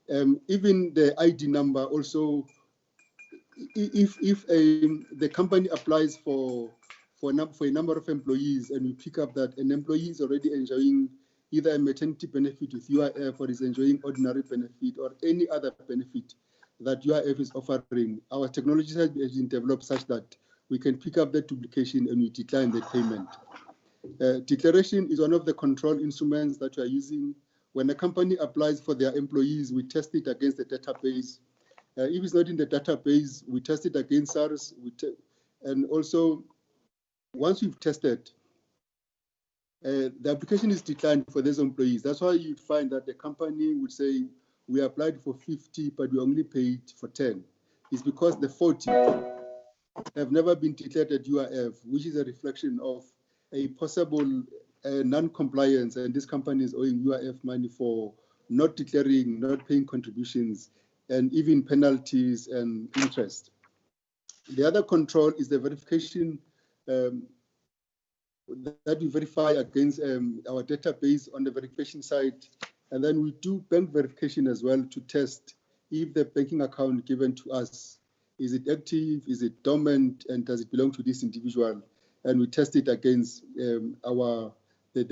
Even the ID number also, if the company applies for a number of employees and we pick up that an employee is already enjoying either a maternity benefit with UIF or is enjoying ordinary benefit or any other benefit that UIF is offering, our technology has been developed such that we can pick up that duplication and we decline the payment. Declaration is one of the control instruments that we are using. When a company applies for their employees, we test it against the database. If it's not in the database, we test it against SARS. And also, once we've tested, the application is declined for those employees. That's why you'd find that the company would say, we applied for 50, but we only paid for 10. It's because the 40 have never been declared at UIF, which is a reflection of a possible non-compliance, and this company is owing UIF money for not declaring, not paying contributions, and even penalties and interest. The other control is the verification that we verify against our database on the verification side, and then we do bank verification as well to test if the banking account given to us, is it active, is it dormant, and does it belong to this individual? And we test it against the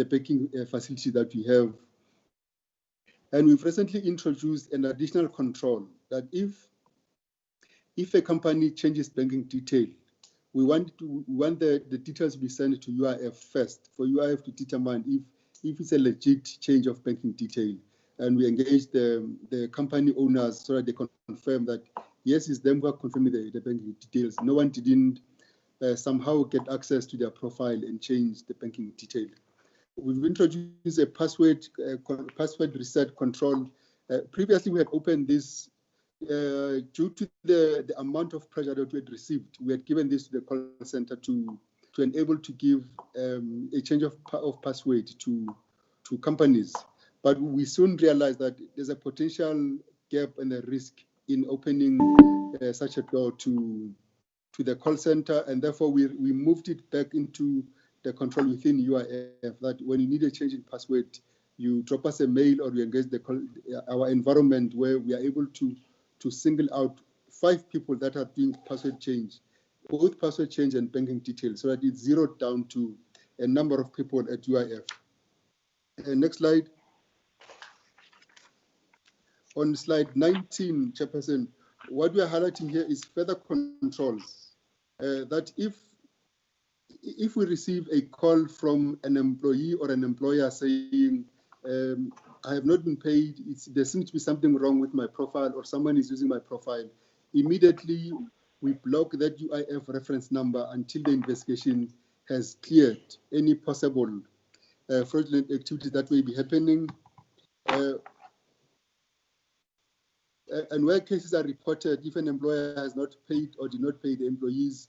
banking facility that we have. And we've recently introduced an additional control that if a company changes banking detail, we want the details to be sent to UIF first for UIF to determine if it's a legit change of banking detail. And we engage the company owners so that they can confirm that, yes, it's them who are confirming the banking details. No one didn't somehow get access to their profile and change the banking detail. We've introduced a password reset control. Previously, we had opened this due to the amount of pressure that we had received. We had given this to the call center to enable to give a change of password to companies. But we soon realized that there's a potential gap and a risk in opening such a door to the call center, and therefore we moved it back into the control within UIF, that when you need a change in password, you drop us a mail or you engage our environment where we are able to single out 5 people that are doing password change, both password change and banking details, so that it's zeroed down to a number of people at UIF. Next slide. On slide 19, Chairperson, what we are highlighting here is further controls. That if we receive a call from an employee or an employer saying, I have not been paid, there seems to be something wrong with my profile or someone is using my profile, immediately we block that UIF reference number until the investigation has cleared any possible fraudulent activities that may be happening. And where cases are reported, if an employer has not paid or did not pay the employees,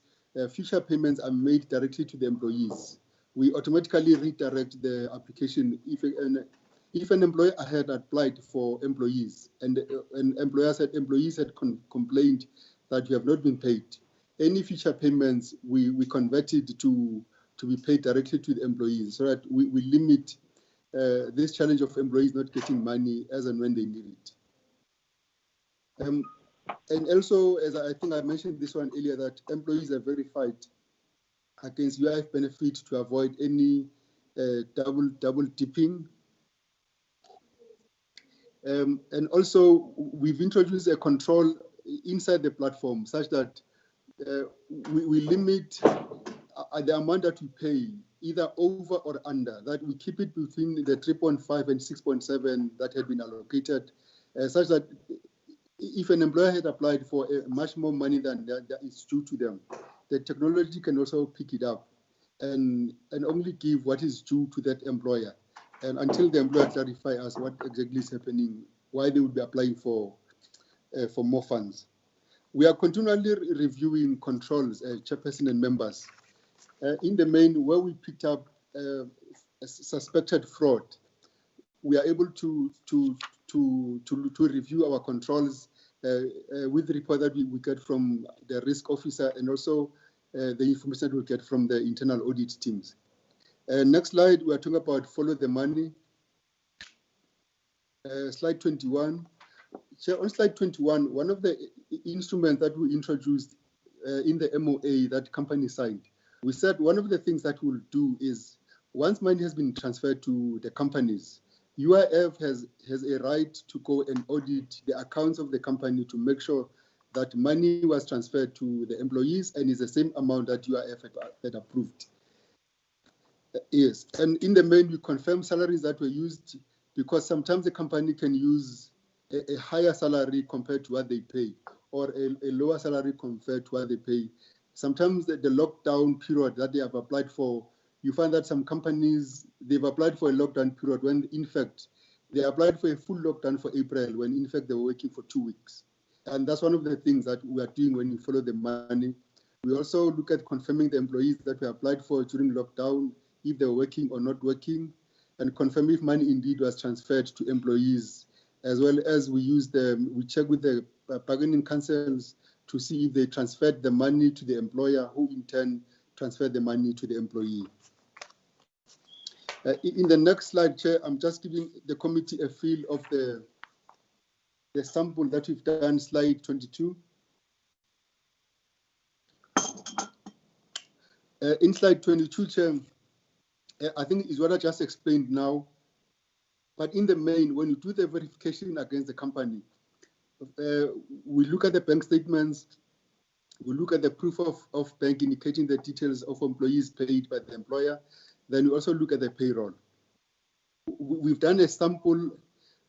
future payments are made directly to the employees. We automatically redirect the application. If an employer had applied for employees and an employer said employees had complained that you have not been paid, any future payments we convert it to be paid directly to the employees, so that we limit this challenge of employees not getting money as and when they need it. And also, as I think I mentioned this one earlier, that employees are verified against UIF benefit to avoid any double dipping. And also, we've introduced a control inside the platform such that we limit the amount that we pay, either over or under, that we keep it between the 3.5 and 6.7 that had been allocated, such that if an employer had applied for much more money than that is due to them, the technology can also pick it up and only give what is due to that employer. And until the employer clarify us what exactly is happening, why they would be applying for more funds. We are continually reviewing controls, chairperson and members. In the main, where we picked up suspected fraud, we are able to review our controls with the report that we get from the risk officer and also the information that we get from the internal audit teams. Next slide, we are talking about follow the money. Slide 21. Chair, on slide 21, one of the instruments that we introduced in the MOA that company signed, we said one of the things that we'll do is once money has been transferred to the companies, UIF has a right to go and audit the accounts of the company to make sure that money was transferred to the employees and is the same amount that UIF had approved. Yes, and in the main, we confirm salaries that were used because sometimes the company can use a higher salary compared to what they pay, or a lower salary compared to what they pay. Sometimes the lockdown period that they have applied for, you find that some companies, they've applied for a lockdown period when in fact, they applied for a full lockdown for April when in fact they were working for 2 weeks. And that's one of the things that we are doing when we follow the money. We also look at confirming the employees that we applied for during lockdown, if they were working or not working, and confirm if money indeed was transferred to employees, as well as we check with the bargaining councils to see if they transferred the money to the employer, who in turn transferred the money to the employee. In the next slide, Chair, I'm just giving the committee a feel of the sample that we've done, slide 22. In slide 22, Chair, I think is what I just explained now. But in the main, when you do the verification against the company, we look at the bank statements, we look at the proof of bank indicating the details of employees paid by the employer, then we also look at the payroll. We've done a sample,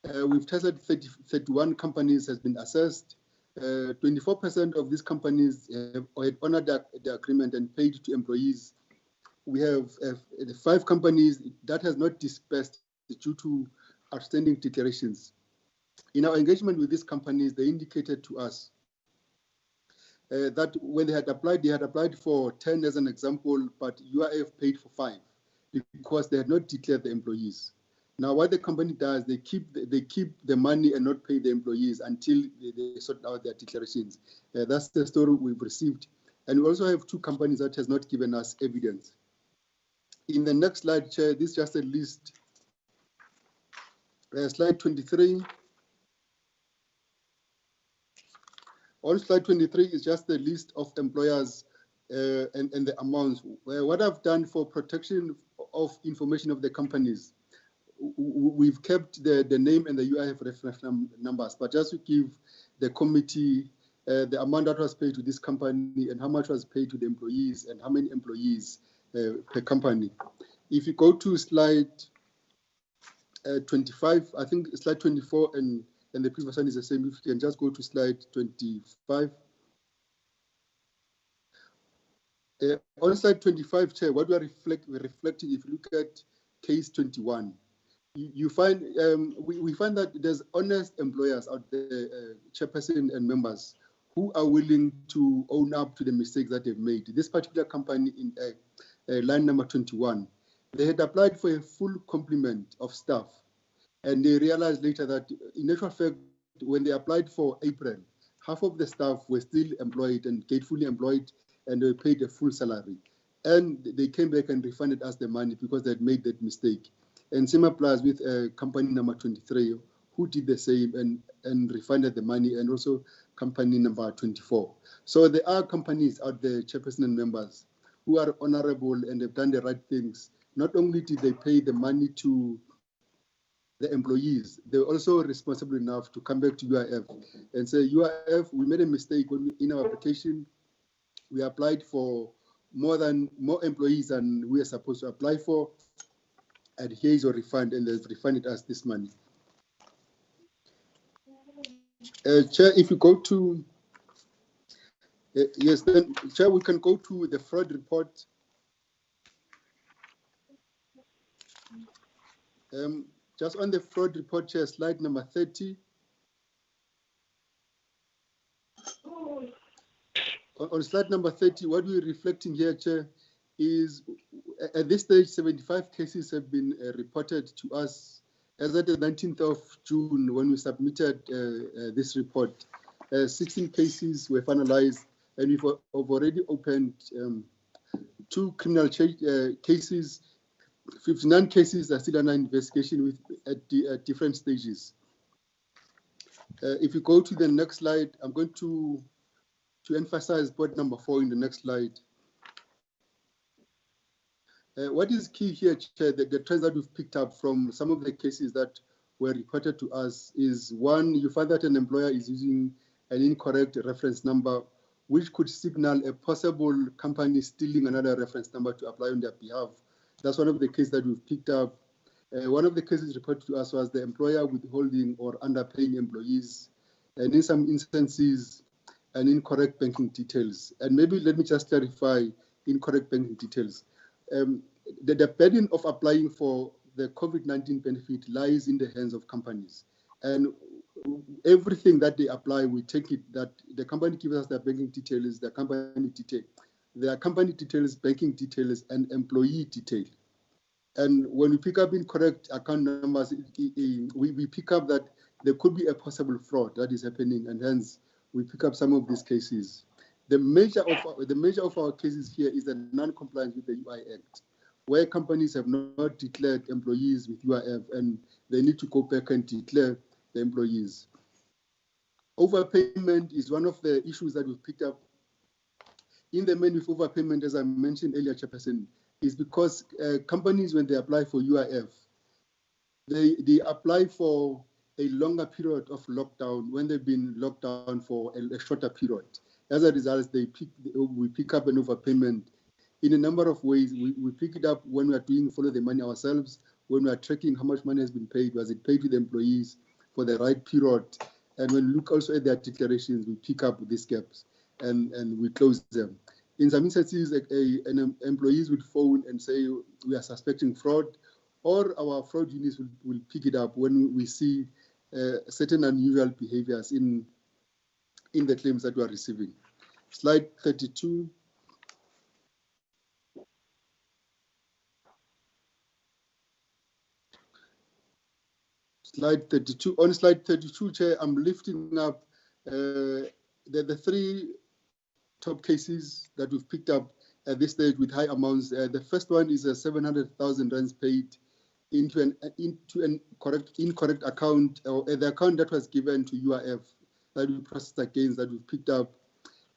we've tested 31 companies has been assessed. 24% of these companies had honored the agreement and paid to employees. We have 5 companies that has not disbursed due to outstanding declarations. In our engagement with these companies, they indicated to us that when they had applied for 10 as an example, but UIF paid for 5 because they had not declared the employees. Now, what the company does, they keep the money and not pay the employees until they sort out their declarations. That's the story we've received. And we also have 2 companies that has not given us evidence. In the next slide, Chair, this is just a list. Slide 23. On slide 23 is just the list of employers and the amounts. What I've done for protection of information of the companies, we've kept the name and the UIF reference numbers, but just to give the committee the amount that was paid to this company and how much was paid to the employees and how many employees per company. If you go to slide 25, I think slide 24 and the previous one is the same. If you can just go to slide 25. On slide 25, Chair, what we're reflecting, if you look at case 21, you find we find that there's honest employers out there, chairperson and members, who are willing to own up to the mistakes that they've made. This particular company in line number 21, they had applied for a full complement of staff, and they realized later that in actual fact, when they applied for April, half of the staff were still employed and gainfully employed, and they paid a full salary. And they came back and refunded us the money because they had made that mistake. And same applies with company number 23, who did the same and refunded the money, and also company number 24. So there are companies out there, chairperson and members, who are honorable and have done the right things. Not only did they pay the money to the employees, they're also responsible enough to come back to UIF and say, UIF, we made a mistake in our application. We applied for more employees than we are supposed to apply for, and here is your refund, and they've refunded us this money. Chair, if you go to, yes, then, Chair, we can go to the fraud report. Just on the fraud report, Chair, slide number 30. On slide number 30, what we're reflecting here, Chair, is at this stage, 75 cases have been reported to us as at the 19th of June when we submitted this report. 16 cases were finalized, and we've already opened 2 criminal cases. 59 cases are still under investigation at different stages. If you go to the next slide, I'm going to emphasize point number 4 in the next slide. What is key here, Chair, the trends that we've picked up from some of the cases that were reported to us is, one, you find that an employer is using an incorrect reference number, which could signal a possible company stealing another reference number to apply on their behalf. That's one of the cases that we've picked up. One of the cases reported to us was the employer withholding or underpaying employees, and in some instances, an incorrect banking details. And maybe let me just clarify incorrect banking details. The burden of applying for the COVID-19 benefit lies in the hands of companies. And everything that they apply, we take it that the company gives us their banking details, their company details, banking details, and employee detail. And when we pick up incorrect account numbers, we pick up that there could be a possible fraud that is happening, and hence we pick up some of these cases. The measure of our cases here is the non-compliance with the UI Act, where companies have not declared employees with UIF and they need to go back and declare the employees. Overpayment is one of the issues that we've picked up. In the main with overpayment, as I mentioned earlier, Chairperson, is because companies, when they apply for UIF, they apply for a longer period of lockdown when they've been locked down for a shorter period. As a result, we pick up an overpayment in a number of ways. We pick it up when we are doing follow the money ourselves, when we are tracking how much money has been paid, was it paid to the employees for the right period, and when we look also at their declarations, we pick up these gaps and we close them. In some instances, an employees would phone and say, we are suspecting fraud, or our fraud units will pick it up when we see certain unusual behaviors in the claims that we are receiving. Slide 32. Slide 32. On slide 32, Chair, I'm lifting up the 3 top cases that we've picked up at this stage with high amounts. The first one is a 700,000 rands paid into an incorrect account, or the account that was given to UIF that we processed against, that we've picked up.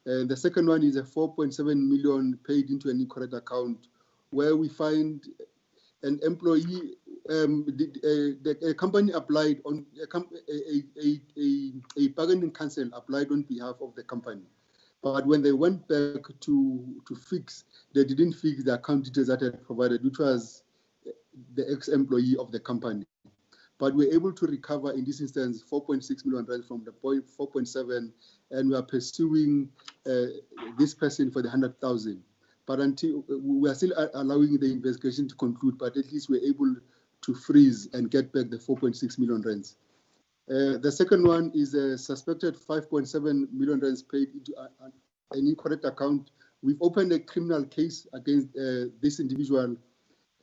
The second one is a 4.7 million paid into an incorrect account, where we find an employee, a company applied on a bargaining council applied on behalf of the company. But when they went back to fix, they didn't fix the account details that had provided, which was the ex-employee of the company. But we're able to recover, in this instance, 4.6 million rand from the 4.7, and we are pursuing this person for the 100,000. But until we are still allowing the investigation to conclude, but at least we're able to freeze and get back the 4.6 million rands. The second one is a suspected 5.7 million rands paid into an incorrect account. We've opened a criminal case against this individual,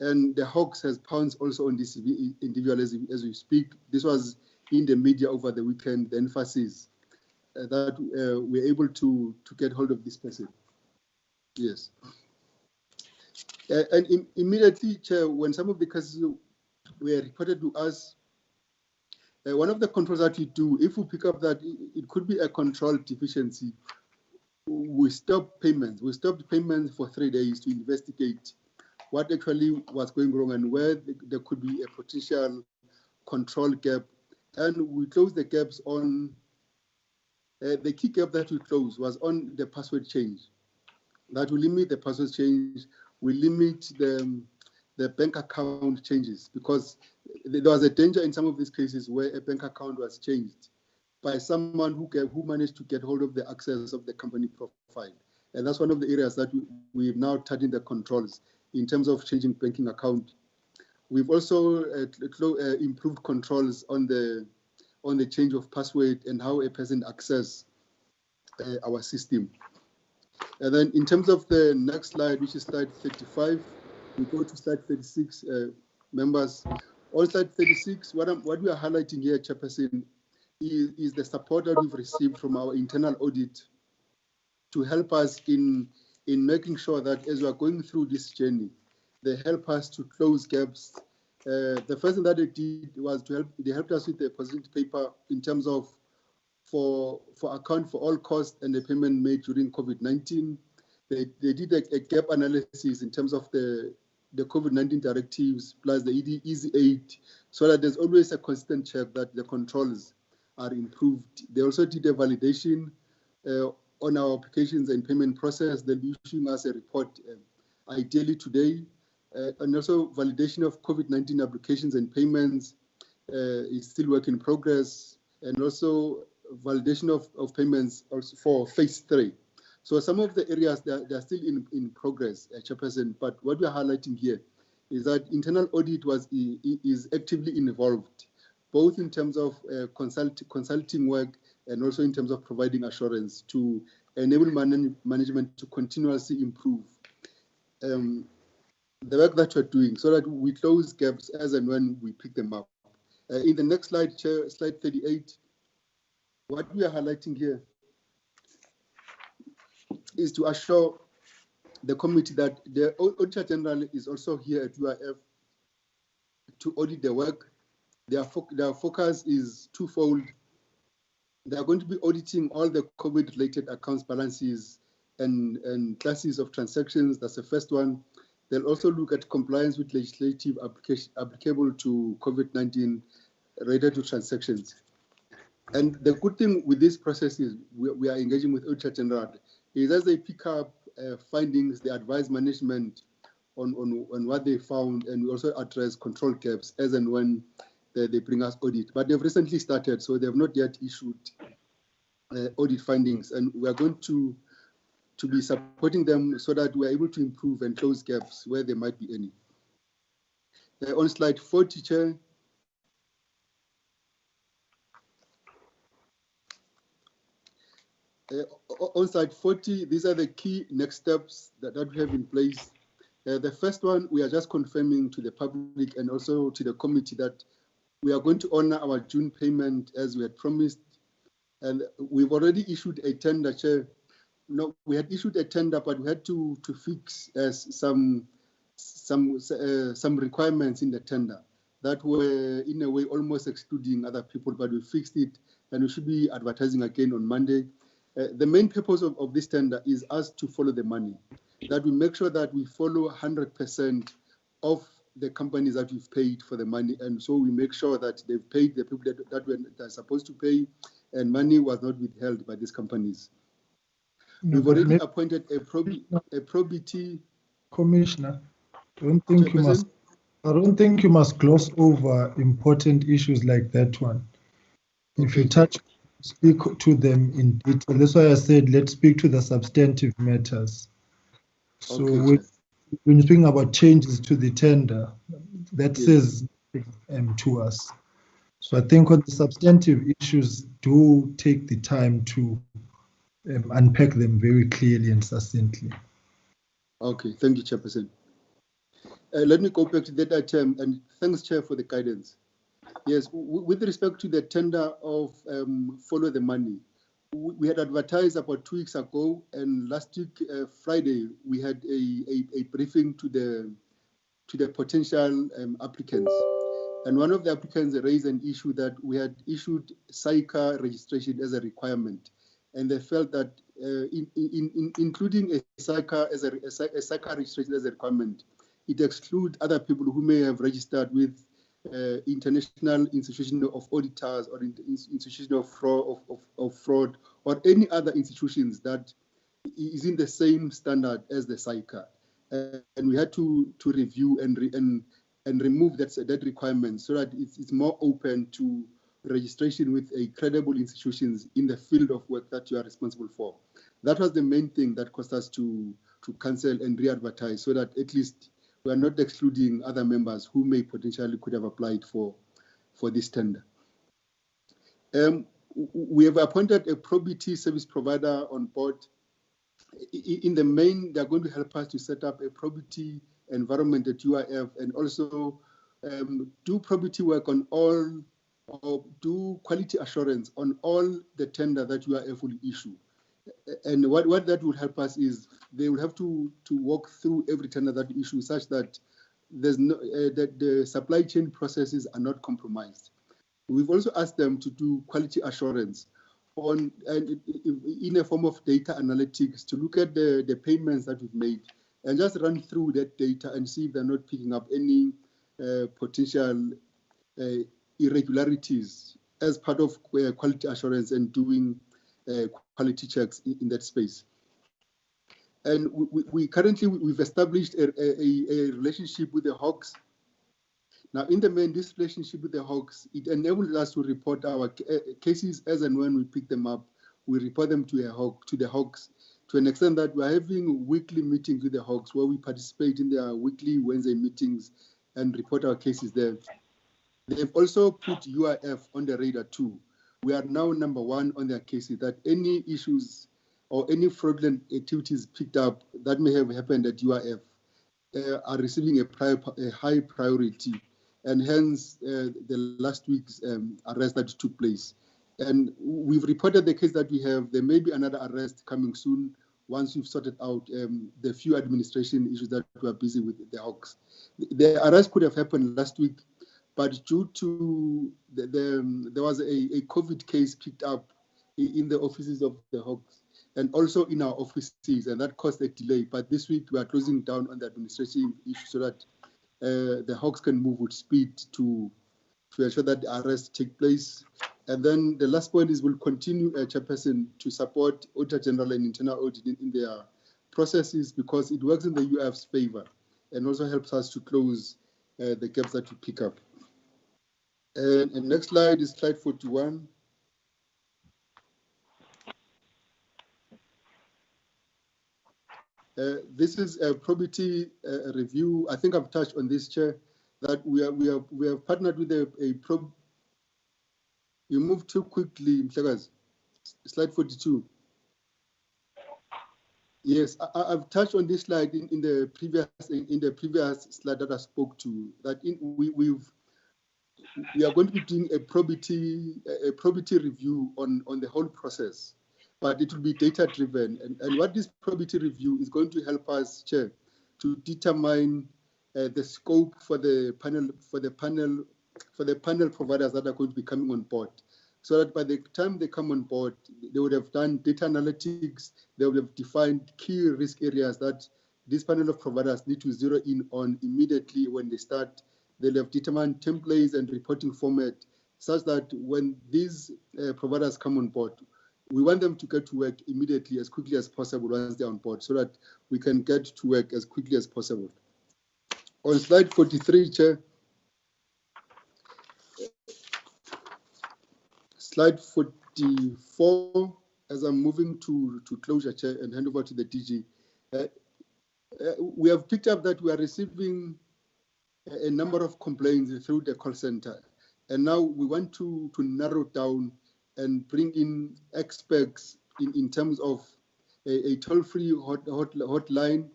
and the Hawks has pounced also on this individual as we speak. This was in the media over the weekend, the emphasis that we're able to get hold of this person. Yes. And immediately, Chair, when some of the cases were reported to us, one of the controls that we do, if we pick up that it could be a control deficiency, we stop payments. We stopped payments for 3 days to investigate what actually was going wrong and where there could be a potential control gap. And we closed the gaps on, the key gap that we closed was on the password change. That will limit the password change, we limit the bank account changes, because there was a danger in some of these cases where a bank account was changed by someone who managed to get hold of the access of the company profile. And that's one of the areas that we've now tightened the controls in terms of changing banking account. We've also improved controls on the change of password and how a person access our system. And then in terms of the next slide, which is slide 35, we go to slide 36, members. On slide 36, what we are highlighting here, Chairperson, is the support that we've received from our internal audit to help us in making sure that as we are going through this journey, they help us to close gaps. The first thing that they did was they helped us with the position paper in terms of for account for all costs and the payment made during COVID-19. They did a gap analysis in terms of the COVID-19 directives plus the Easy Aid, so that there's always a constant check that the controls are improved. They also did a validation on our applications and payment process. They'll be issuing us a report ideally today, and also validation of COVID-19 applications and payments is still work in progress, and also validation of payments also for phase 3. So some of the areas they're still in progress, Chairperson, but what we're highlighting here is that internal audit is actively involved, both in terms of consulting work and also in terms of providing assurance to enable management to continuously improve the work that we're doing, so that we close gaps as and when we pick them up. In the next slide, Chair, slide 38, what we are highlighting here is to assure the committee that the Auditor General is also here at UIF to audit the work. Their focus is twofold. They are going to be auditing all the COVID-related accounts balances and classes of transactions. That's the first one. They'll also look at compliance with legislative applicable to COVID-19 related to transactions. And the good thing with this process is we are engaging with Auditor General is as they pick up findings, they advise management on what they found, and we also address control gaps as and when they bring us audit. But they've recently started, so they have not yet issued audit findings, and we are going to be supporting them so that we are able to improve and close gaps where there might be any. On slide 40, Chair. On slide 40, these are the key next steps that we have in place. The first one, we are just confirming to the public and also to the committee that we are going to honor our June payment as we had promised. And we've already issued a tender, Chair. No, we had issued a tender, but we had to fix some requirements in the tender that were in a way almost excluding other people, but we fixed it, and we should be advertising again on Monday. The main purpose of this tender is us to follow the money, that we make sure that we follow 100% of the companies that we've paid for the money, and so we make sure that they've paid the people that they're supposed to pay, and money was not withheld by these companies. No, we've already appointed a PROBITY Commissioner. I don't think you must gloss over important issues like that one. Okay. If you speak to them in detail. That's why I said let's speak to the substantive matters. So okay, when you're speaking about changes to the tender, that says to us. So I think on the substantive issues, do take the time to unpack them very clearly and succinctly. Okay, thank you, Chairperson. Let me go back to that item, and thanks, Chair, for the guidance. Yes, with respect to the tender of follow the money, we had advertised about 2 weeks ago, and last week, Friday, we had a briefing to the potential applicants. And one of the applicants raised an issue that we had issued SAICA registration as a requirement. And they felt that including a SAICA registration as a requirement, it excludes other people who may have registered with international institution of auditors or institution of fraud or any other institutions that is in the same standard as the SAICA. And we had to review and remove that requirement so that it's more open to registration with a credible institutions in the field of work that you are responsible for. That was the main thing that caused us to cancel and re-advertise, so that at least we are not excluding other members who may potentially could have applied for this tender. We have appointed a PROBITY service provider on board. In the main, they are going to help us to set up a PROBITY environment at UIF and also do PROBITY work on all, or do quality assurance on all the tender that UIF will issue. And what that would help us is they will have to walk through every tender that we issue such that there's no, that the supply chain processes are not compromised. We've also asked them to do quality assurance on and in a form of data analytics to look at the payments that we've made and just run through that data and see if they're not picking up any potential irregularities as part of quality assurance and doing quality checks in that space. And we currently, we've established a relationship with the HOCs. Now, in the main, this relationship with the HOCs, it enables us to report our cases as and when we pick them up. We report them to the HOCs, to an extent that we're having weekly meetings with the HOCs where we participate in their weekly Wednesday meetings and report our cases there. They've also put UIF on the radar too. We are now #1 on their cases, that any issues or any fraudulent activities picked up that may have happened at UIF are receiving a high priority, and hence the last week's arrest that took place. And we've reported the case that we have. There may be another arrest coming soon once we've sorted out the few administration issues that we are busy with the HOCs. The arrest could have happened last week, but due to there was a COVID case picked up in the offices of the HOCs and also in our offices, and that caused a delay. But this week we are closing down on the administrative issue so that the HOCs can move with speed to ensure that the arrests take place. And then the last point is we'll continue, Chairperson, to support Auditor General and Internal Audit in their processes, because it works in the UIF's favor and also helps us to close the gaps that we pick up. And next slide is slide 41. This is a probity review. I think I've touched on this, Chair, that we have partnered with a probe. You move too quickly, Mhlekazi. Slide 42. Yes, I've touched on this slide in the previous slide that I spoke to. That we are going to be doing a probity review on the whole process, but it will be data driven. And what this probity review is going to help us, Chair, to determine the scope for the panel providers that are going to be coming on board, so that by the time they come on board, they would have done data analytics, they would have defined key risk areas that this panel of providers need to zero in on immediately when they start. They'll have determined templates and reporting format such that when these providers come on board, we want them to get to work immediately, as quickly as possible once they're on board, so that we can get to work as quickly as possible. On slide 43, Chair. Slide 44, as I'm moving to closure, Chair, and hand over to the DG. We have picked up that we are receiving a number of complaints through the call center. And now we want to narrow down and bring in experts in terms of a toll-free hotline,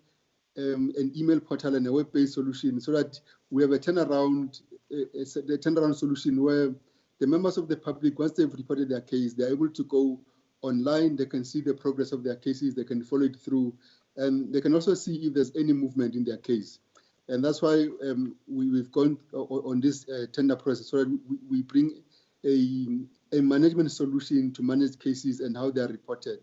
an email portal, and a web-based solution, so that we have a turnaround solution where the members of the public, once they've reported their case, they're able to go online, they can see the progress of their cases, they can follow it through, and they can also see if there's any movement in their case. And that's why we've gone on this tender process, so that we bring a management solution to manage cases and how they are reported.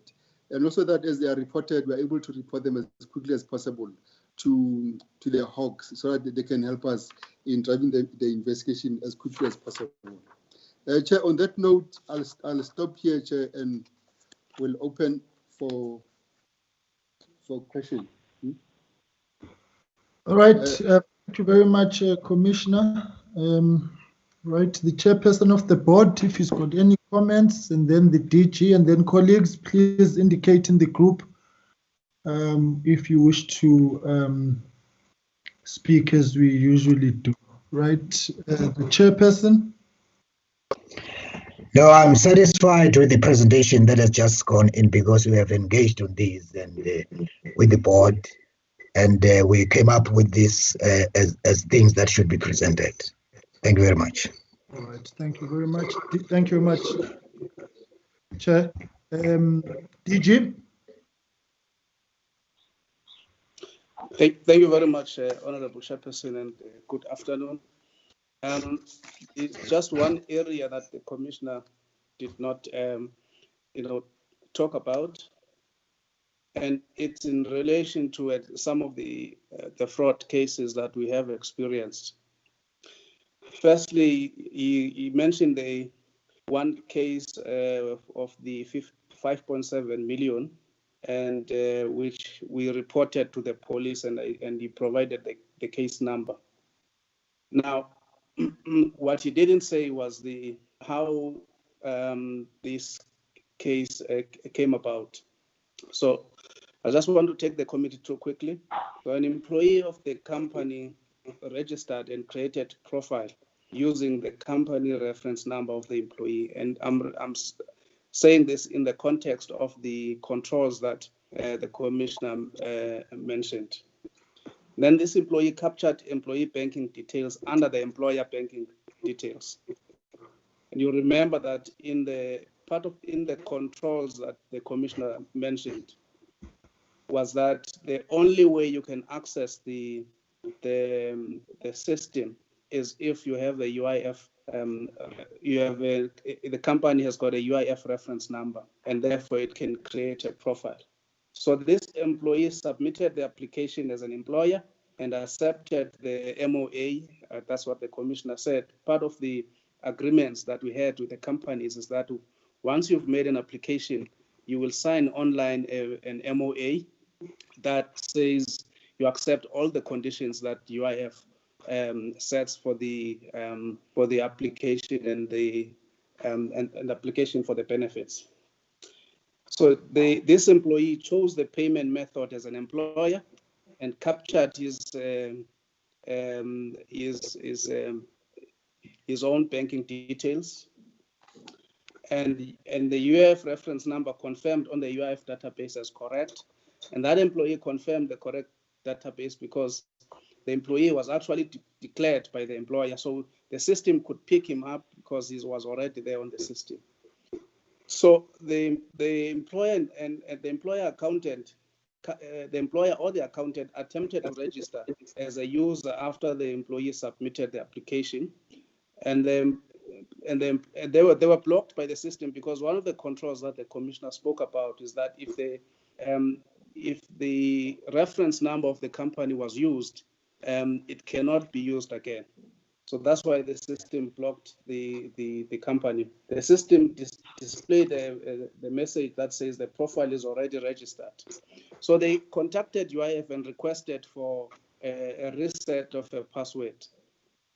And also that as they are reported, we're able to report them as quickly as possible to their HOCs, so that they can help us in driving the investigation as quickly as possible. Chair, on that note, I'll stop here, Chair, and we'll open for questions. All right, thank you very much, Commissioner. Right, the chairperson of the board, if he's got any comments, and then the DG, and then colleagues, please indicate in the group if you wish to speak, as we usually do. Right, the chairperson. No, I'm satisfied with the presentation that has just gone in, because we have engaged on these and with the board, and we came up with this as things that should be presented. Thank you very much. All right, thank you very much. Thank you very much, Chair. DG? Thank you very much, Honorable Chairperson, and good afternoon. It's just one area that the Commissioner did not talk about, and it's in relation to some of the fraud cases that we have experienced. Firstly, he mentioned the one case of the 5.7 million, and which we reported to the police, and he provided the case number. Now, what he didn't say was how this case came about. So I just want to take the committee through quickly. So an employee of the company registered and created profile using the company reference number of the employee. And I'm saying this in the context of the controls that the commissioner mentioned. Then this employee captured employee banking details under the employer banking details. And you remember that in the controls that the commissioner mentioned was that the only way you can access the system is if you have a UIF, the company has got a UIF reference number, and therefore it can create a profile. So this employee submitted the application as an employer and accepted the MOA. That's what the commissioner said. Part of the agreements that we had with the companies is that once you've made an application, you will sign online an MOA that says you accept all the conditions that UIF sets for the application and the application for the benefits. So this employee chose the payment method as an employer and captured his own banking details, and the UIF reference number confirmed on the UIF database as correct, and that employee confirmed the correct database because the employee was actually declared by the employer, so the system could pick him up because he was already there on the system. So the employer and the employer accountant, the employer or the accountant attempted to register as a user after the employee submitted the application, and they were blocked by the system because one of the controls that the commissioner spoke about is that if the reference number of the company was used, it cannot be used again. So that's why the system blocked the company. The system displayed the message that says the profile is already registered. So they contacted UIF and requested for a reset of a password.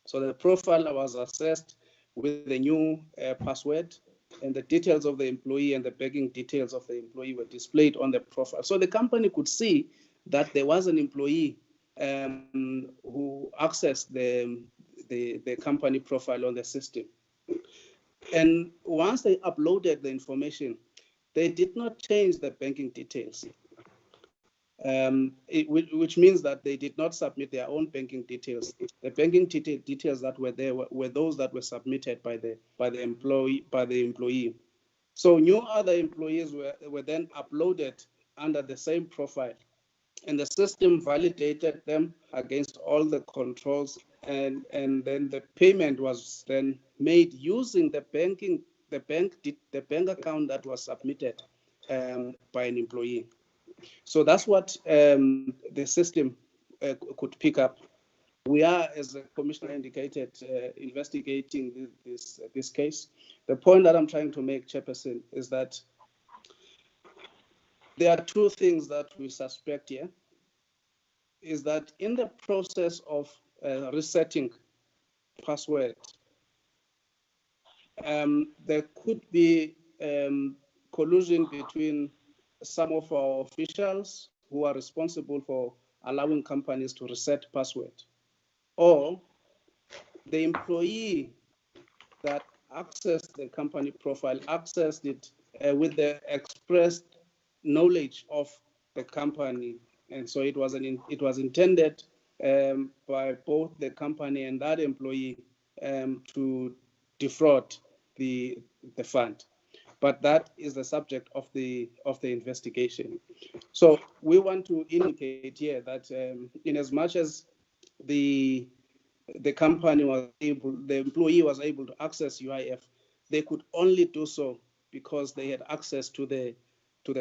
So the profile was assessed with the new password, and the details of the employee and the banking details of the employee were displayed on the profile. So the company could see that there was an employee who accessed the company profile on the system. And once they uploaded the information, they did not change the banking details, which means that they did not submit their own banking details. The banking details that were there were those that were submitted by the employee. So new other employees were then uploaded under the same profile, and the system validated them against all the controls, and then the payment was then made using the bank account that was submitted by an employee. So that's what the system could pick up. We are, as the commissioner indicated, investigating this case. The point that I'm trying to make, Chairperson, is that there are two things that we suspect here. Is that in the process of resetting password, there could be collusion between some of our officials who are responsible for allowing companies to reset password, or the employee that accessed the company profile accessed it with the expressed knowledge of the company. And so it was intended by both the company and that employee to defraud the fund. But that is the subject of the investigation. So we want to indicate here that in as much as the company was able, the employee was able to access UIF, they could only do so because they had access to the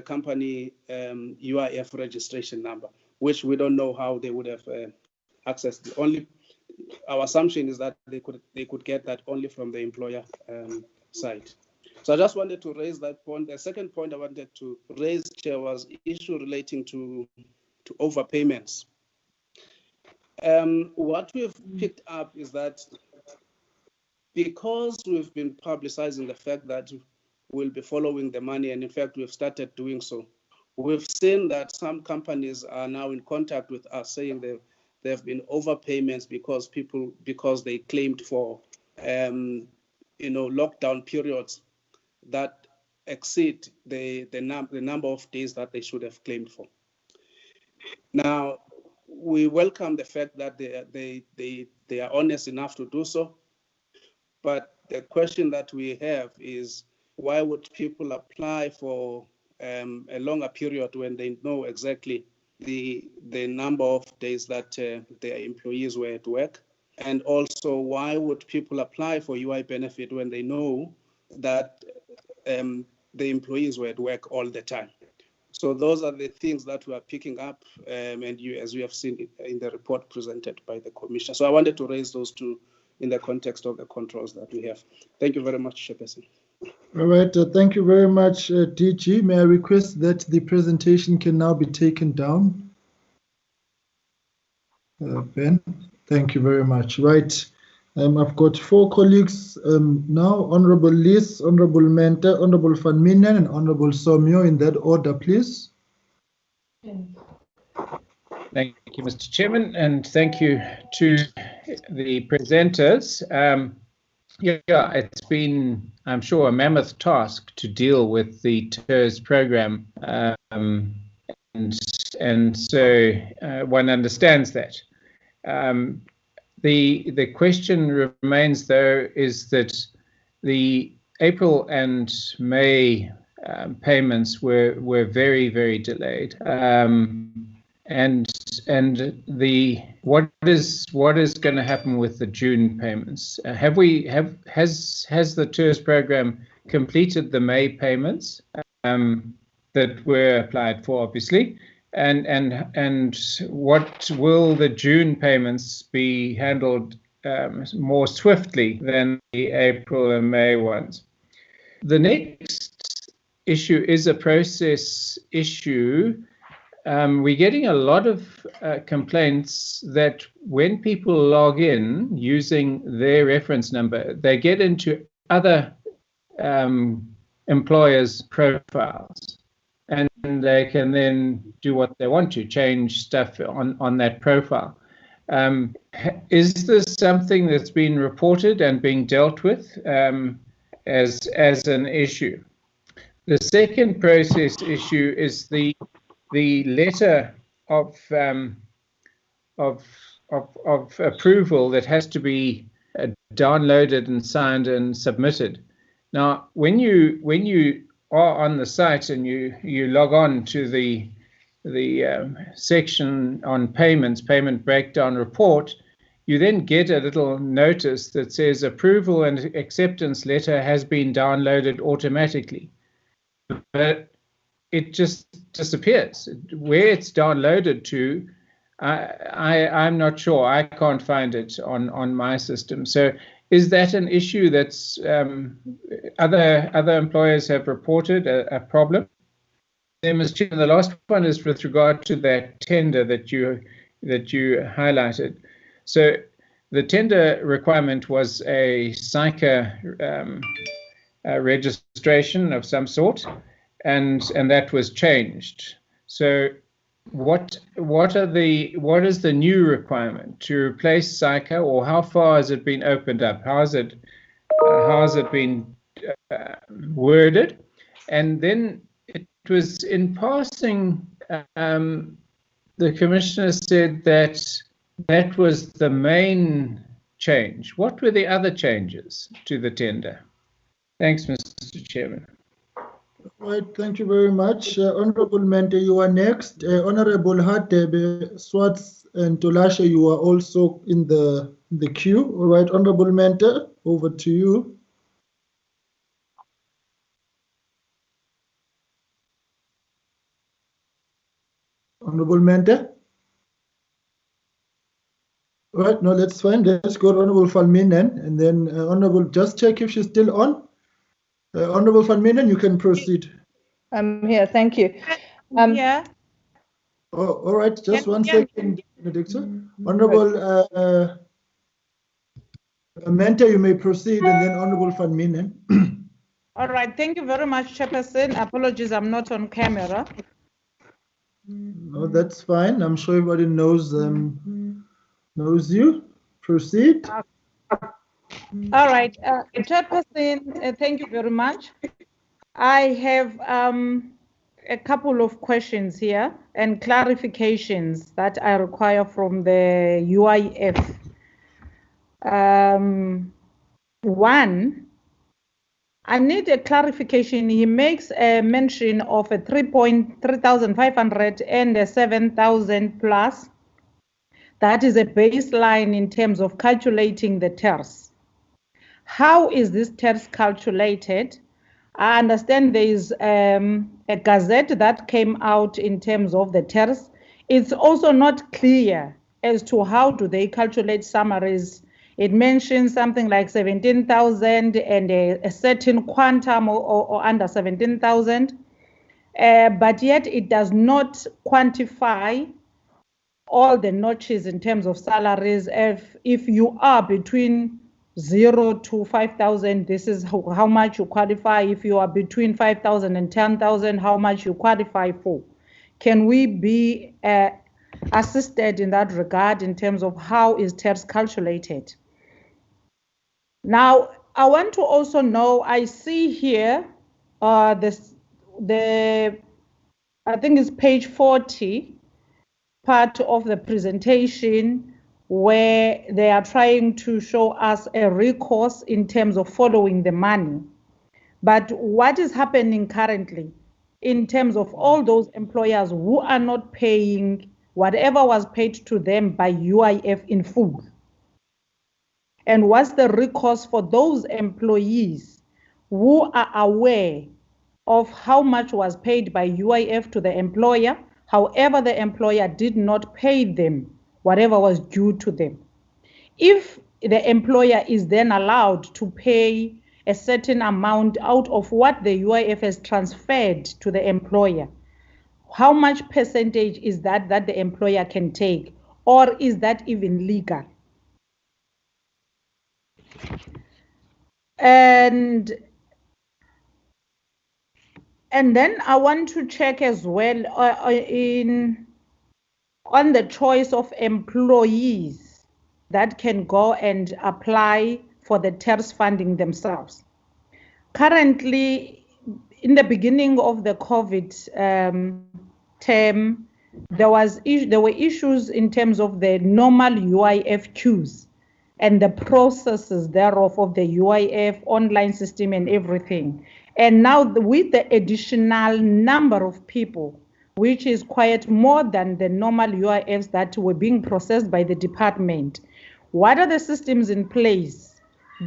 company UIF registration number, which we don't know how they would have accessed. Only our assumption is that they could get that only from the employer side. So I just wanted to raise that point. The second point I wanted to raise, Chair, was issue relating to overpayments. What we've picked up is that because we've been publicizing the fact that we'll be following the money, and in fact we've started doing so, we've seen that some companies are now in contact with us saying there have been overpayments because they claimed for lockdown periods that exceed the number of days that they should have claimed for. Now, we welcome the fact that they are honest enough to do so, but the question that we have is, why would people apply for a longer period when they know exactly the number of days that their employees were at work? And also, why would people apply for UI benefit when they know that the employees were at work all the time? So those are the things that we are picking up, and as you have seen in the report presented by the Commissioner. So I wanted to raise those two in the context of the controls that we have. Thank you very much, Chairperson. All right, thank you very much, DG. May I request that the presentation can now be taken down? Ben, thank you very much. Right, I've got 4 colleagues now, Honorable Liz, Honorable Mente, Honorable Van Minen, and Honorable Somyo, in that order, please. Thank you, Mr. Chairman, and thank you to the presenters. Yeah, it's been, I'm sure, a mammoth task to deal with the TERS program, and so one understands that. The question remains, though, is that the April and May payments were very, very delayed. And what is going to happen with the June payments? Has the TERS program completed the May payments that were applied for, obviously, and what will the June payments be handled more swiftly than the April and May ones? The next issue is a process issue. We're getting a lot of complaints that when people log in using their reference number, they get into other employers' profiles, and they can then do what they want to, change stuff on that profile. Is this something that's been reported and being dealt with as an issue? The second process issue is the letter of approval that has to be downloaded and signed and submitted. Now, when you are on the site and you log on to the section on payments, payment breakdown report, you then get a little notice that says approval and acceptance letter has been downloaded automatically. But it just disappears. Where it's downloaded to, I'm not sure. I can't find it on my system. So is that an issue that's other employers have reported a problem? Then, Mr. Chairman, the last one is with regard to that tender that you highlighted. So the tender requirement was a SICA registration of some sort, and that was changed. So what is the new requirement to replace SICA, or how far has it been opened up? How has it been worded? And then it was in passing, the Commissioner said that was the main change. What were the other changes to the tender? Thanks, Mr. Chairman. Right, thank you very much. Honorable Mente, you are next. Honorable Hadebe, Swartz, and Tolashe, you are also in the queue. All right, Honorable Mente, over to you. Honorable Mente? All right, no, that's fine. Let's go to Honorable Van Minen, and then Honorable, just check if she's still on. Honorable Van Minen, you can proceed. I'm here, thank you. Yeah. Oh, all right, just one second, Benedicta. Honorable Mente, you may proceed, and then Honorable Van Minen. All right. Thank you very much, Chairperson. Apologies, I'm not on camera. No, that's fine. I'm sure everybody knows you. Proceed. All right. Chairperson, thank you very much. I have a couple of questions here and clarifications that I require from the UIF. One, I need a clarification. He makes a mention of a 3,500 and a 7,000 plus. That is a baseline in terms of calculating the TERS. How is this TERS calculated? I understand there is a gazette that came out in terms of the TERS. It's also not clear as to how do they calculate summaries. It mentions something like 17,000 and a certain quantum or under 17,000, but yet it does not quantify all the notches in terms of salaries. If you are between 0 to 5,000, this is how much you qualify. If you are between 5,000 and 10,000, how much you qualify for. Can we be assisted in that regard in terms of how is TERS calculated? Now, I want to also know, I see here I think it's page 40, part of the presentation where they are trying to show us a recourse in terms of following the money. But what is happening currently in terms of all those employers who are not paying whatever was paid to them by UIF in full? And what's the recourse for those employees who are aware of how much was paid by UIF to the employer? However, the employer did not pay them whatever was due to them. If the employer is then allowed to pay a certain amount out of what the UIF has transferred to the employer, how much percentage is that the employer can take, or is that even legal? And then I want to check as well on the choice of employees that can go and apply for the TERS funding themselves. Currently, in the beginning of the COVID term, there were issues in terms of the normal UIF queues and the processes thereof of the UIF online system and everything. And now with the additional number of people, which is quite more than the normal UIFs that were being processed by the department, what are the systems in place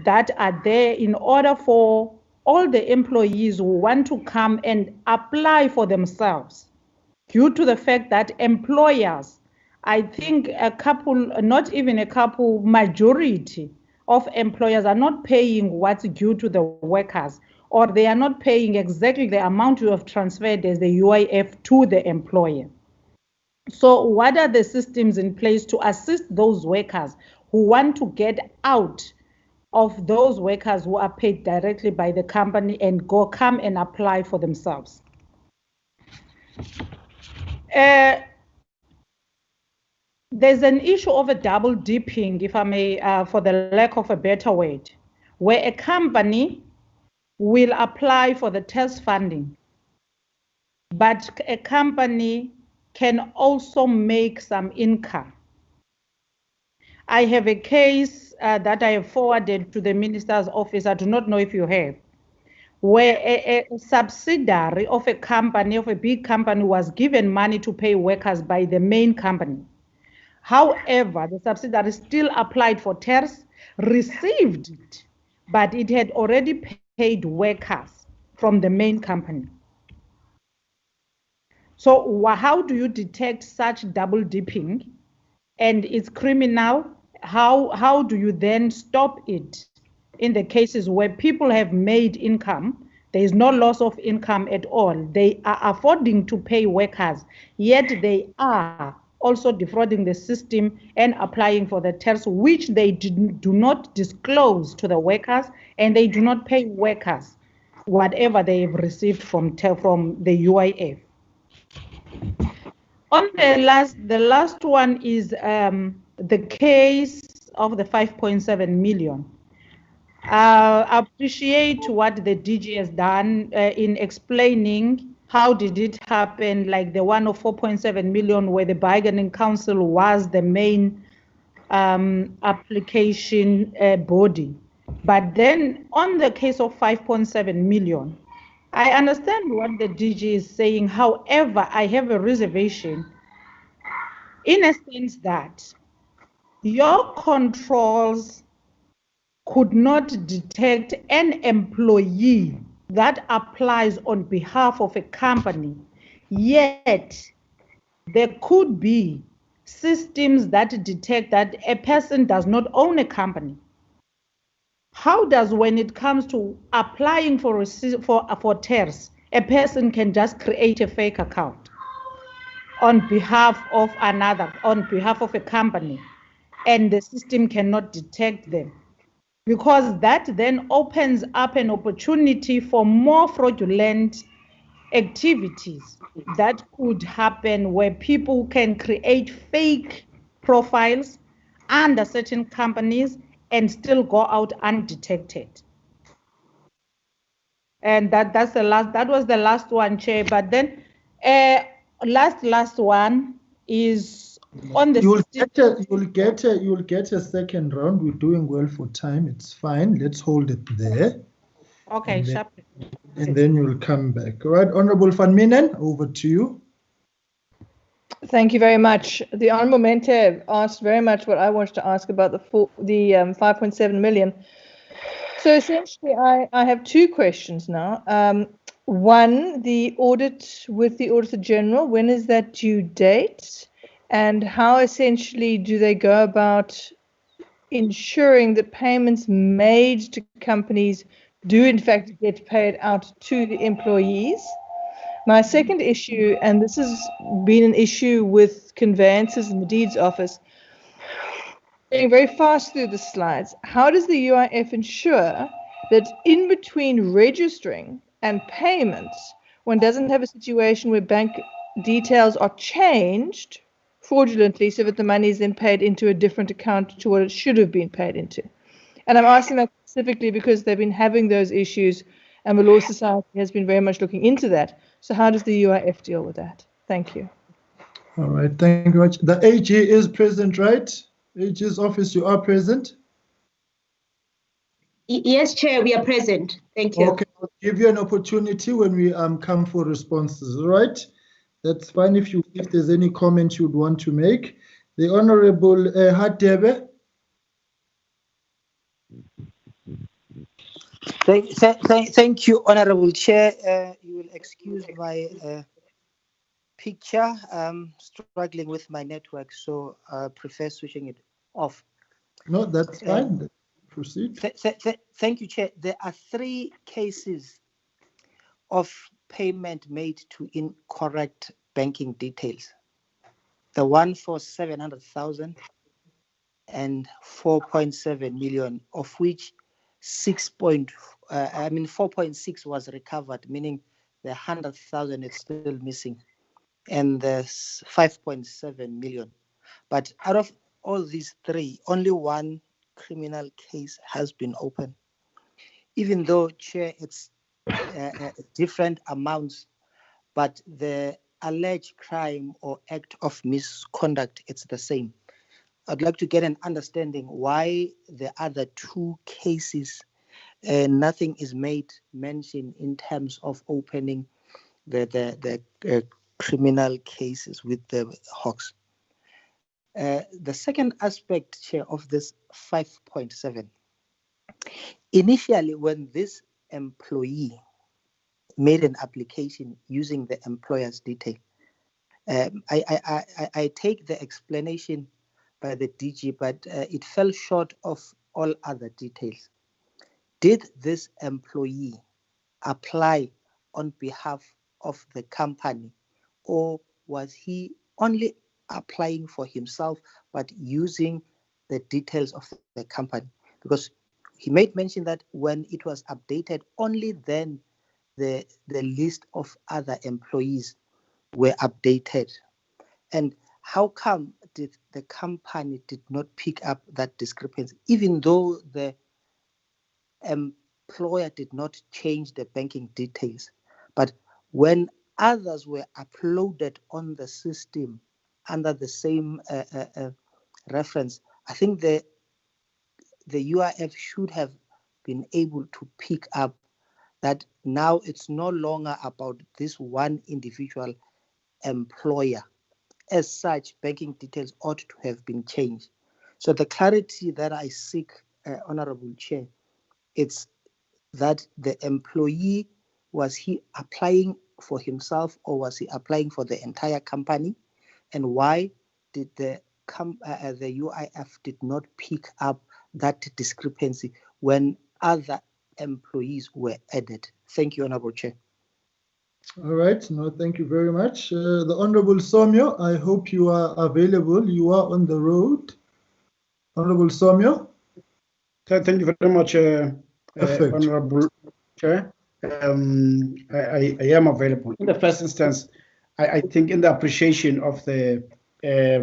that are there in order for all the employees who want to come and apply for themselves? Due to the fact that employers, I think majority of employers are not paying what's due to the workers, or they are not paying exactly the amount you have transferred as the UIF to the employer. So what are the systems in place to assist those workers who want to get out of those workers who are paid directly by the company and come and apply for themselves? There's an issue of a double dipping, if I may, for the lack of a better word, where a company will apply for the TERS funding, but a company can also make some income. I have a case that I have forwarded to the minister's office, I do not know if you have, where a subsidiary of a company, of a big company, was given money to pay workers by the main company. However, the subsidiary still applied for TERS, received it, but it had already paid workers from the main company. So how do you detect such double dipping and it's criminal? How do you then stop it in the cases where people have made income? There is no loss of income at all. They are affording to pay workers, yet they are also defrauding the system and applying for the TERS, which they do not disclose to the workers, and they do not pay workers whatever they have received from the UIF. On the last one is the case of the 5.7 million. I appreciate what the DG has done in explaining how did it happen, like the one of 4.7 million where the bargaining council was the main application body. But then on the case of 5.7 million, I understand what the DG is saying. However, I have a reservation in a sense that your controls could not detect an employee that applies on behalf of a company, yet there could be systems that detect that a person does not own a company. How does, when it comes to applying for TERS, a person can just create a fake account on behalf of a company, and the system cannot detect them? Because that then opens up an opportunity for more fraudulent activities that could happen, where people can create fake profiles under certain companies and still go out undetected. And that was the last one, Chair. But then last one is on the You'll get a second round. We're doing well for time. It's fine. Let's hold it there. Okay, sharp. And then you'll come back. All right, Honorable Van Minen, over to you. Thank you very much. The Honourable Mentor asked very much what I wanted to ask about the 5.7 million. So essentially, I have two questions now. One, the audit with the Auditor General, when is that due date? And how essentially do they go about ensuring that payments made to companies do in fact get paid out to the employees? My second issue, and this has been an issue with conveyances in the deeds office, going very fast through the slides, how does the UIF ensure that in between registering and payments, one doesn't have a situation where bank details are changed fraudulently so that the money is then paid into a different account to what it should have been paid into? And I'm asking that specifically because they've been having those issues and the Law Society has been very much looking into that. So how does the UIF deal with that? Thank you. All right, thank you very much. The AG is present, right? AG's office, you are present? Yes, Chair, we are present. Thank you. Okay, I'll give you an opportunity when we come for responses, all right? That's fine if there's any comment you'd want to make. The Honorable Hadebe. Thank you, Honorable Chair. You will excuse my picture. I'm struggling with my network, so I prefer switching it off. No, that's fine. Proceed. Thank you, Chair. There are 3 cases of payment made to incorrect banking details. The one for 700,000 and 4.7 million, of which 4.6 was recovered, meaning the 100,000 is still missing, and there's 5.7 million. But out of all these 3, only one criminal case has been opened. Even though, Chair, it's different amounts, but the alleged crime or act of misconduct, it's the same. I'd like to get an understanding why the other 2 cases, nothing is made mention in terms of opening the criminal cases with the Hawks. The second aspect, Chair, of this 5.7, initially when this employee made an application using the employer's detail, I take the explanation by the DG, but it fell short of all other details. Did this employee apply on behalf of the company, or was he only applying for himself but using the details of the company? Because he made mention that when it was updated, only then the list of other employees were updated. And how come did the company did not pick up that discrepancy, even though the employer did not change the banking details? But when others were uploaded on the system under the same reference, I think the UIF should have been able to pick up that now it's no longer about this one individual employer. As such, banking details ought to have been changed. So the clarity that I seek, Honorable Chair, it's that the employee, was he applying for himself or was he applying for the entire company? And why did the UIF did not pick up that discrepancy when other employees were added? Thank you, Honorable Chair. All right. No, thank you very much. The Honorable Somyo, I hope you are available. You are on the road. Honorable Somyo. Thank you very much, Honorable Chair. I am available. In the first instance, I think in the appreciation of the a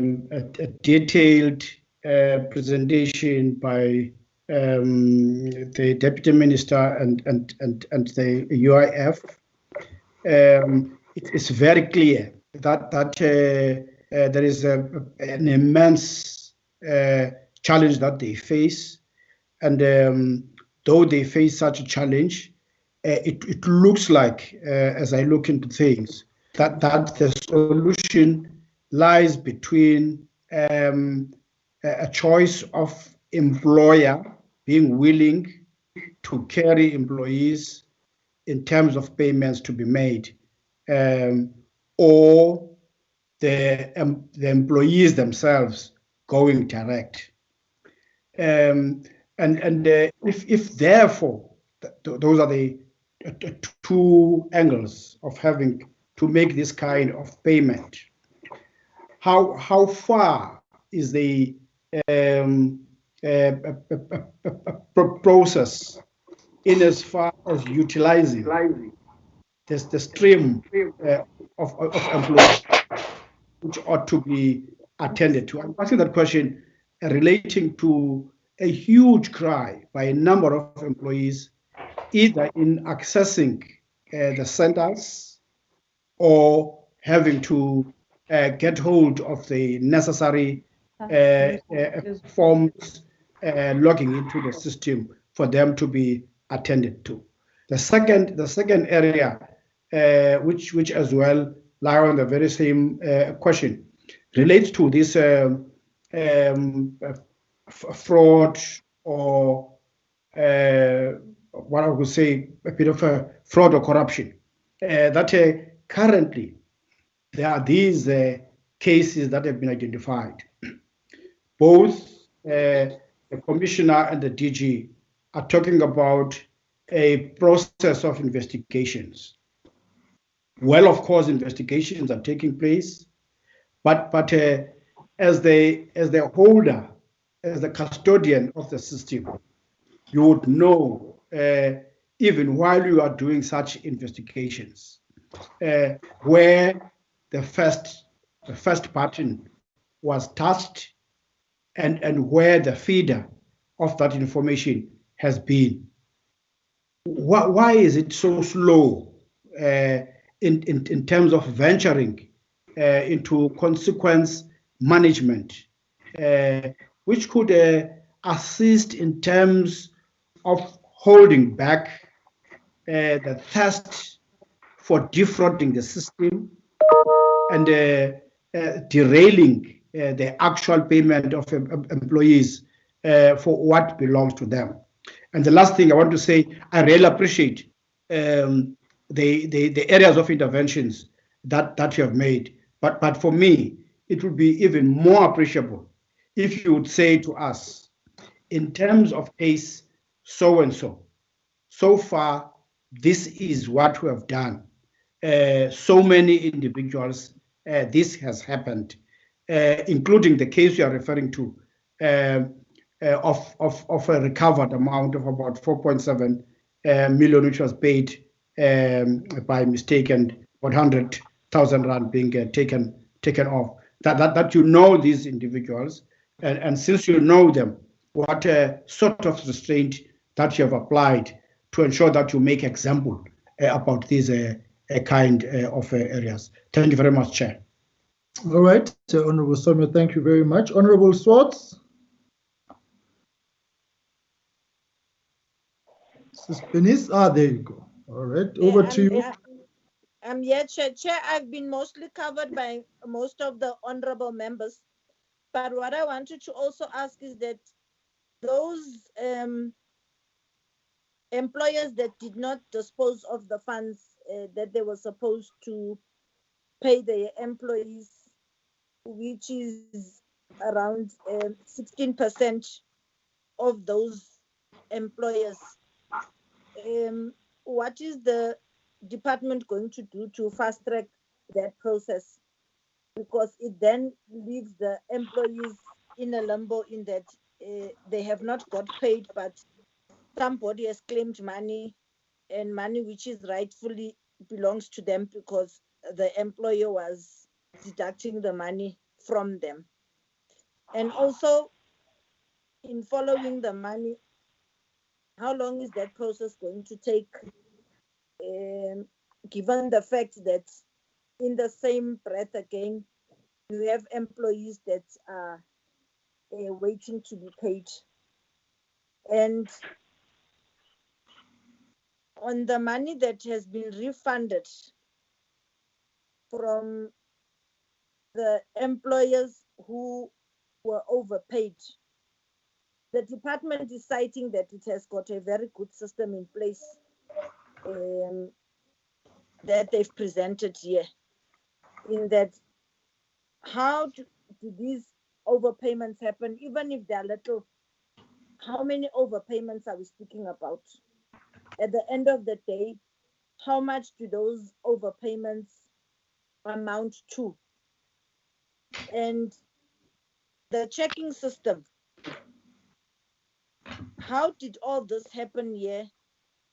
detailed presentation by the Deputy Minister and the UIF, it is very clear that there is an immense challenge that they face, and though they face such a challenge, it looks like, as I look into things, that the solution lies between a choice of employer being willing to carry employees in terms of payments to be made, or the employees themselves going direct. If therefore, those are the two angles of having to make this kind of payment, how far is the process in as far as utilizing the stream of employees which ought to be attended to? I'm asking that question relating to a huge cry by a number of employees, either in accessing the centers or having to get hold of the necessary forms logging into the system for them to be attended to. The second area, which as well lie on the very same question, relates to this fraud, or what I would say a bit of a fraud or corruption. That currently there are these cases that have been identified. Both the Commissioner and the DG are talking about a process of investigations. Well, of course, investigations are taking place, but as the holder, as the custodian of the system, you would know, even while you are doing such investigations, where the first pattern was touched and where the feeder of that information has been. Why is it so slow in terms of venturing into consequence management, which could assist in terms of holding back the thirst for defrauding the system and derailing the actual payment of employees for what belongs to them? And the last thing I want to say, I really appreciate the areas of interventions that you have made, But for me, it would be even more appreciable if you would say to us, in terms of case so and so, so far, this is what we have done. So many individuals, this has happened, including the case you are referring to, of a recovered amount of about 4.7 million, which was paid by mistake, and 100,000 rand being taken off. That you know these individuals, and since you know them, what sort of restraint that you have applied to ensure that you make example about these kind of areas. Thank you very much, Chair. All right, Honorable Somya, thank you very much. Honorable Swartz. Denise, there you go. All right, over to you. Yeah, Chair, I've been mostly covered by most of the honorable members. But what I wanted to also ask is that those employers that did not dispose of the funds that they were supposed to pay their employees, which is around 16% of those employers, what is the department going to do to fast track that process? Because it then leaves the employees in a limbo in that they have not got paid, but somebody has claimed money, and money which is rightfully belongs to them because the employer was deducting the money from them. And also, in following the money, how long is that process going to take, given the fact that in the same breath again, you have employees that are waiting to be paid? And on the money that has been refunded from the employers who were overpaid, the department is citing that it has got a very good system in place that they've presented here, in that how do these overpayments happen, even if they're little? How many overpayments are we speaking about? At the end of the day, how much do those overpayments amount to? And the checking system, how did all this happen here?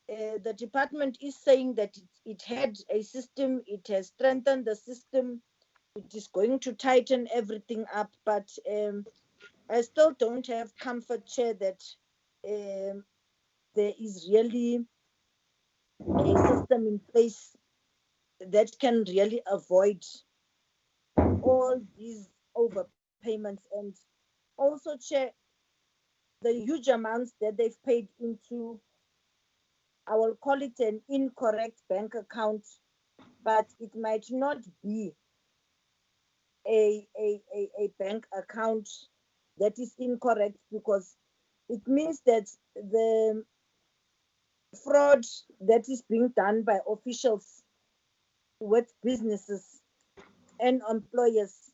The department is saying that it had a system, it has strengthened the system, it is going to tighten everything up, but I still don't have comfort, Chair, that there is really a system in place that can really avoid all these overpayments. And also, Chair, the huge amounts that they've paid into, I will call it an incorrect bank account, but it might not be a bank account that is incorrect, because it means that the fraud that is being done by officials with businesses and employers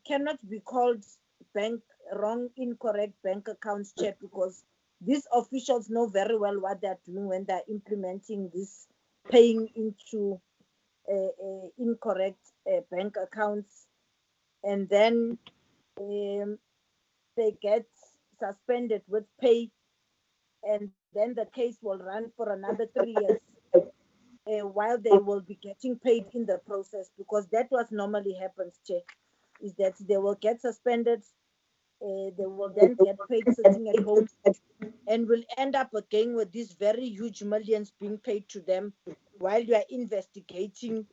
cannot be called wrong, incorrect bank accounts, Chair, because these officials know very well what they're doing when they're implementing this paying into incorrect bank accounts, and then they get suspended with pay, and then the case will run for another 3 years while they will be getting paid in the process, because that what normally happens, Chair, is that they will get suspended, they will then get paid sitting at home, and will end up again with these very huge millions being paid to them while you are investigating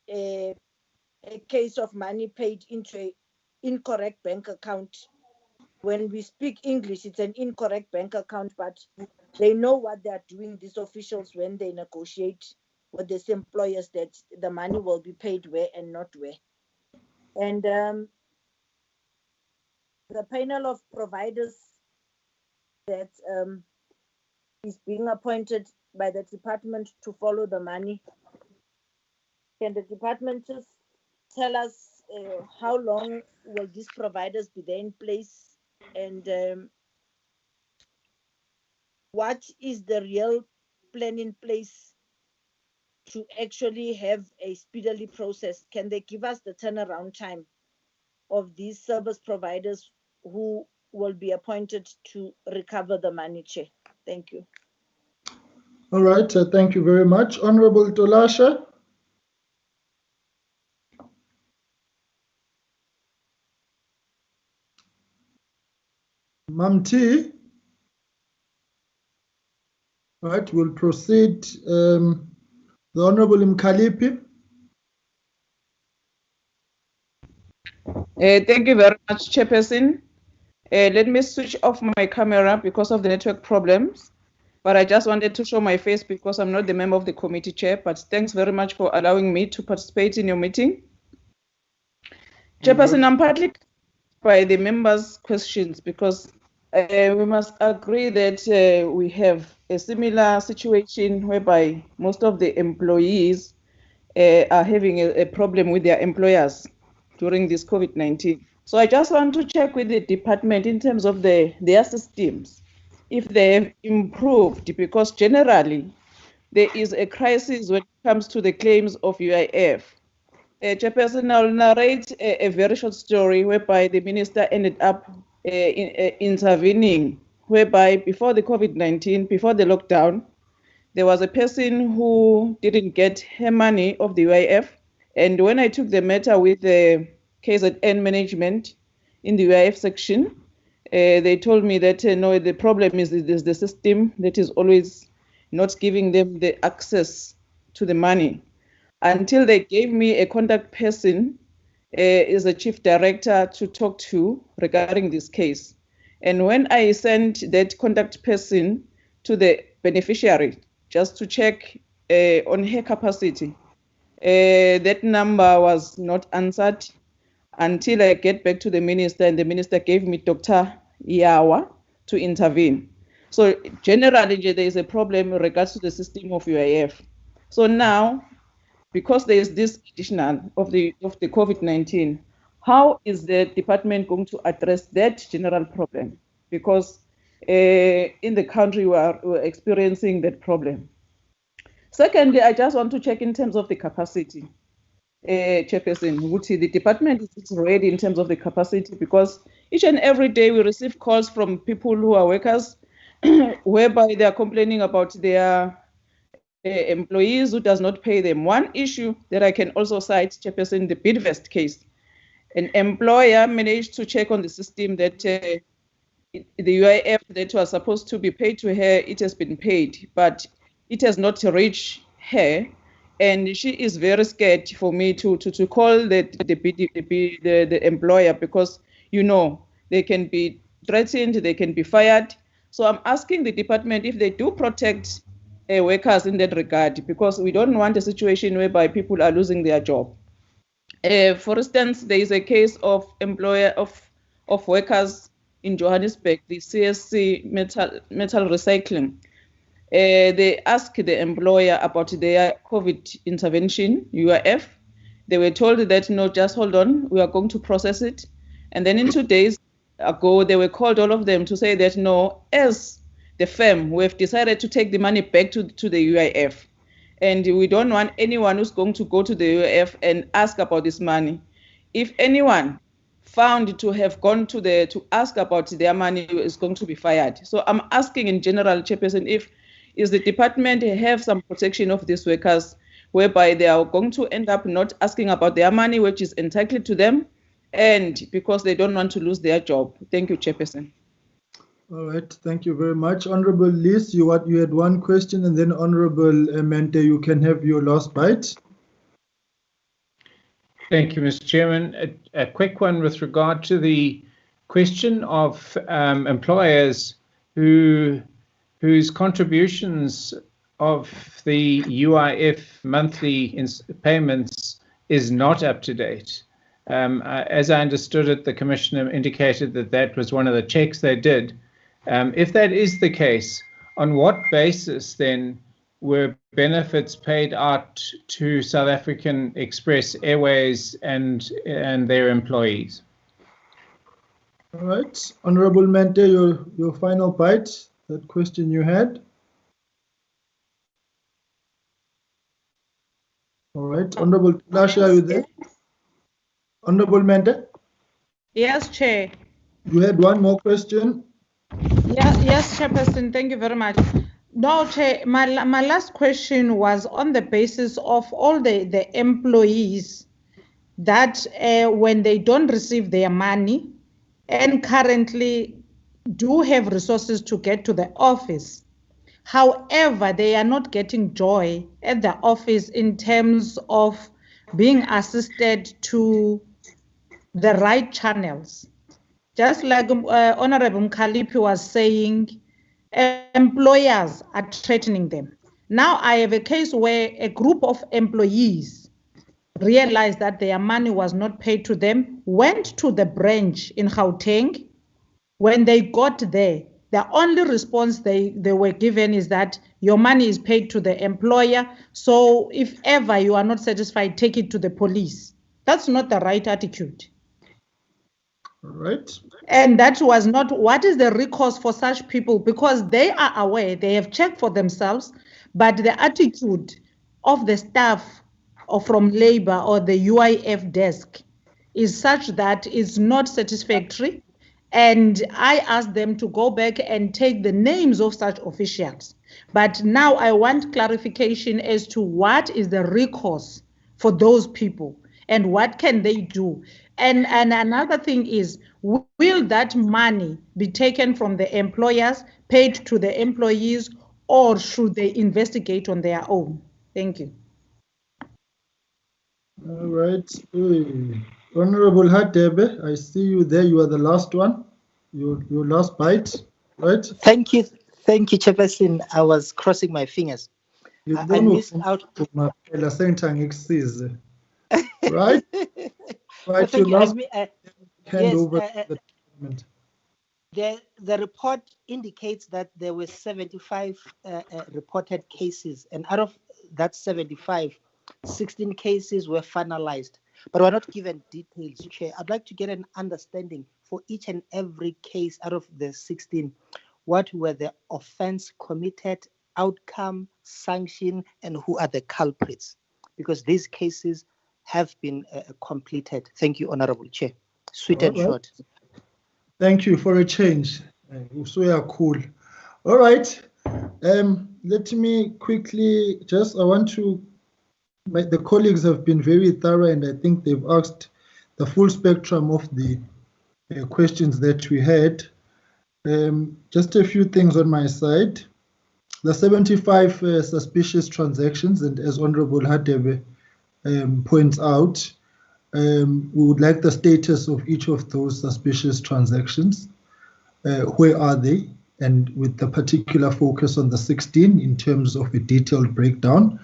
a case of money paid into an incorrect bank account. When we speak English, it's an incorrect bank account, but they know what they are doing, these officials, when they negotiate with these employers, that the money will be paid where and not where. And the panel of providers that is being appointed by the department to follow the money, can the department just tell us how long will these providers be there in place, and what is the real plan in place to actually have a speedily process? Can they give us the turnaround time of these service providers who will be appointed to recover the money, Chair? Thank you. All right, thank you very much. Honorable Tolasha. Mamti. All right, we'll proceed. The Honorable Mkalipi. Thank you very much, Chairperson. Let me switch off my camera because of the network problems, but I just wanted to show my face because I'm not the member of the committee, Chair, but thanks very much for allowing me to participate in your meeting. Chairperson, I'm partly by the members' questions because we must agree that we have a similar situation whereby most of the employees are having a problem with their employers during this COVID-19. So I just want to check with the department in terms of their systems, if they have improved, because generally there is a crisis when it comes to the claims of UIF. Chairperson, I'll narrate a very short story whereby the minister ended up intervening, whereby before the COVID-19, before the lockdown, there was a person who didn't get her money of the UIF. And when I took the matter with the KZN management in the UIF section, they told me that no, the problem is the system that is always not giving them the access to the money. Until they gave me a contact person, is a chief director to talk to regarding this case. And when I sent that contact person to the beneficiary, just to check on her capacity, that number was not answered until I get back to the minister, and the minister gave me Dr. Yawa to intervene. So generally, there is a problem in regards to the system of UIF. So now, because there is this additional of the COVID-19, how is the department going to address that general problem? Because in the country we're experiencing that problem. Secondly, I just want to check in terms of the capacity. Chairperson, the department is ready in terms of the capacity, because each and every day we receive calls from people who are workers whereby they are complaining about their employees who does not pay them. One issue that I can also cite, Chairperson, the Bidvest case. An employer managed to check on the system that the UIF that was supposed to be paid to her, it has been paid, but it has not reached her. And she is very scared for me to call the employer, because, you know, they can be threatened, they can be fired. So I'm asking the department if they do protect workers in that regard, because we don't want a situation whereby people are losing their job. For instance, there is a case of of workers in Johannesburg, the CSC metal recycling. They asked the employer about their COVID intervention, UIF. They were told that, no, just hold on, we are going to process it. And then in 2 days ago, they were called, all of them, to say that, no, as the firm, we have decided to take the money back to the UIF. And we don't want anyone who's going to go to the UIF and ask about this money. If anyone found to have gone to ask about their money is going to be fired. So I'm asking in general, Chairperson, is the department have some protection of these workers, whereby they are going to end up not asking about their money, which is entitled to them, and because they don't want to lose their job. Thank you, Chairperson. All right, thank you very much. Honorable Liz, you had one question, and then Honorable Mente, you can have your last bite. Thank you, Mr. Chairman. A quick one with regard to the question of employers whose contributions of the UIF monthly payments is not up to date. As I understood it, the Commissioner indicated that that was one of the checks they did. If that is the case, on what basis then were benefits paid out to South African Express Airways and their employees. All right, Honorable Mente, your final bite, that question you had. All right, Honorable Lasha, are you there? Honorable Mente? Yes, Chair. You had one more question? Yes, Chairperson, thank you very much. No, Chair, my last question was on the basis of all the employees that when they don't receive their money and currently do have resources to get to the office. However, they are not getting joy at the office in terms of being assisted to the right channels. Just like Honorable Mkhaliphi was saying, employers are threatening them. Now I have a case where a group of employees realized that their money was not paid to them, went to the branch in Gauteng. When they got there, the only response they were given is that your money is paid to the employer, so if ever you are not satisfied, take it to the police. That's not the right attitude. All right. And that was not what is the recourse for such people, because they are aware, they have checked for themselves, but the attitude of the staff or from labor or the UIF desk is such that it's not satisfactory. And I asked them to go back and take the names of such officials. But now I want clarification as to what is the recourse for those people and what can they do. And another thing is, will that money be taken from the employers, paid to the employees, or should they investigate on their own? Thank you. All right. Honorable Hadebe, I see you there. You are the last one. Your last bite, right? Thank you, Chairperson. I was crossing my fingers. I missed out. Right? Right, Thank you. Hand over the document. The report indicates that there were 75 reported cases, and out of that 75, 16 cases were finalized, but we're not given details, Chair. I'd like to get an understanding for each and every case out of the 16. What were the offense committed, outcome, sanction, and who are the culprits? Because these cases have been completed. Thank you, Honorable Chair. Sweet and short. Thank you for a change. So cool. All right. Let me quickly the colleagues have been very thorough, and I think they've asked the full spectrum of the questions that we had. Just a few things on my side. The 75 suspicious transactions, and as Honorable Hadebe points out, we would like the status of each of those suspicious transactions. Where are they? And with the particular focus on the 16 in terms of a detailed breakdown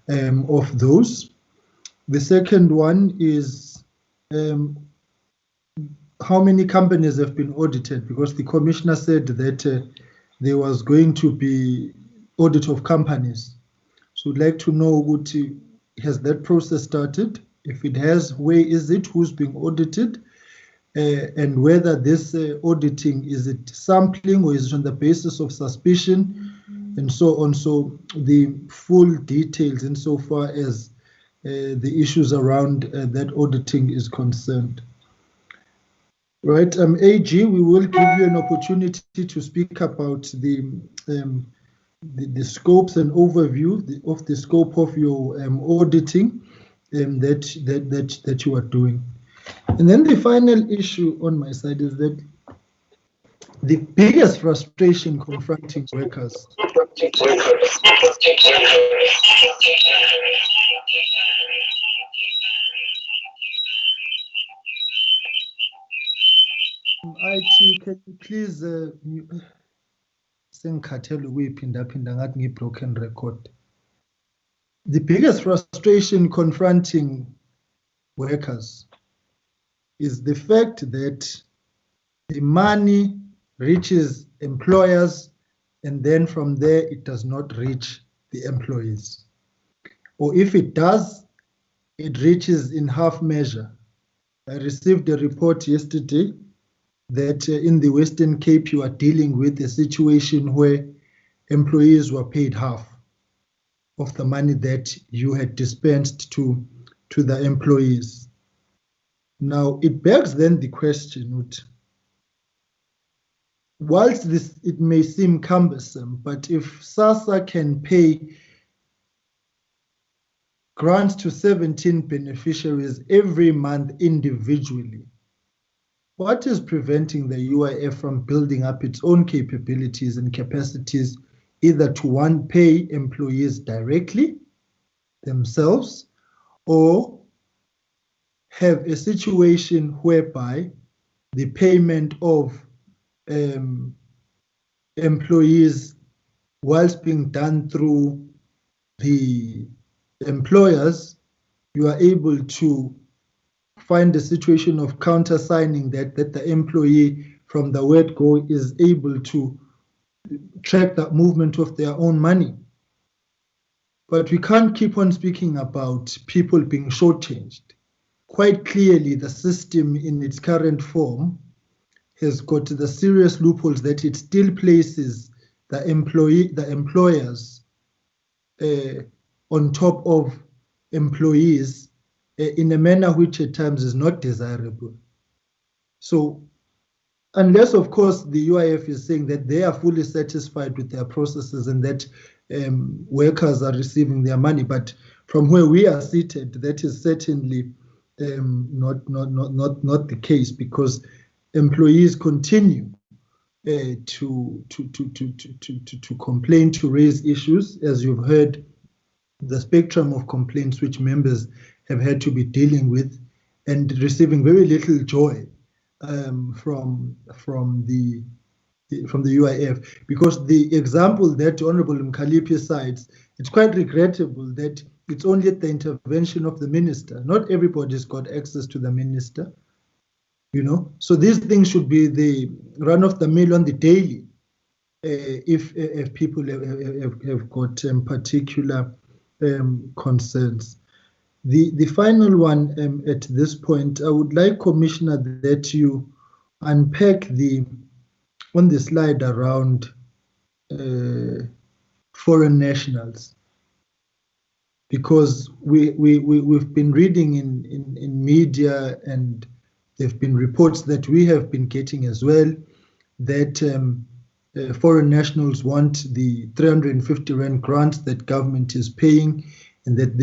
of those. The second one is how many companies have been audited, because the commissioner said that there was going to be audit of companies. So we'd like to know, has that process started? If it has, where is it? Who's being audited? And whether this auditing, is it sampling or is it on the basis of suspicion, and so on. So the full details insofar as the issues around that auditing is concerned. Right, AG, we will give you an opportunity to speak about the scopes and overview of the scope of your auditing that you are doing. And then the final issue on my side is that the biggest frustration confronting workers IT, can you please broken record. The biggest frustration confronting workers is the fact that the money reaches employers and then from there it does not reach the employees. Or if it does, it reaches in half measure. I received a report yesterday that in the Western Cape you are dealing with a situation where employees were paid half of the money that you had dispensed to the employees. Now, it begs then the question, whilst it may seem cumbersome, but if SASSA can pay grants to 17 beneficiaries every month individually, what is preventing the UIF from building up its own capabilities and capacities, either to one, pay employees directly themselves, or have a situation whereby the payment of employees, whilst being done through the employers, you are able to find a situation of countersigning that the employee from the word go is able to track the movement of their own money. But we can't keep on speaking about people being shortchanged. Quite clearly, the system in its current form has got the serious loopholes that it still places the employers on top of employees in a manner which at times is not desirable. So unless, of course, the UIF is saying that they are fully satisfied with their processes and that workers are receiving their money, but from where we are seated, that is certainly not the case, because employees continue to complain, to raise issues. As you've heard, the spectrum of complaints which members have had to be dealing with, and receiving very little joy from the UIF, because the example that Honorable Mkhaliphi cites, it's quite regrettable that it's only at the intervention of the minister. Not everybody's got access to the minister, So these things should be the run of the mill on the daily, if people have got particular concerns. The final one at this point, I would like, Commissioner, that you unpack on the slide around foreign nationals, because we've been reading in media, and there have been reports that we have been getting as well, that foreign nationals want the 350 Rand grants that government is paying, and that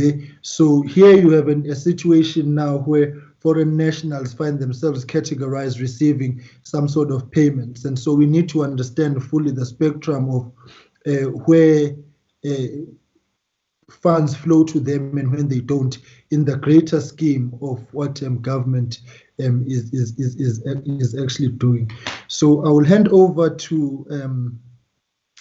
so here you have a situation now where foreign nationals find themselves categorized receiving some sort of payments. And so we need to understand fully the spectrum of where funds flow to them and when they don't, in the greater scheme of what government is actually doing. So I will hand over to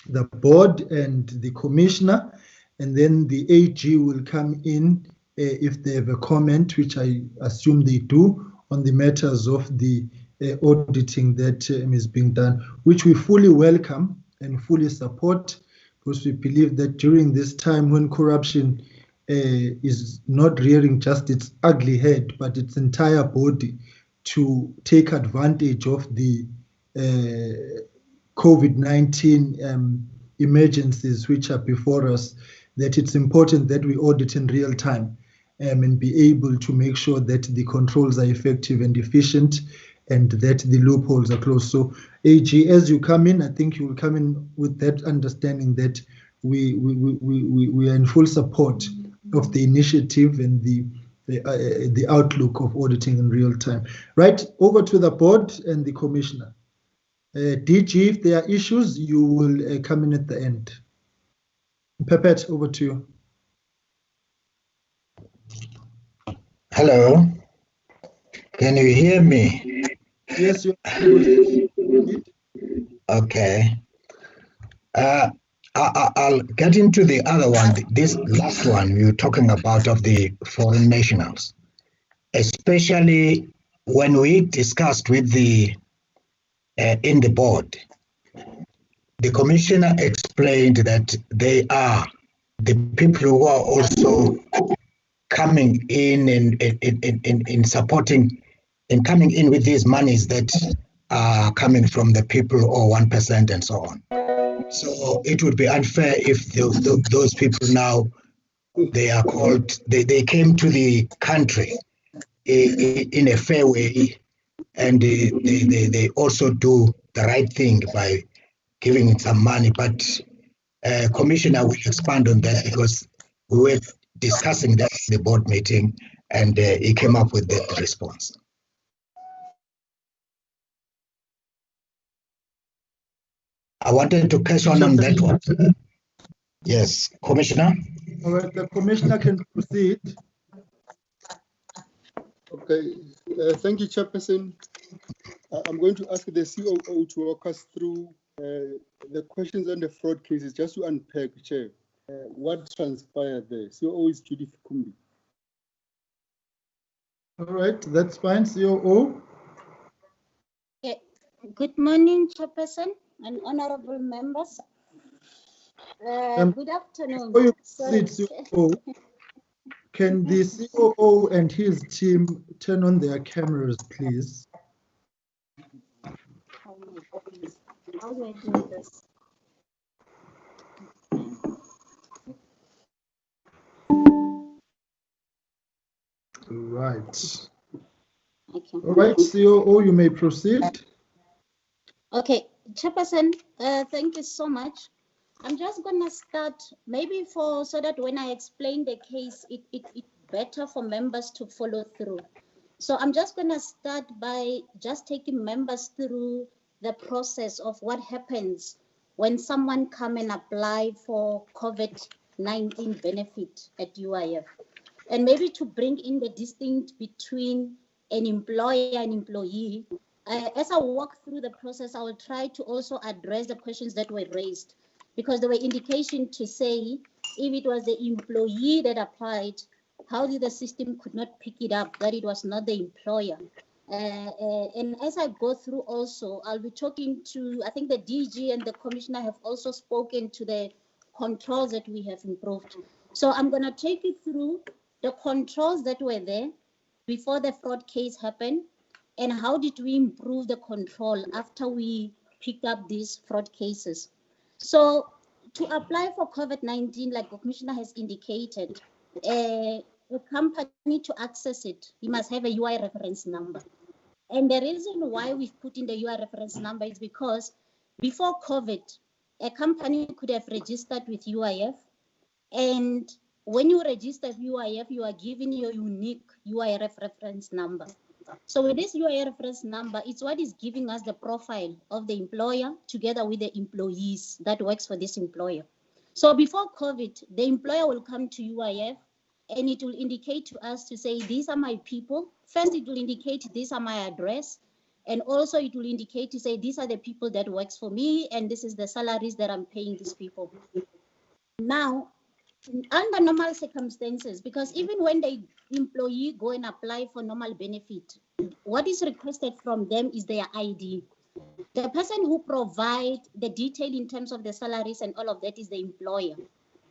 the board and the commissioner, and then the AG will come in if they have a comment, which I assume they do, on the matters of the auditing that is being done, which we fully welcome and fully support, because we believe that during this time when corruption is not rearing just its ugly head, but its entire body, to take advantage of the COVID-19 emergencies which are before us, that it's important that we audit in real time and be able to make sure that the controls are effective and efficient, and that the loopholes are closed. So AG, as you come in, I think you will come in with that understanding that we are in full support of the initiative and the outlook of auditing in real time. Right, over to the board and the commissioner. DG, if there are issues, you will come in at the end. Pepet, over to you. Hello, can you hear me? Yes, you're able to. Okay. I'll get into the other one. This last one you're talking about of the foreign nationals, especially when we discussed with the in the board, the commissioner explained that they are the people who are also coming in supporting and coming in with these monies that are coming from the people or 1% and so on. So it would be unfair if those people now, they are called, they came to the country in a fair way, and they also do the right thing by giving some money. But Commissioner will expand on that, because we were discussing that in the board meeting, and he came up with that response. I wanted to catch on that one. Yes, Commissioner. All right, the Commissioner can proceed. Okay, thank you, Chairperson. I'm going to ask the COO to walk us through the questions on the fraud cases, just to unpack, Chair, what transpired there. COO is Judith Kumbi. All right, that's fine, COO. Okay. Good morning, Chairperson and honorable members. Good afternoon. Before you proceed, COO, can the COO and his team turn on their cameras, please? How do I do this? Right. Okay. All right, COO, you may proceed. Okay, Chairperson, thank you so much. I'm just gonna start maybe so that when I explain the case, it's better for members to follow through. So I'm just gonna start by just taking members through the process of what happens when someone come and apply for COVID-19 benefit at UIF. And maybe to bring in the distinct between an employer and employee. As I walk through the process, I will try to also address the questions that were raised, because there were indications to say if it was the employee that applied, how did the system could not pick it up, that it was not the employer. And as I go through also, I'll be talking to, I think the DG and the Commissioner have also spoken to the controls that we have improved. So I'm going to take you through the controls that were there before the fraud case happened, and how did we improve the control after we picked up these fraud cases. So to apply for COVID-19, like the Commissioner has indicated, a company to access it, you must have a UI reference number. And the reason why we've put in the UI reference number is because before COVID, a company could have registered with UIF, and when you register with UIF, you are given your unique UIF reference number. So with this UIF reference number, it's what is giving us the profile of the employer together with the employees that works for this employer. So before COVID, the employer will come to UIF and it will indicate to us to say, these are my people. First, it will indicate these are my address. And also it will indicate to say, these are the people that works for me, and this is the salaries that I'm paying these people. Now, under normal circumstances, because even when the employee go and apply for normal benefit, what is requested from them is their ID. The person who provide the detail in terms of the salaries and all of that is the employer.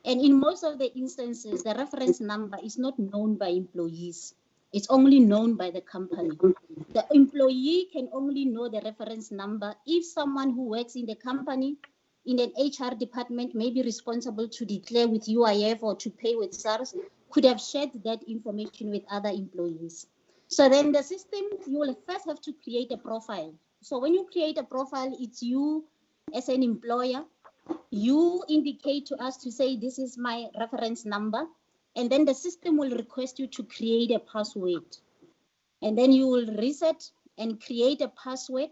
And in most of the instances, the reference number is not known by employees. It's only known by the company. The employee can only know the reference number if someone who works in the company in an HR department may be responsible to declare with UIF or to pay with SARS, could have shared that information with other employees. So then the system, you will first have to create a profile. So when you create a profile, it's you as an employer. You indicate to us to say, this is my reference number. And then the system will request you to create a password. And then you will reset and create a password.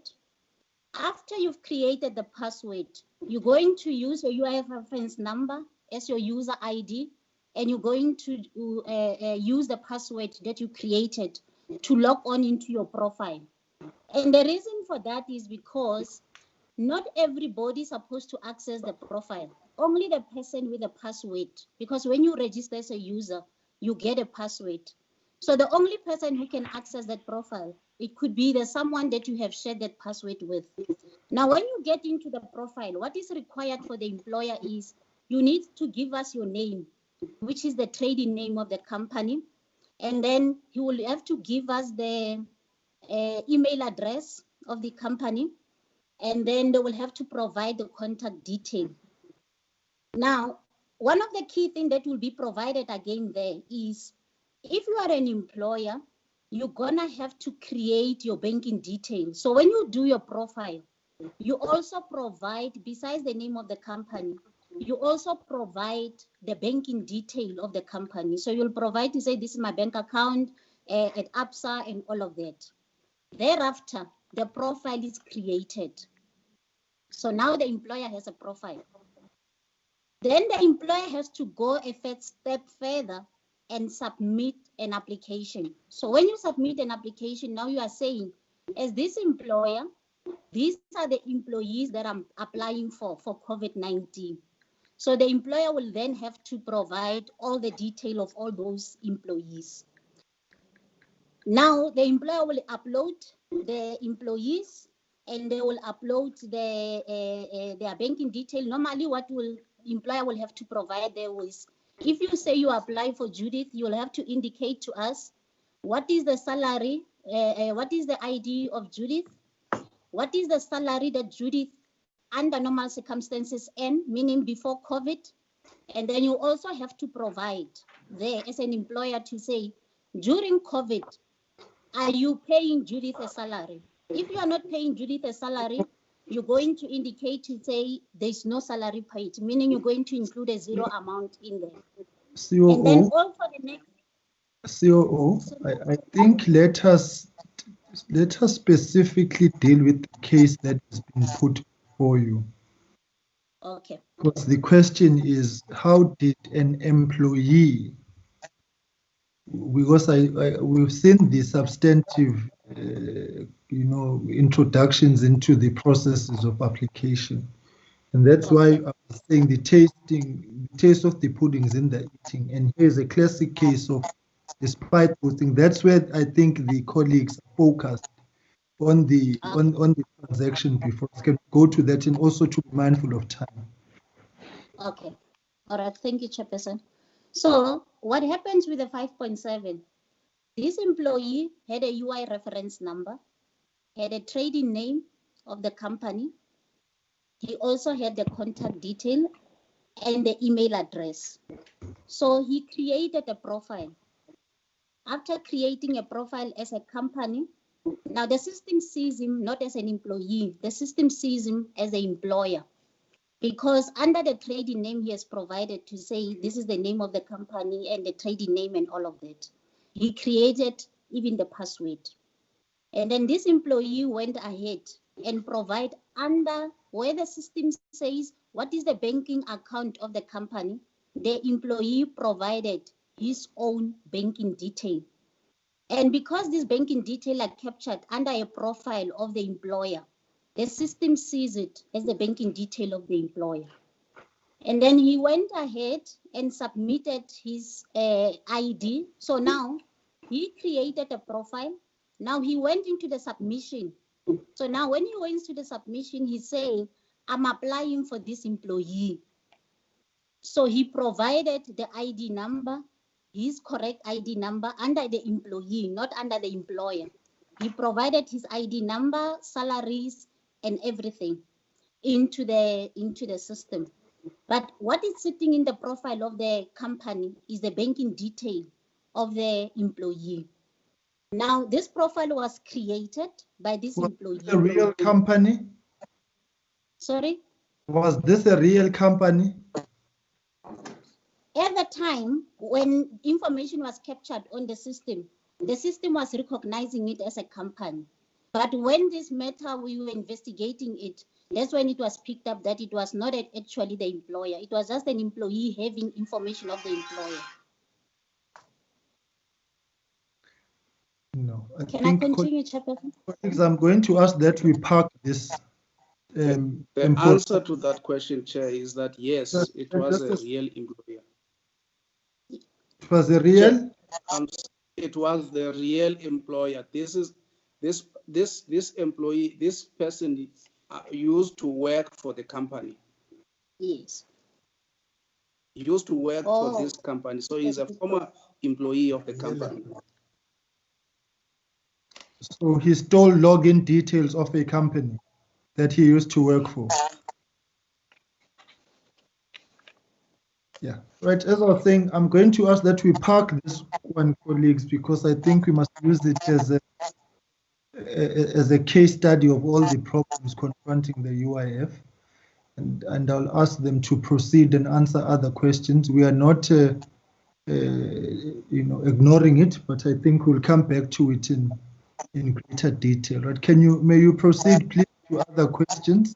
After you've created the password, you're going to use your UIF reference number as your user ID, and you're going to use the password that you created to log on into your profile. And the reason for that is because not everybody is supposed to access the profile, only the person with a password, because when you register as a user, you get a password. So the only person who can access that profile, it could be the someone that you have shared that password with. Now, when you get into the profile, what is required for the employer is you need to give us your name, which is the trading name of the company. And then you will have to give us the email address of the company. And then they will have to provide the contact detail. Now, one of the key things that will be provided again there is, if you are an employer, you're gonna have to create your banking details. So when you do your profile, you also provide, besides the name of the company, you also provide the banking detail of the company. So you'll provide to say, this is my bank account at AGSA and all of that. Thereafter, the profile is created. So now the employer has a profile. Then the employer has to go a step further and submit an application. So when you submit an application, now you are saying, as this employer, these are the employees that I'm applying for COVID-19. So the employer will then have to provide all the detail of all those employees. Now the employer will upload the employees and they will upload their banking detail. Normally what employer will have to provide there is, if you say you apply for Judith, you'll have to indicate to us what is the salary, what is the ID of Judith, what is the salary that Judith under normal circumstances earn, meaning before COVID. And then you also have to provide there as an employer to say, during COVID, are you paying Judith a salary? If you are not paying Judith a salary, you're going to indicate to say there's no salary paid, meaning you're going to include a zero amount in there. COO, and then also the next COO, I think let us specifically deal with the case that has been put before you. Okay. Because the question is, how did an employee, because we've seen the substantive introductions into the processes of application. And that's why I was saying the taste of the pudding is in the eating. And here's a classic case of despite posting. That's where I think the colleagues focused on the transaction before. Can go to that and also to be mindful of time. Okay. All right. Thank you, Chairperson. So what happens with the 5.7? This employee had a UI reference number, had a trading name of the company. He also had the contact detail and the email address. So he created a profile. After creating a profile as a company, now the system sees him not as an employee, the system sees him as an employer. Because under the trading name he has provided to say this is the name of the company and the trading name and all of that. He created even the password. And then this employee went ahead and provide under where the system says what is the banking account of the company, the employee provided his own banking detail. And because this banking detail are captured under a profile of the employer, the system sees it as the banking detail of the employer. And then he went ahead and submitted his ID. So now he created a profile. Now he went into the submission. So now when he went to the submission, he's saying, I'm applying for this employee. So he provided the ID number, his correct ID number under the employee, not under the employer. He provided his ID number, salaries, and everything into the system. But what is sitting in the profile of the company is the banking detail of the employee. Now, this profile was created by this employee. A real company? Sorry? Was this a real company? At the time, when information was captured on the system was recognizing it as a company. But when this matter, we were investigating it, that's when it was picked up that it was not actually the employer. It was just an employee having information of the employer. No. Can I continue, Chairperson? I'm going to ask that we park this. The answer to that question, Chair, is that yes, it was a real employer. It was a real? It was the real employer. This employee, this person used to work for the company. Yes. used to work for this company, so he's a former employee of the company. So he stole login details of a company that he used to work for. Yeah, right. As I was saying, I'm going to ask that we park this one, colleagues, because I think we must use it as a case study of all the problems confronting the UIF. And I'll ask them to proceed and answer other questions. We are not, ignoring it, but I think we'll come back to it in greater detail. Right? May you proceed, please, to other questions?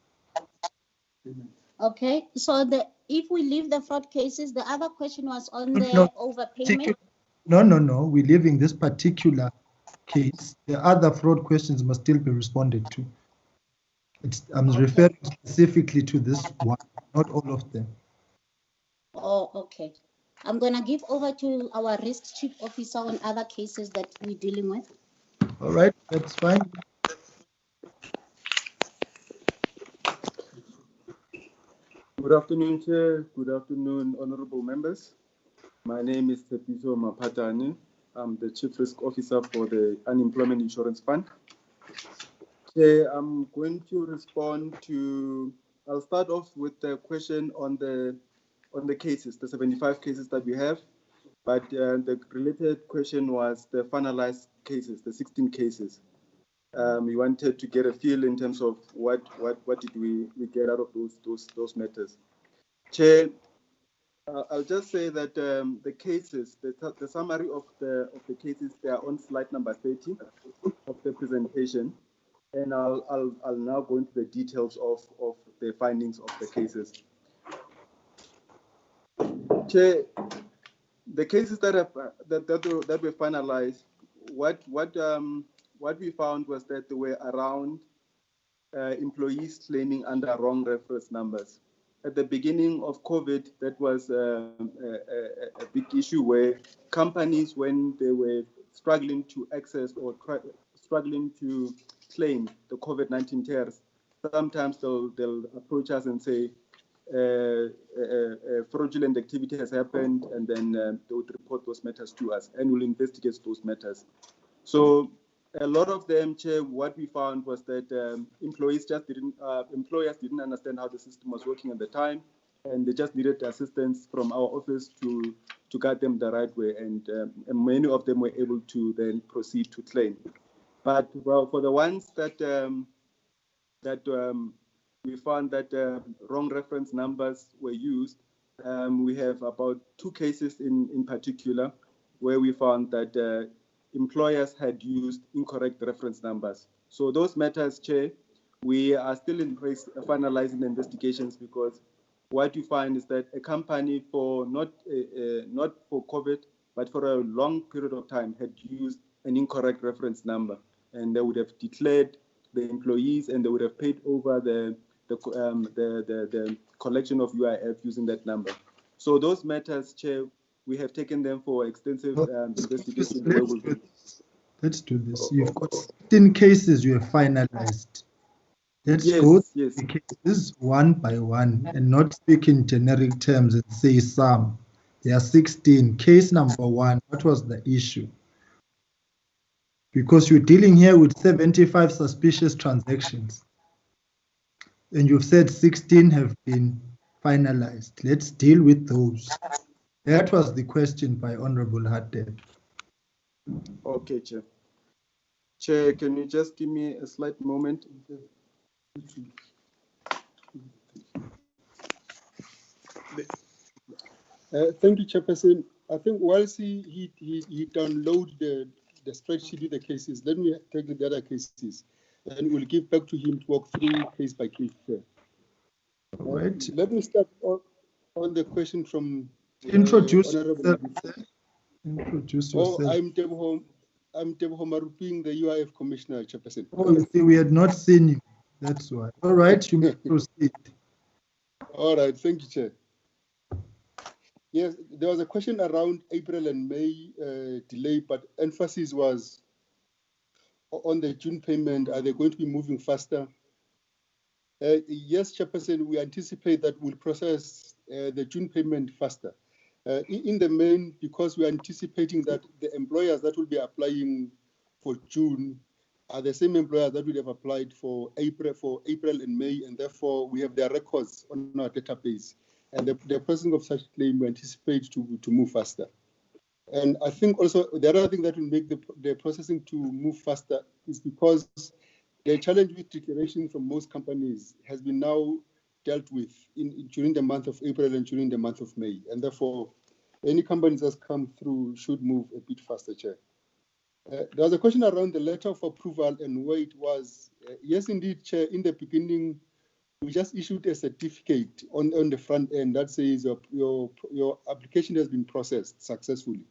Okay, so if we leave the fraud cases, the other question was on the overpayment. No. We're leaving this particular case. The other fraud questions must still be responded to. I'm referring specifically to this one, not all of them. Oh, okay. I'm going to give over to our risk chief officer on other cases that we're dealing with. All right, that's fine. Good afternoon, Chair. Good afternoon, honorable members. My name is Tepiso Mapatani. I'm the Chief Risk Officer for the Unemployment Insurance Fund. Chair, I'm going to respond to, I'll start off with the question on the cases, the 75 cases that we have. But the related question was the finalized cases, the 16 cases. We wanted to get a feel in terms of what did we get out of those matters. Chair, I'll just say that the cases, the summary of the cases, they are on slide number 30 of the presentation, and I'll now go into the details of the findings of the cases. Chair, the cases that were finalized, what we found was that there were around employees claiming under wrong reference numbers. At the beginning of COVID, that was a big issue where companies, when they were struggling to access or struggling to claim the COVID-19 TERS, sometimes they'll approach us and say, fraudulent activity has happened, and then they would report those matters to us, and we'll investigate those matters. So a lot of them, Chair, what we found was that employers didn't understand how the system was working at the time, and they just needed assistance from our office to guide them the right way, and many of them were able to then proceed to claim. But well, for the ones that we found that wrong reference numbers were used, we have about 2 cases in particular where we found that employers had used incorrect reference numbers. So those matters, Chair, we are still in finalizing the investigations, because what you find is that a company for not for COVID, but for a long period of time had used an incorrect reference number, and they would have declared the employees, and they would have paid over the collection of UIF using that number. So those matters, Chair, we have taken them for extensive investigation. Let's do this. You've got 16 cases you have finalized. Let's go through the cases one by one and not speak in generic terms and say some. There are 16. Case number 1, what was the issue? Because you're dealing here with 75 suspicious transactions, and you've said 16 have been finalized. Let's deal with those. That was the question by Honorable Haddad. Okay, Chair. Chair, can you just give me a slight moment? Thank you, Chairperson. I think whilst he download the spreadsheet with the cases, let me take the other cases, and we'll give back to him to walk through case by case. Right. Let me start on the question from Introduce Honorable. Introduce yourself. I'm Teboho Maruping, the UIF Commissioner, Chairperson. Oh, you see, we had not seen you. That's why. All right, you may proceed. All right, thank you, Chair. Yes, there was a question around April and May delay, but emphasis was on the June payment. Are they going to be moving faster? Yes, Chairperson, we anticipate that we'll process the June payment faster. In the main, because we are anticipating that the employers that will be applying for June are the same employers that would have applied for April and May, and therefore we have their records on our database. And the processing of such claim we anticipate to move faster. And I think also the other thing that will make the processing to move faster is because the challenge with declaration from most companies has been now dealt with during the month of April and during the month of May. And therefore, any companies that come through should move a bit faster, Chair. There was a question around the letter of approval and where it was. Yes, indeed, Chair, in the beginning, we just issued a certificate on the front end that says your application has been processed successfully.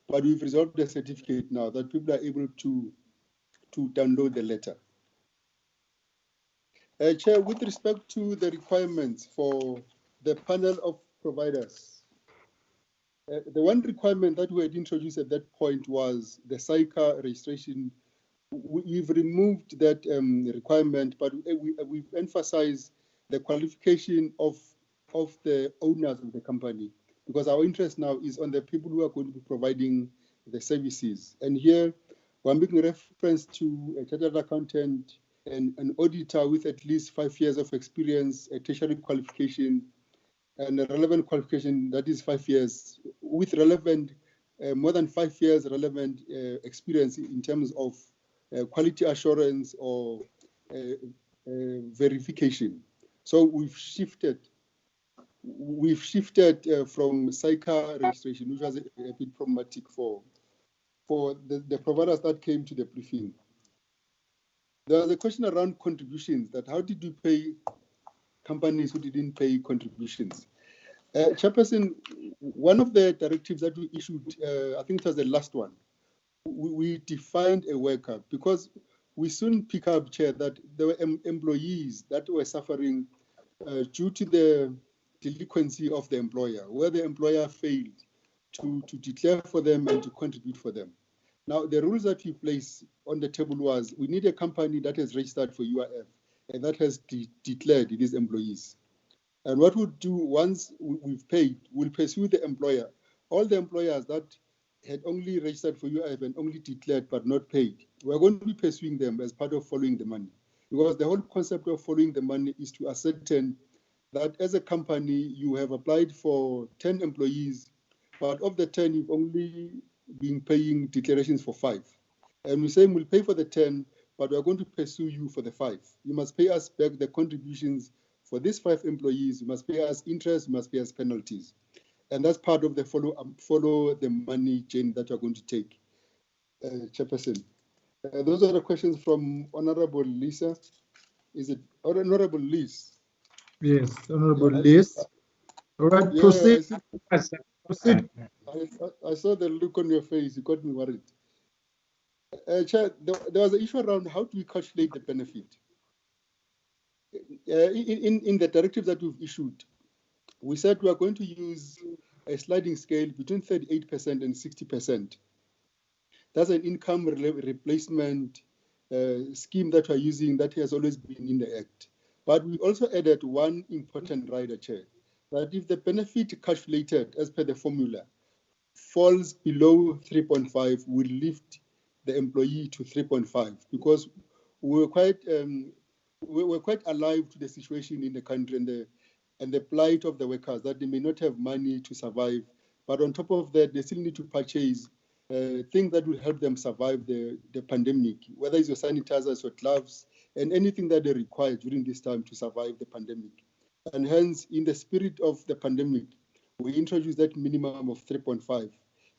But we've resolved the certificate now that people are able to download the letter. Chair, with respect to the requirements for the panel of providers, the one requirement that we had introduced at that point was the SICA registration. We've removed that requirement, but we've emphasized the qualification of the owners of the company, because our interest now is on the people who are going to be providing the services. And here we're making reference to a chartered accountant and an auditor with at least 5 years of experience, a tertiary qualification, and a relevant qualification that is 5 years, with relevant, more than 5 years relevant experience in terms of quality assurance or verification. So we've shifted from SICA registration, which was a bit problematic for the providers that came to the briefing. There was a question around contributions, that how did you pay companies who didn't pay contributions? Chairperson, one of the directives that we issued, I think it was the last one, we defined a worker, because we soon pick up, Chair, that there were employees that were suffering due to the delinquency of the employer, where the employer failed to declare for them and to contribute for them. Now, the rules that we placed on the table was we need a company that has registered for UIF and that has declared these employees. And what we'll do once we've paid, we'll pursue the employer. All the employers that had only registered for UIF and only declared but not paid, we're going to be pursuing them as part of following the money. Because the whole concept of following the money is to ascertain that as a company, you have applied for 10 employees, but of the 10, you've only been paying declarations for 5. And we're saying we'll pay for the 10, but we're going to pursue you for the 5. You must pay us back the contributions for these 5 employees. You must pay us interest, you must pay us penalties. And that's part of the follow the money chain that you're going to take. Chairperson. Those are the questions from Honorable Lisa. Is it Honorable Liz? Yes, Honorable Liz. All right, yeah, proceed. Proceed. I saw the look on your face. You got me worried. Chair, there was an issue around how do we calculate the benefit. In the directives that we've issued, we said we are going to use a sliding scale between 38% and 60%. That's an income replacement scheme that we're using that has always been in the Act. But we also added one important rider, Chair, that if the benefit calculated as per the formula falls below 3.5, we lift the employee to 3.5, because we were quite alive to the situation in the country and the plight of the workers, that they may not have money to survive, but on top of that, they still need to purchase things that will help them survive the pandemic, whether it's your sanitizers or gloves, and anything that they require during this time to survive the pandemic. And hence, in the spirit of the pandemic, we introduced that minimum of 3.5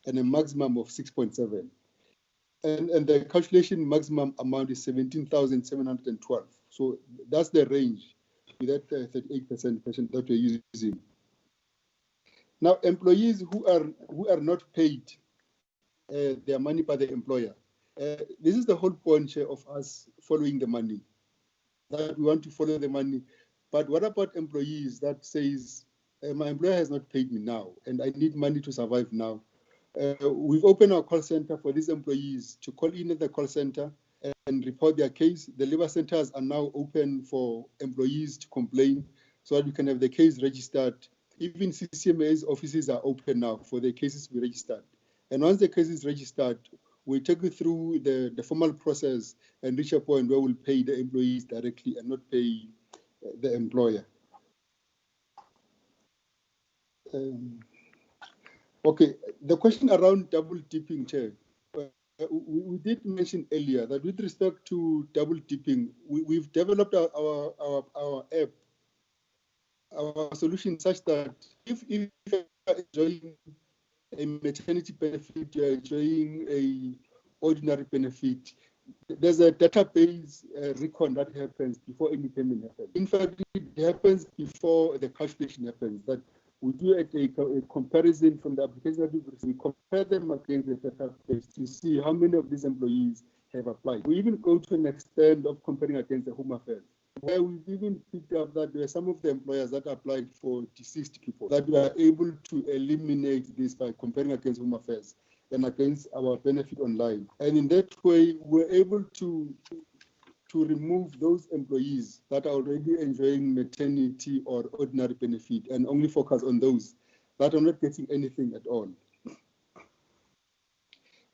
and a maximum of 6.7. And the calculation maximum amount is 17,712. So that's the range with that 38% that we're using. Now, employees who are not paid their money by the employer, this is the whole point of us following the money, that we want to follow the money. But what about employees that says, my employer has not paid me now and I need money to survive now? We've opened our call center for these employees to call in at the call center and report their case. The labor centers are now open for employees to complain. so that we can have the case registered. Even CCMA's offices are open now for the cases to be registered. And once the case is registered, we take you through the formal process and reach a point where we'll pay the employees directly and not pay the employer. Okay, the question around double dipping, Chair. We did mention earlier that with respect to double dipping, we've developed our app, our solution such that if you're enjoying a maternity benefit, you're enjoying a ordinary benefit, there's a database recon that happens before any payment happens. In fact, it happens before the calculation happens. That we do a comparison from the application that we've received. We compare them against the database to see how many of these employees have applied. We even go to an extent of comparing against the Home Affairs, where we've even picked up that there are some of the employers that applied for deceased people, that we are able to eliminate this by comparing against Home Affairs and against our benefit online. And in that way, we're able to remove those employees that are already enjoying maternity or ordinary benefit and only focus on those that are not getting anything at all.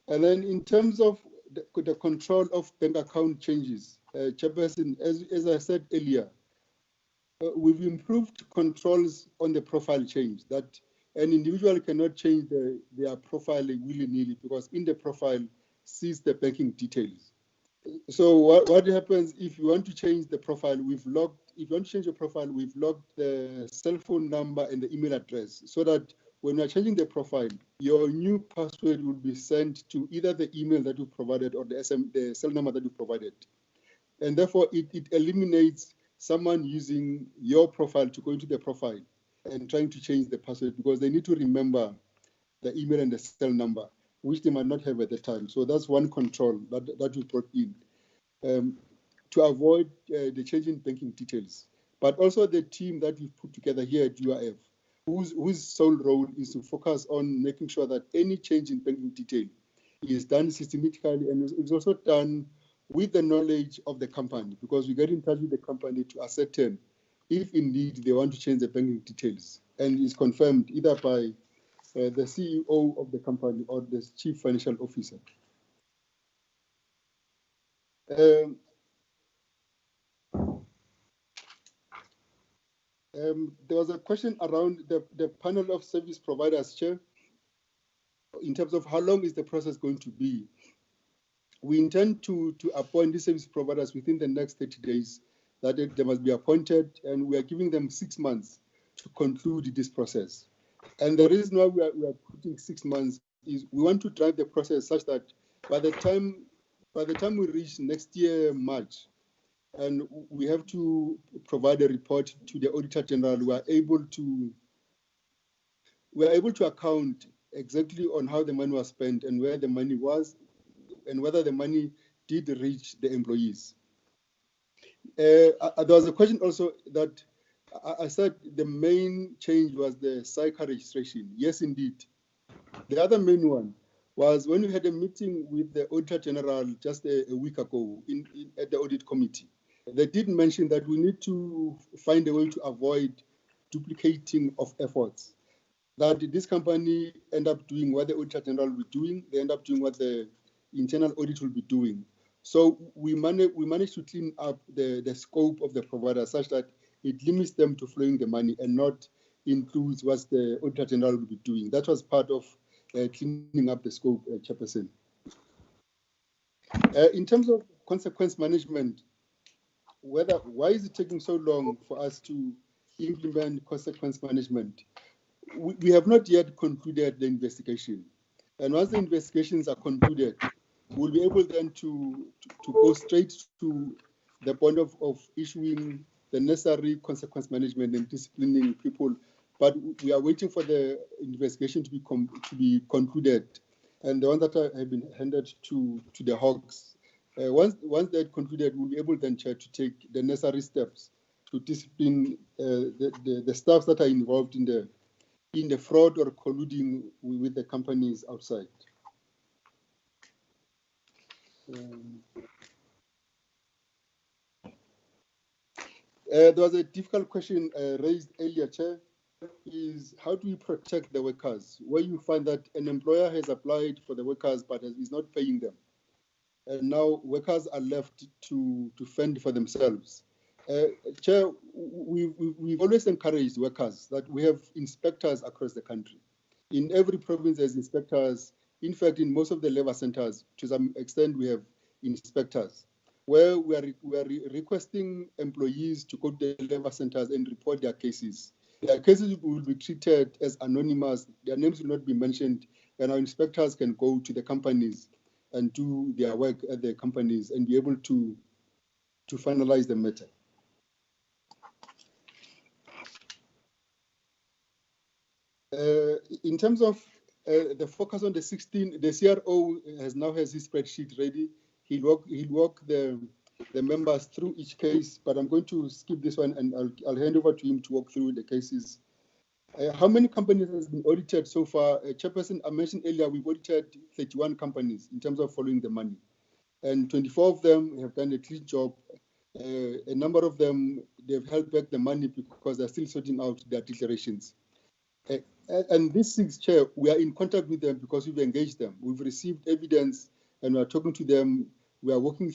And then in terms of the control of bank account changes, Chairperson, as I said earlier, we've improved controls on the profile change, that an individual cannot change their profile willy-nilly because in the profile sees the banking details. So what happens if you want to change the profile? If you want to change your profile, we've logged the cell phone number and the email address so that when you're changing the profile, your new password will be sent to either the email that you provided or the cell number that you provided. And therefore, it eliminates someone using your profile to go into the profile and trying to change the password because they need to remember the email and the cell number, which they might not have at the time. So that's one control that we brought in to avoid the change in banking details. But also the team that we've put together here at UIF, whose sole role is to focus on making sure that any change in banking detail is done systematically and is also done with the knowledge of the company, because we get in touch with the company to ascertain if indeed they want to change the banking details, and is confirmed either by the CEO of the company or the chief financial officer. There was a question around the panel of service providers, Chair, in terms of how long is the process going to be. We intend to appoint the service providers within the next 30 days, that they must be appointed, and we are giving them 6 months to conclude this process. And the reason why we are putting 6 months is we want to drive the process such that by the time we reach next year, March, and we have to provide a report to the Auditor General, we are able to account exactly on how the money was spent and where the money was and whether the money did reach the employees. There was a question also that I said the main change was the SICA registration. Yes, indeed. The other main one was when we had a meeting with the Auditor General just a week ago at the Audit Committee. They did mention that we need to find a way to avoid duplicating of efforts. That this company end up doing what the Auditor General will be doing, they end up doing what the internal audit will be doing. So we managed to clean up the scope of the provider such that it limits them to flowing the money and not includes what the Auditor General will be doing. That was part of cleaning up the scope, Chairperson. In terms of consequence management, why is it taking so long for us to implement consequence management? We have not yet concluded the investigation. And once the investigations are concluded, we'll be able then to go straight to the point of issuing the necessary consequence management and disciplining people. But we are waiting for the investigation to be concluded, and the ones that have been handed to the Hawks. Once they're concluded, we'll be able then, Chair, to take the necessary steps to discipline the staffs that are involved in the fraud or colluding with the companies outside. There was a difficult question raised earlier, Chair, is how do we protect the workers? Where you find that an employer has applied for the workers but is not paying them. And now workers are left to fend for themselves. Chair, we've always encouraged workers that we have inspectors across the country. In every province, there's inspectors. In fact, in most of the labor centers, to some extent, we have inspectors, where we are requesting employees to go to the labor centers and report their cases. Their cases will be treated as anonymous. Their names will not be mentioned, and our inspectors can go to the companies and do their work at the companies and be able to finalize the matter. In terms of the focus on the 16, the CRO now has his spreadsheet ready. He'll walk the members through each case, but I'm going to skip this one and I'll hand over to him to walk through the cases. How many companies has been audited so far? Chairperson, I mentioned earlier, we've audited 31 companies in terms of following the money. And 24 of them have done a clean job. A number of them, they've held back the money because they're still sorting out their declarations. And these 6, Chair, we are in contact with them because we've engaged them. We've received evidence and we are talking to them. We are walking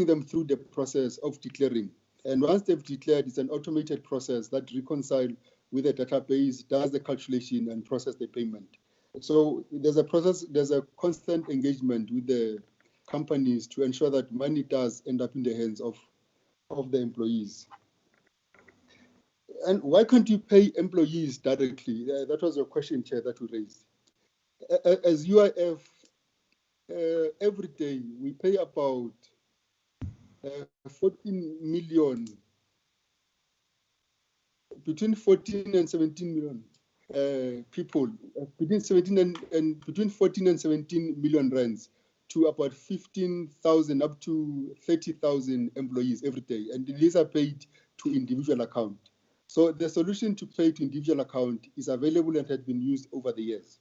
them through the process of declaring. And once they've declared, it's an automated process that reconciles with the database, does the calculation and process the payment. So there's a constant engagement with the companies to ensure that money does end up in the hands of the employees. And why can't you pay employees directly? That was a question, Chair, that we raised. As UIF, every day we pay about 14 million, between 14 and 17 million people, between 14 and 17 million rands to about 15,000 up to 30,000 employees every day. And these are paid to individual account. So the solution to pay to individual account is available and has been used over the years.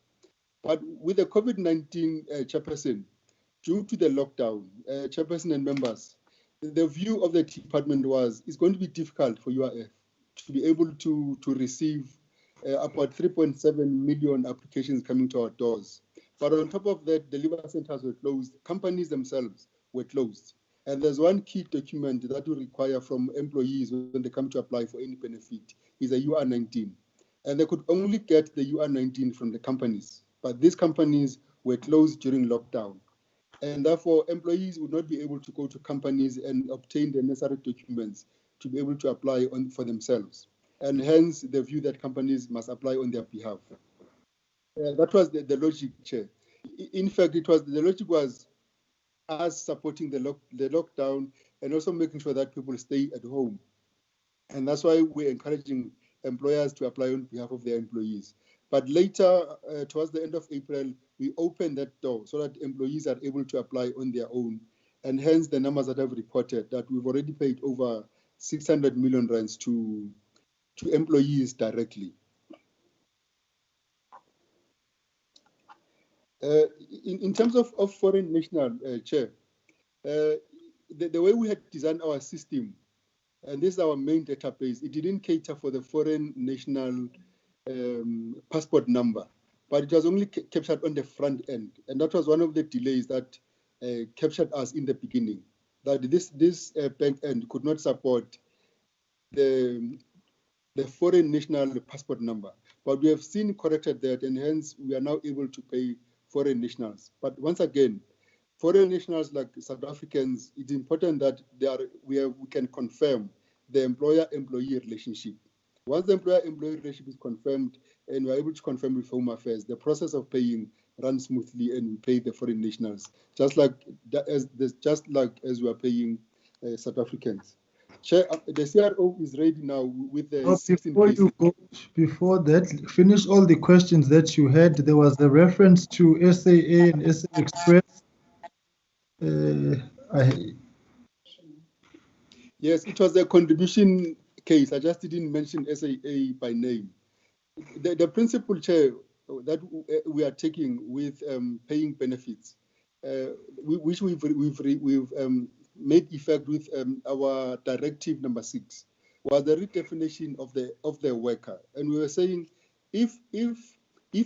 But with the COVID-19 chairperson, due to the lockdown, chairperson and members, the view of the department was it's going to be difficult for UIF to be able to receive about 3.7 million applications coming to our doors. But on top of that, the delivery centers were closed, companies themselves were closed. And there's one key document that we require from employees when they come to apply for any benefit, is a UR19. And they could only get the UR19 from the companies. But these companies were closed during lockdown. And therefore, employees would not be able to go to companies and obtain the necessary documents to be able to apply for themselves. And hence, the view that companies must apply on their behalf. That was the logic, Chair. In fact, the logic was us supporting the lockdown and also making sure that people stay at home. And that's why we're encouraging employers to apply on behalf of their employees. But later, towards the end of April, we opened that door so that employees are able to apply on their own. And hence the numbers that I've reported, that we've already paid over 600 million rands to employees directly. In terms of foreign national, Chair, the way we had designed our system, and this is our main database, it didn't cater for the foreign national passport number, but it was only captured on the front end. And that was one of the delays that captured us in the beginning, that this bank end could not support the foreign national passport number. But we have seen corrected that, and hence we are now able to pay foreign nationals. But once again, foreign nationals like South Africans, it's important that we can confirm the employer-employee relationship. Once the employer-employee relationship is confirmed and we're able to confirm with Home Affairs, the process of paying runs smoothly and we pay the foreign nationals, just like as we are paying South Africans. Chair, the CRO is ready now with the 16 cases. Before that, finish all the questions that you had. There was the reference to SAA and SA Express. Yes, it was a contribution case. I just didn't mention SAA by name. The principal, Chair, that we are taking with paying benefits, which we've made effect with our directive number 6. was the redefinition of the worker. And we were saying if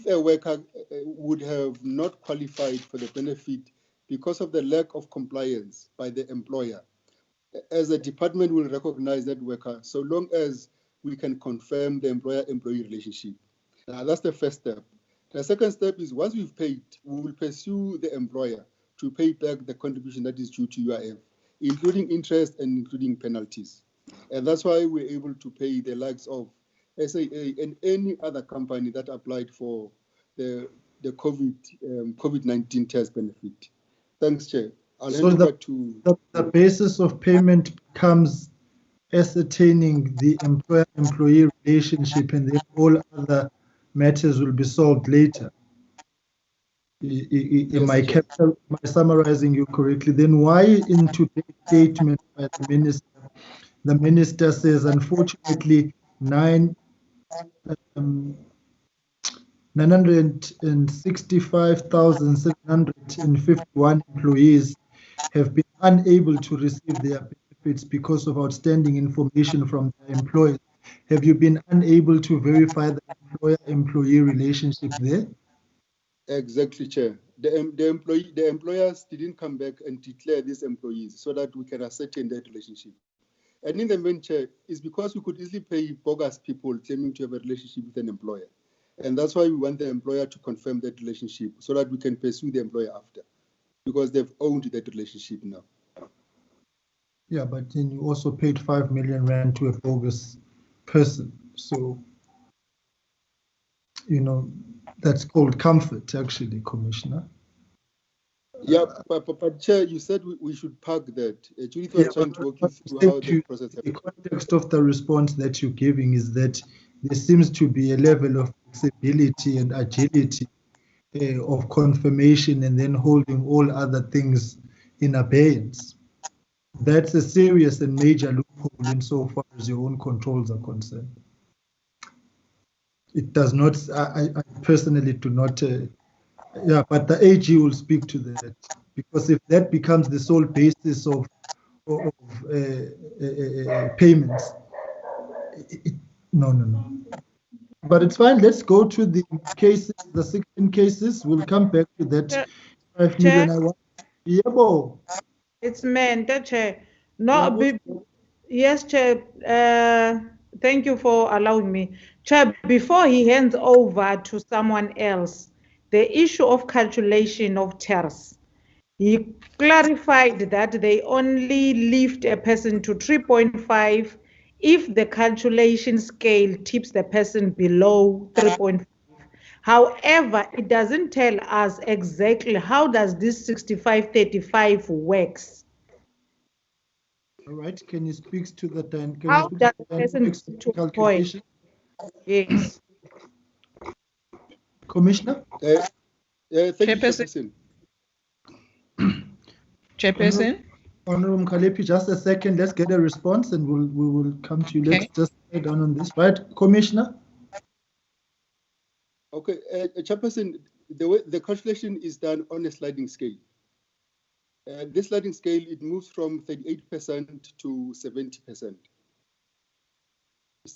a worker would have not qualified for the benefit because of the lack of compliance by the employer, as a department will recognize that worker so long as we can confirm the employer-employee relationship. Now, that's the first step. The second step is once we've paid, we will pursue the employer to pay back the contribution that is due to UIF, including interest and including penalties. And that's why we're able to pay the likes of SAA and any other company that applied for the COVID-19 TERS benefit. Thanks, Chair. I'll hand over to... The basis of payment becomes ascertaining the employer-employee relationship, and then all other matters will be solved later. Am I summarizing you correctly? Then why in today's statement by the minister says, unfortunately, 965,751 employees have been unable to receive their benefits because of outstanding information from their employers. Have you been unable to verify the employer-employee relationship there? Exactly, Chair. The employers didn't come back and declare these employees so that we can ascertain that relationship. And in the main, Chair, it's because we could easily pay bogus people claiming to have a relationship with an employer. And that's why we want the employer to confirm that relationship so that we can pursue the employer after, because they've owned that relationship now. Yeah, but then you also paid 5 million rand to a bogus person. So, you know, that's called comfort, actually, Commissioner. Yeah, but Chair, you said we should park that. Judith was trying to walk you through how the process happened. The context of the response that you're giving is that there seems to be a level of flexibility and agility of confirmation and then holding all other things in abeyance. That's a serious and major loophole insofar as your own controls are concerned. It does not, I personally do not, yeah, but the AG will speak to that, because if that becomes the sole basis of payments, no. But it's fine. Let's go to the cases, the 16 cases. We'll come back to that 5 million. I want. Yeah, it's meant, Chair. No, yes, Chair. Thank you for allowing me. Chair, before he hands over to someone else, the issue of calculation of TERS, he clarified that they only lift a person to 3.5 if the calculation scale tips the person below 3.5. However, it doesn't tell us exactly how does this 65-35 works. All right, can you speak to the how does the person to calculation? Yes. Commissioner? Thank you, Chairperson. Chairperson? Honorable Mkalepi, just a second. Let's get a response and we will come to you. Let's just stay down on this. Right, Commissioner? Okay, Chairperson, the way the calculation is done on a sliding scale. This sliding scale, it moves from 38% to 70%.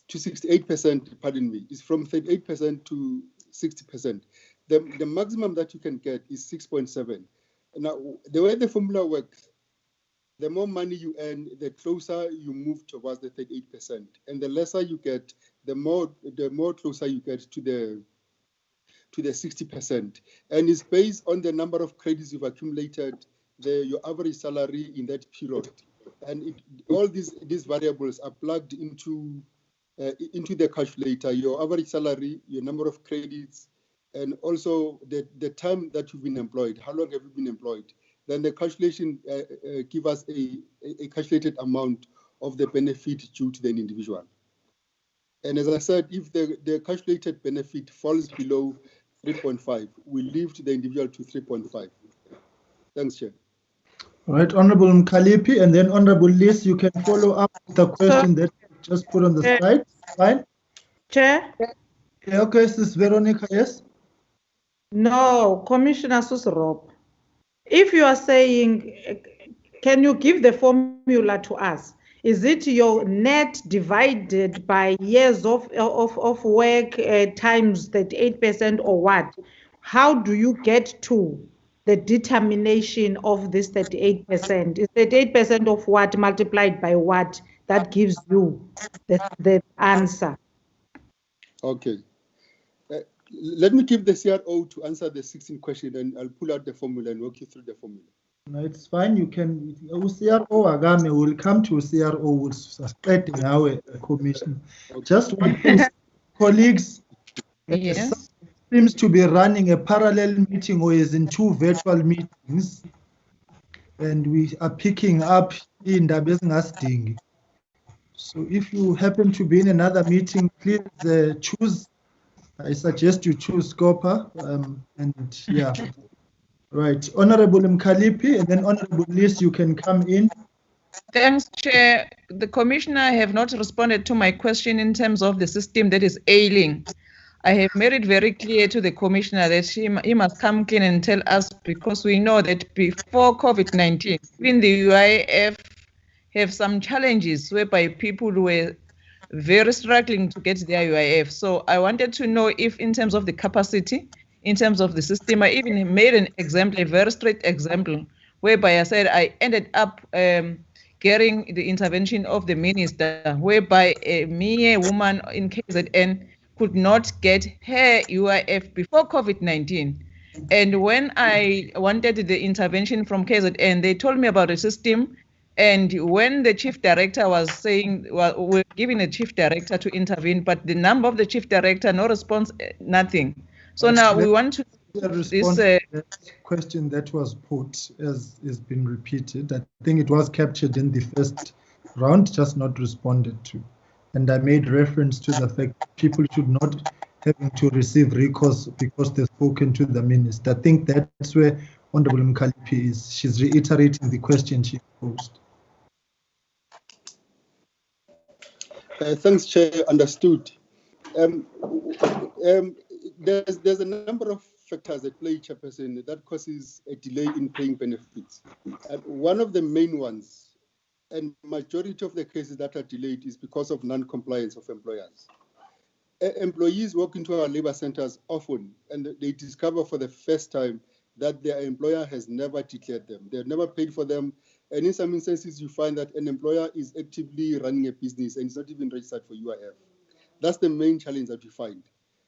To 68%, pardon me, is from 38% to 60%. The maximum that you can get is 6.7. Now, the way the formula works, the more money you earn, the closer you move towards the 38%. And the lesser you get, the more closer you get to the 60%. And it's based on the number of credits you've accumulated, your average salary in that period. And all these variables are plugged into the calculator, your average salary, your number of credits, and also the time that you've been employed. How long have you been employed? Then the calculation give us a calculated amount of the benefit due to the individual. And as I said, if the calculated benefit falls below 3.5, we lift the individual to 3.5. Thanks, Chair. All right, Honorable Mkalepi, and then Honorable Liz, you can follow up with the question that you just put on the slide. Fine. Chair? Yeah, okay, this is Veronica, yes? No, Commissioner Susrop. If you are saying, can you give the formula to us? Is it your net divided by years of work times 38% or what? How do you get to the determination of this 38%? Is 38% of what multiplied by what that gives you the answer? Okay. Let me give the CRO to answer the 16th question, and I'll pull out the formula and walk you through the formula. No, it's fine. You can. CRO Agame will come to CRO with suspecting our commission. Okay. Just one thing, colleagues. Yes. Seems to be running a parallel meeting or is in two virtual meetings, and we are picking up in the So if you happen to be in another meeting, please choose. I suggest you choose Scopa, and yeah. Right, Honorable Mkalipi, and then Honorable List, you can come in. Thanks, Chair. The Commissioner have not responded to my question in terms of the system that is ailing. I have made it very clear to the Commissioner that he must come clean and tell us, because we know that before COVID-19, even the UIF have some challenges whereby people were very struggling to get their UIF. So I wanted to know if in terms of the capacity, in terms of the system, I even made an example, a very straight example, whereby I said I ended up getting the intervention of the minister, whereby a mere woman in KZN could not get her UIF before COVID-19. And when I wanted the intervention from KZN, they told me about the system. And when the chief director was saying, well, we're giving a chief director to intervene, but the number of the chief director, no response, nothing. So now we want to respond to that question that was put, as has been repeated. I think it was captured in the first round, just not responded to. And I made reference to the fact that people should not having to receive recourse because they've spoken to the minister. I think that's where Honorable Mkalipi is. She's reiterating the question she posed. Thanks, Chair. Understood. There's a number of factors at play, Chairperson, that causes a delay in paying benefits. And one of the main ones, and majority of the cases that are delayed, is because of non-compliance of employers. Employees walk into our labor centers often, and they discover for the first time that their employer has never declared them. They've never paid for them. And in some instances, you find that an employer is actively running a business and it's not even registered for UIF. That's the main challenge that we find.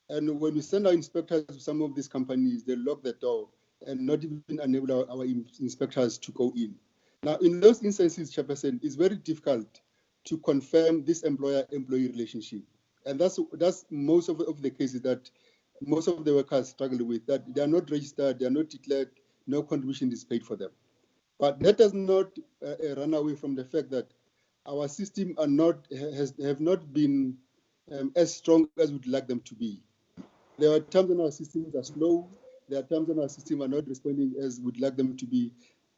And when we send our inspectors to some of these companies, they lock the door and not even enable our inspectors to go in. Now, in those instances, Chairperson, it's very difficult to confirm this employer-employee relationship. And that's most of the cases that most of the workers struggle with, that they are not registered, they are not declared, no contribution is paid for them. But that does not run away from the fact that our system have not been as strong as we'd like them to be. There are times when our systems are slow, there are times when our systems are not responding as we'd like them to be.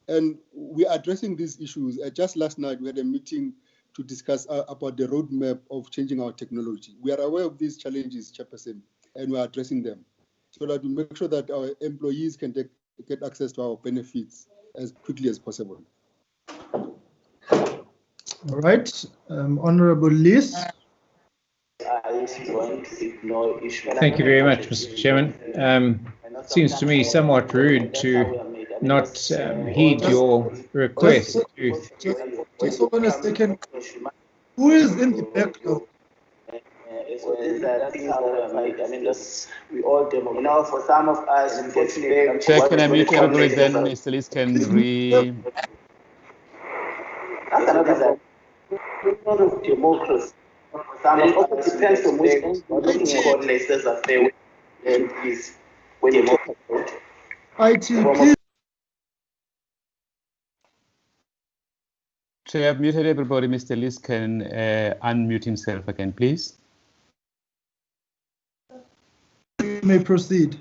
And we are addressing these issues. Just last night, we had a meeting to discuss about the roadmap of changing our technology. We are aware of these challenges, Chairperson, and we are addressing them so that we make sure that our employees can get access to our benefits as quickly as possible. All right, Honorable Liz. Thank you very much, Mr. Chairman. It seems to me somewhat rude to not heed your request. Just hold on a second. Who is in the background? We all demo. You know, for some of us, unfortunately, Chair, can I mute everybody then? Mr. Liz can That's another democracy. Some of us depends on which end we're looking at what places are fair and is when you talk about IT, please. Chair, I've muted everybody. Mr. Liz can unmute himself again, please. You may proceed.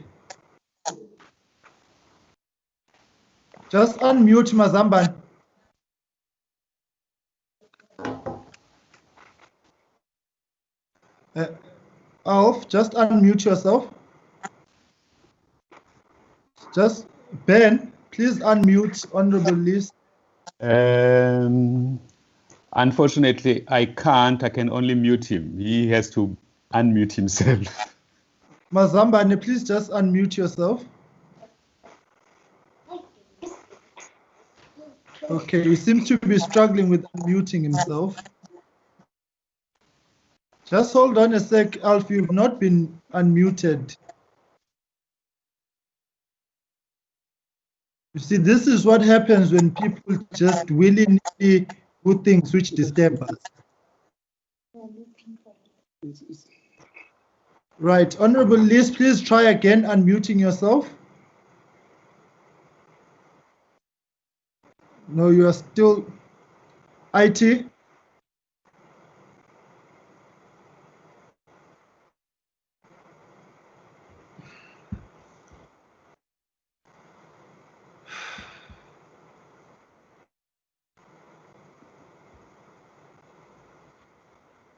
Just unmute Mazamban. Alf, just unmute yourself. Just Ben, please unmute Honorable Liz. Unfortunately, I can't. I can only mute him. He has to unmute himself. Mazambane, please just unmute yourself. Okay, he seems to be struggling with unmuting himself. Just hold on a sec, Alf, you've not been unmuted. You see, this is what happens when people just willingly do things which disturb us. Right, Honorable Liz, please try again unmuting yourself. No, you are still IT.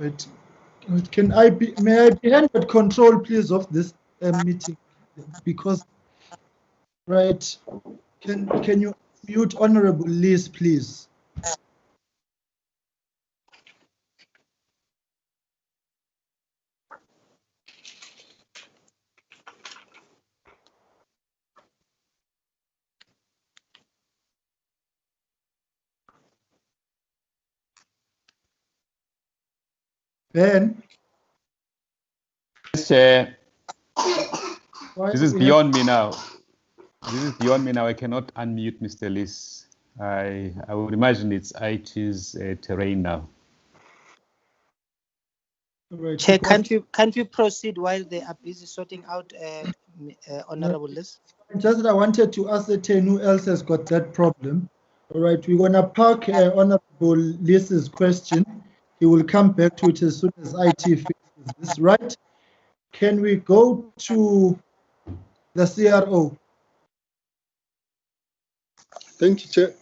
Right. Can I be? May I be handed control, please, of this meeting? Because, right, can you mute Honorable Liz, please? Ben? Chair, this is beyond me now. This is beyond me now. I cannot unmute Mr. Liz. I would imagine it's IT's terrain now. Right, Chair, can't you proceed while they are busy sorting out Honorable Liz? Just that I wanted to ascertain who else has got that problem. All right, we're going to park Honorable Liz's question. He will come back to it as soon as IT fixes this, right? Can we go to the CRO? Thank you, Chair.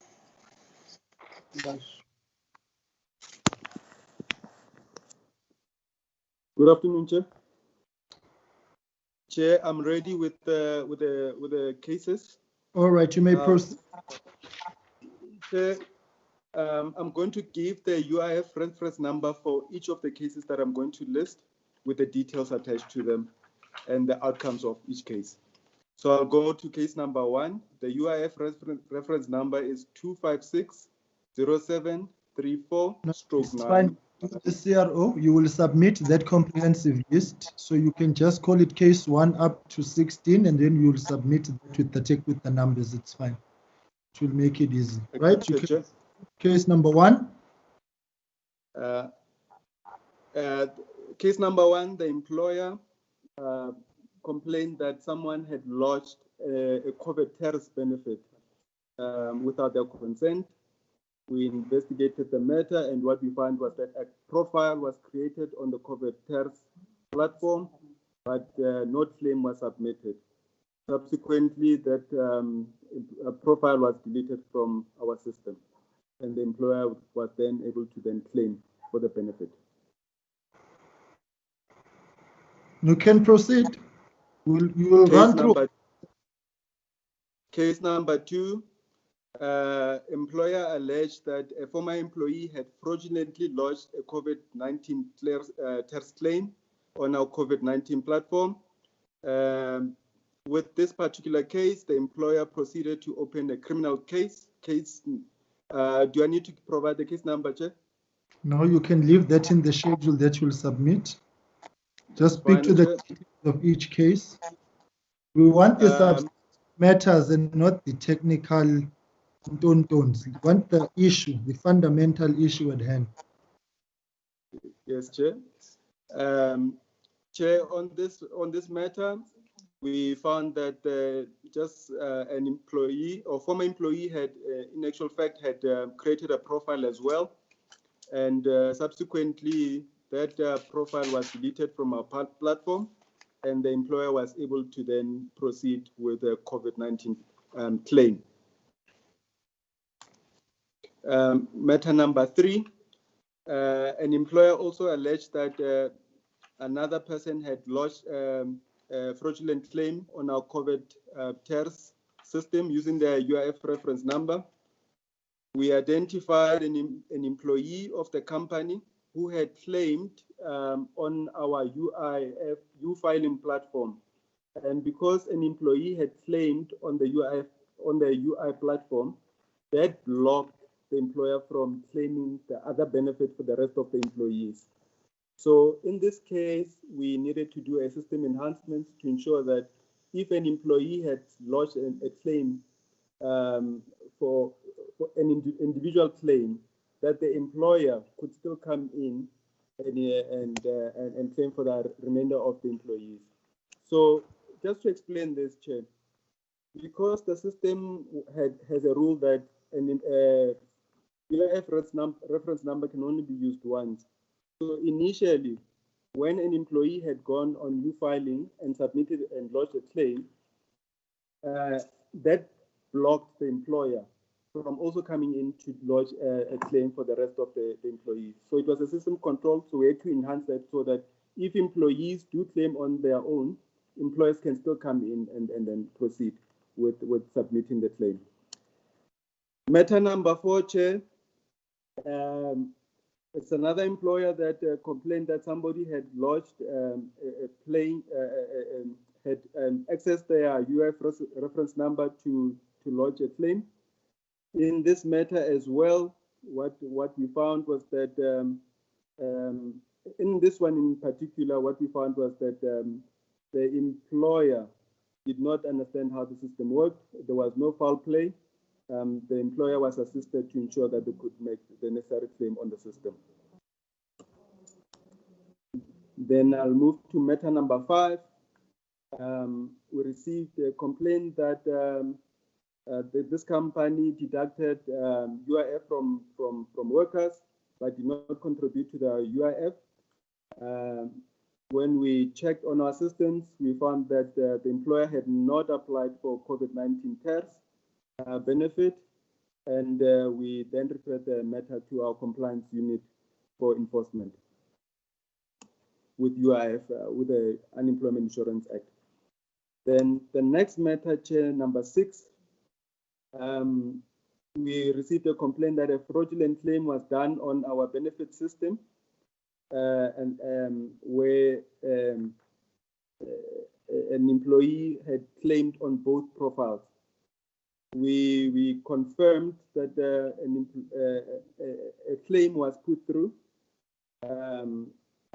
Good afternoon, Chair. Chair, I'm ready with the cases. All right, you may proceed. Chair, I'm going to give the UIF reference number for each of the cases that I'm going to list with the details attached to them and the outcomes of each case. So I'll go to case number 1. The UIF reference number is 256-0734/9. The CRO, you will submit that comprehensive list. So you can just call it case 1 up to 16, and then you will submit that with the numbers. It's fine. It will make it easy, right? You can, case number 1. Case number 1, the employer complained that someone had lodged a COVID TERS benefit without their consent. We investigated the matter, and what we found was that a profile was created on the COVID TERS platform, but no claim was submitted. Subsequently, that profile was deleted from our system, and the employer was then able to then claim for the benefit. You can proceed. You will run through. Case number 2. Employer alleged that a former employee had fraudulently lodged a COVID-19 TERS claim on our COVID-19 platform. With this particular case, the employer proceeded to open a criminal case. Do I need to provide the case number, Chair? No, you can leave that in the schedule that you'll submit. Just speak to the details of each case. We want the matters and not the technical tones. We want the issue, the fundamental issue at hand. Yes, Chair. Chair, on this matter, we found that an employee or former employee had, in actual fact, had created a profile as well, and subsequently that profile was deleted from our platform, and the employer was able to then proceed with a COVID-19 claim. Matter number 3, an employer also alleged that another person had lodged a fraudulent claim on our COVID TERS system using the UIF reference number. we identified an employee of the company who had claimed on our U-filing platform. And because an employee had claimed on the UI platform, that blocked the employer from claiming the other benefit for the rest of the employees. So in this case, we needed to do a system enhancement to ensure that if an employee had lodged a claim for an individual claim, that the employer could still come in and claim for the remainder of the employees. So just to explain this, Chair, because the system has a rule that an reference number can only be used once. So initially, when an employee had gone on U-filing and submitted and lodged a claim, that blocked the employer from also coming in to lodge a claim for the rest of the employees. So it was a system control, so we had to enhance that so that if employees do claim on their own, employers can still come in and then proceed with submitting the claim. Matter number 4, Chair. It's another employer that complained that somebody had lodged a claim, had accessed their UF reference number to lodge a claim. In this matter as well, what we found was that in this one in particular, what we found was that the employer did not understand how the system worked. There was no foul play. The employer was assisted to ensure that they could make the necessary claim on the system. Then I'll move to matter number 5. We received a complaint that this company deducted UIF from workers, but did not contribute to the UIF. When we checked on our systems, we found that the employer had not applied for COVID-19 TERS benefit, and we then referred the matter to our compliance unit for enforcement with UIF, with the Unemployment Insurance Act. Then the next matter, Chair, number 6, we received a complaint that a fraudulent claim was done on our benefit system, and where an employee had claimed on both profiles. We confirmed that a claim was put through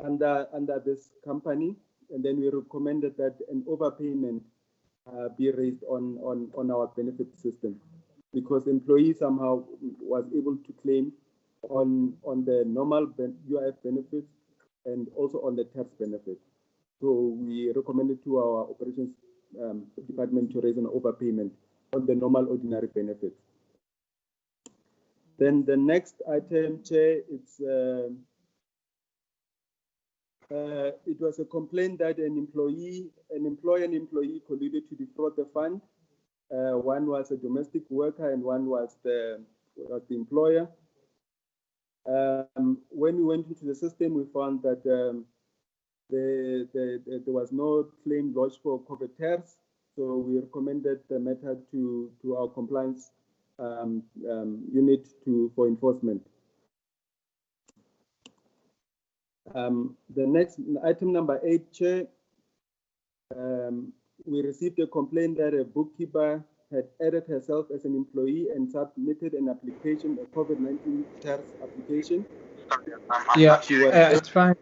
under this company, and then we recommended that an overpayment be raised on our benefit system, because the employee somehow was able to claim on the normal UIF benefits and also on the TERS benefit. So we recommended to our operations department to raise an overpayment on the normal ordinary benefits. Then the next item, Chair, it was a complaint that an employer and employee colluded to defraud the fund. One was a domestic worker and one was the employer. When we went into the system, we found that there was no claim lodged for COVID TERS, so we recommended the matter to our compliance unit for enforcement. The next item, number 8, Chair, we received a complaint that a bookkeeper had added herself as an employee and submitted an application, a COVID-19 TERS application. Yeah, it's fine.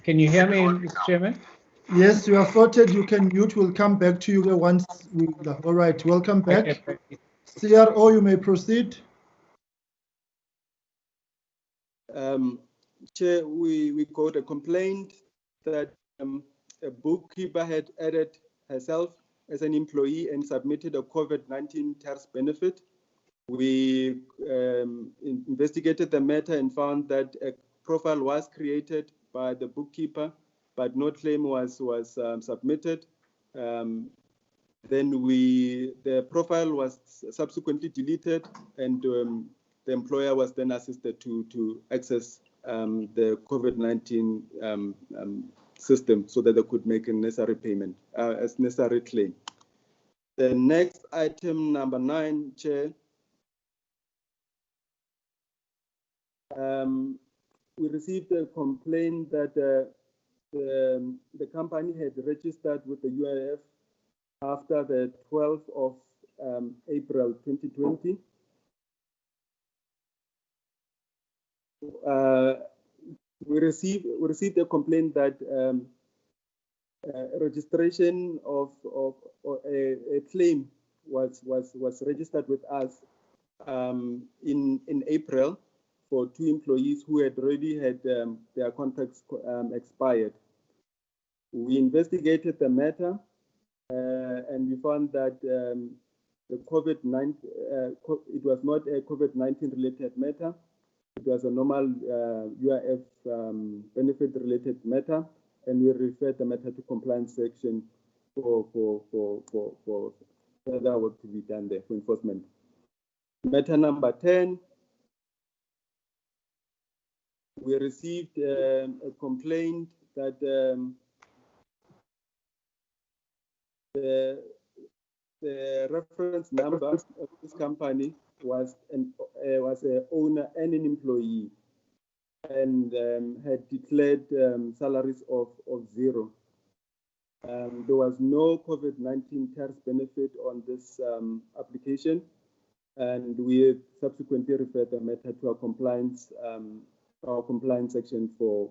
Can you hear me, Mr. Chairman? Yes, you are sorted. You can mute. We'll come back to you once we. All right, welcome back. Okay. CRO, you may proceed. Chair, we got a complaint that a bookkeeper had added herself as an employee and submitted a COVID-19 TERS benefit. We investigated the matter and found that a profile was created by the bookkeeper, but no claim was submitted. Then the profile was subsequently deleted, and the employer was then assisted to access the COVID-19 system so that they could make a necessary payment, as necessary claim. The next item, number 9, Chair, We received a complaint that the company had registered with the UIF after the 12th of April 2020. We received a complaint that registration of a claim was registered with us in April for 2 employees who had already had their contracts expired. We investigated the matter and we found that the COVID-19 it was not a COVID-19 related matter. It was a normal UIF benefit related matter, and we referred the matter to compliance section for further work to be done there for enforcement. Matter number 10, we received a complaint that the reference number of this company was an owner and an employee, and had declared salaries of 0. There was no COVID-19 TERS benefit on this application, and we subsequently referred the matter to our compliance section for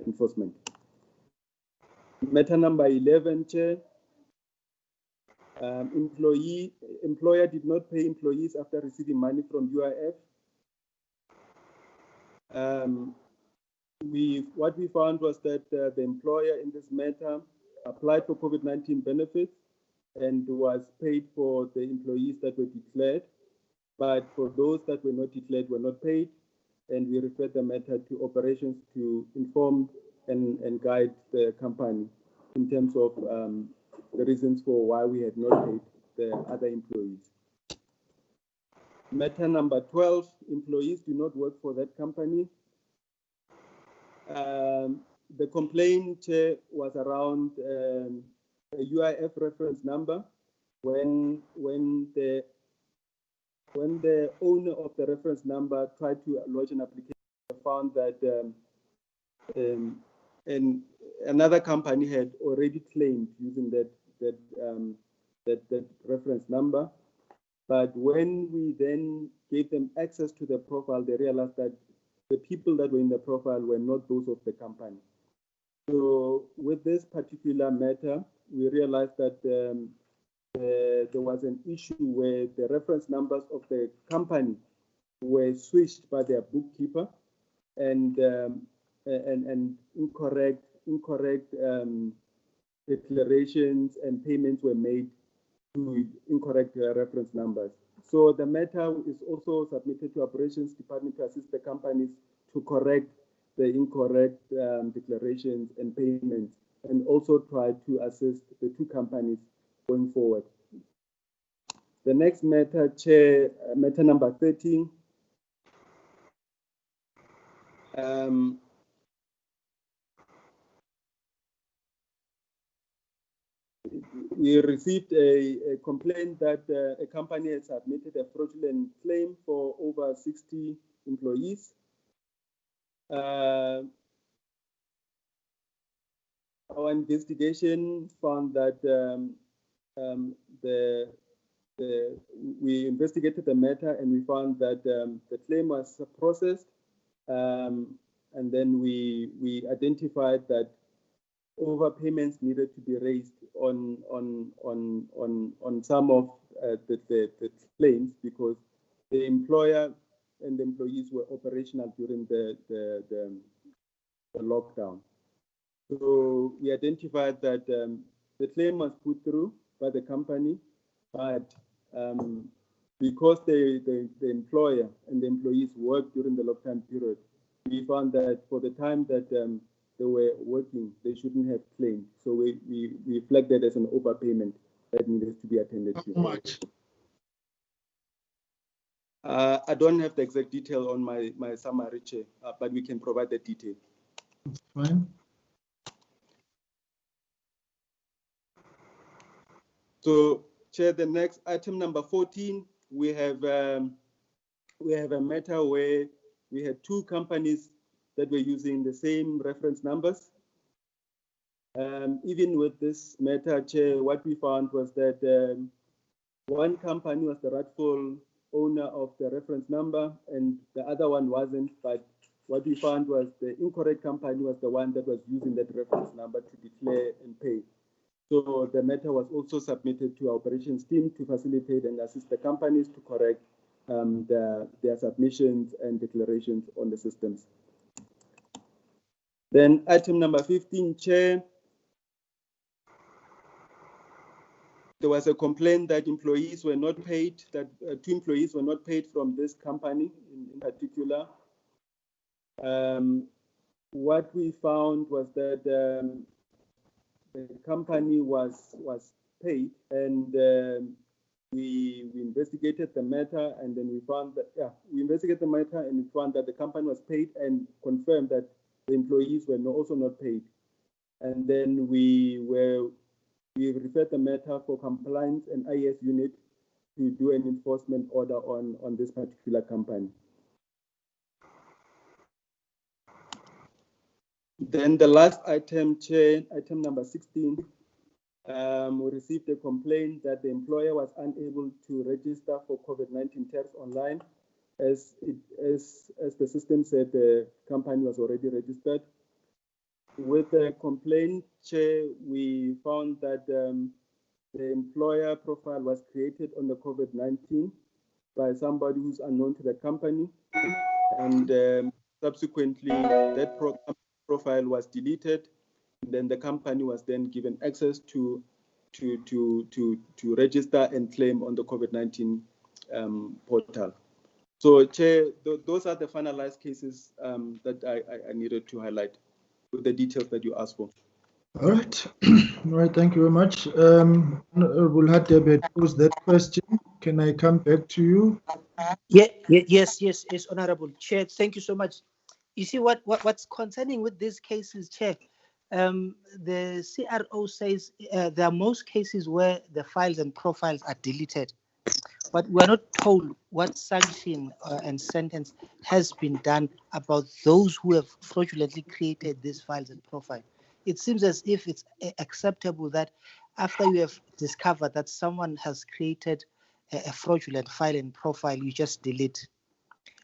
enforcement. Matter number 11, Chair. Employer did not pay employees after receiving money from UIF. What we found was that the employer in this matter applied for COVID-19 benefits and was paid for the employees that were declared, but for those that were not declared were not paid, and we referred the matter to operations to inform and guide the company in terms of the reasons for why we had not paid the other employees. Matter number 12, employees do not work for that company. The complaint was around a UIF reference number. When the owner of the reference number tried to lodge an application, found that another company had already claimed using that reference number. But when we then gave them access to the profile, they realized that the people that were in the profile were not those of the company. So with this particular matter, we realized that there was an issue where the reference numbers of the company were switched by their bookkeeper, and incorrect declarations and payments were made to incorrect reference numbers. So the matter is also submitted to Operations Department to assist the companies to correct the incorrect declarations and payments, and also try to assist the 2 companies going forward. The next matter, Chair, matter number 13. We received a complaint that a company had submitted a fraudulent claim for over 60 employees. Our investigation found that we investigated the matter, and we found that the claim was processed, and then we identified that overpayments needed to be raised on some of the claims, because the employer and the employees were operational during the lockdown. So we identified that the claim was put through by the company, but because the employer and the employees worked during the lockdown period, we found that for the time that they were working, they shouldn't have claimed. So we flagged that as an overpayment that needed to be attended to. How much? I don't have the exact detail on my summary, Chair, but we can provide the detail. That's fine. So, Chair, the next item number 14, we have a matter where we had two companies that were using the same reference numbers. Even with this matter, Chair, what we found was that one company was the rightful owner of the reference number and the other one wasn't, but what we found was the incorrect company was the one that was using that reference number to declare and pay. So the matter was also submitted to our operations team to facilitate and assist the companies to correct their submissions and declarations on the systems. Then item number 15, Chair. There was a complaint that employees were not paid, that two employees were not paid from this company in particular. What we found was that the company was paid, and we investigated the matter, and then we found that, we investigated the matter and we found that the company was paid and confirmed that the employees were also not paid. And then we referred the matter for compliance and IS unit to do an enforcement order on this particular company. Then the last item, Chair, item number 16, we received a complaint that the employer was unable to register for COVID-19 TERS online. As the system said, the company was already registered. With the complaint, Chair, we found that the employer profile was created on the COVID-19 by somebody who's unknown to the company, and subsequently that profile was deleted. Then the company was then given access to register and claim on the COVID-19 portal. So, Chair, those are the finalized cases that I needed to highlight with the details that you asked for. All right. All right, thank you very much. Honorable Hadebe posed that question. Can I come back to you? Yes, Honorable Chair. Thank you so much. You see what's concerning with these cases, Chair. The CRO says there are most cases where the files and profiles are deleted, but we're not told what sanction and sentence has been done about those who have fraudulently created these files and profiles. It seems as if it's acceptable that after you have discovered that someone has created a fraudulent file and profile, you just delete.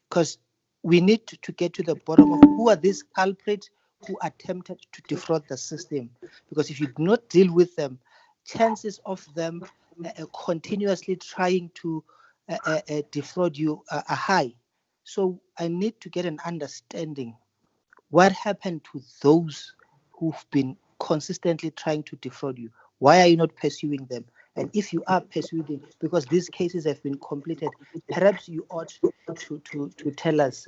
Because we need to get to the bottom of who are these culprits who attempted to defraud the system. Because if you do not deal with them, chances of them continuously trying to defraud you are high. So I need to get an understanding what happened to those who've been consistently trying to defraud you. Why are you not pursuing them? And if you are pursuing, because these cases have been completed, perhaps you ought to tell us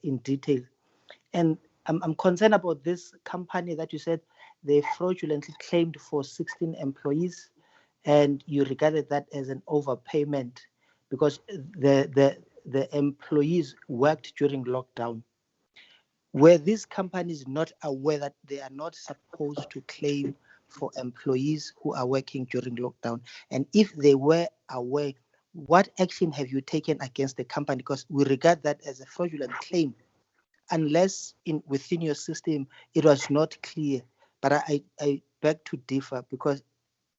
in detail. And I'm concerned about this company that you said they fraudulently claimed for 16 employees, and you regarded that as an overpayment because the employees worked during lockdown. Were these companies not aware that they are not supposed to claim for employees who are working during lockdown? And if they were aware, what action have you taken against the company? Because we regard that as a fraudulent claim, unless within your system it was not clear. But I beg to differ, because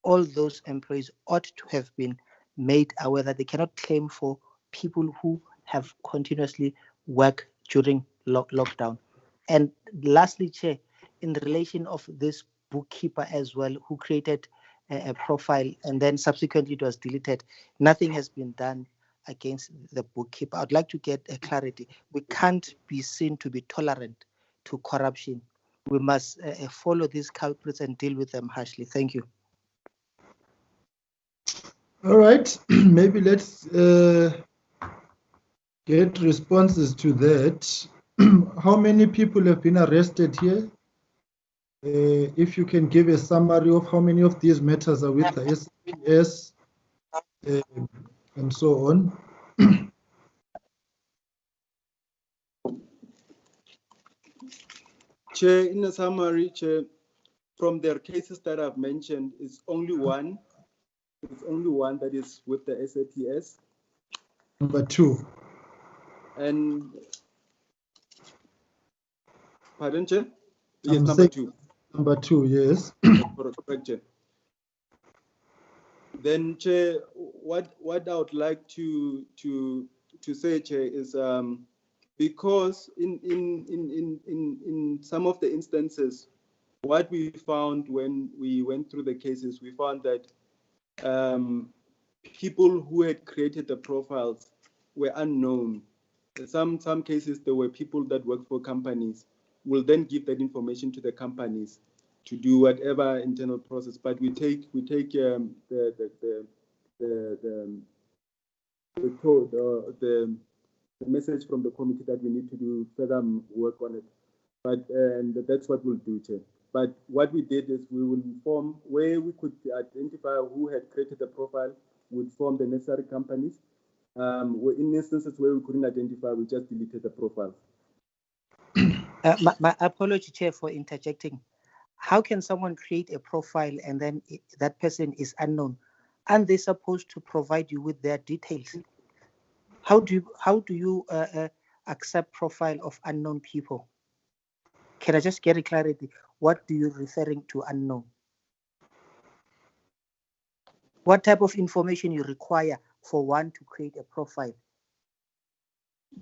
all those employees ought to have been made aware that they cannot claim for people who have continuously worked during lockdown. And lastly, Chair, in relation of this bookkeeper as well, who created a profile and then subsequently it was deleted, nothing has been done against the bookkeeper. I'd like to get a clarity. We can't be seen to be tolerant to corruption. We must follow these culprits and deal with them harshly. Thank you. All right, maybe let's get responses to that. How many people have been arrested here? If you can give a summary of how many of these matters are with the SPS and so on. Chair, in a summary, Chair, from their cases that I've mentioned, it's only one. It's only one that is with the SAPS. Number two. And Pardon, Chair? Yes, number saying 2. Number 2, yes. Correct, Chair. Then, Chair, what I would like to say, Chair, is because in some of the instances, what we found when we went through the cases, we found that people who had created the profiles were unknown. In some cases, there were people that worked for companies, will then give that information to the companies to do whatever internal process. But we take the message from the committee that we need to do further work on it. But and that's what we'll do, Chair. But what we did is we will inform where we could identify who had created the profile, would form the necessary companies. In instances where we couldn't identify, we just deleted the profile. My apology, Chair, for interjecting. How can someone create a profile and then that person is unknown? Aren't they supposed to provide you with their details? How do you accept profile of unknown people? Can I just get a clarity? What do you referring to unknown? What type of information you require for one to create a profile?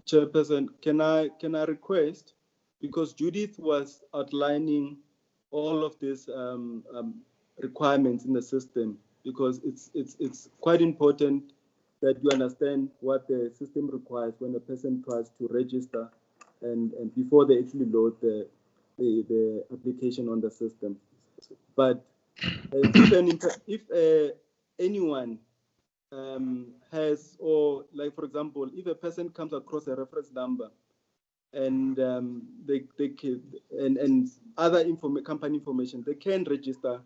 Chairperson, can I request, because Judith was outlining all of these requirements in the system, because it's quite important that you understand what the system requires when a person tries to register and before they actually load the application on the system. But if anyone has, or like for example, if a person comes across a reference number and they can, and other company information, they can register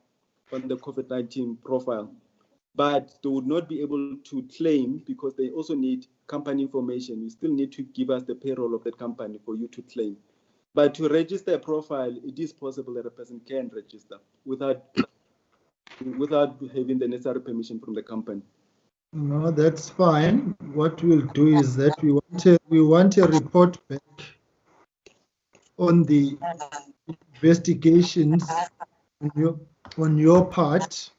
on the COVID-19 profile, but they would not be able to claim because they also need company information. You still need to give us the payroll of that company for you to claim. But to register a profile, it is possible that a person can register without having the necessary permission from the company. No, that's fine. What we'll do is that we want a report back on the investigations on your part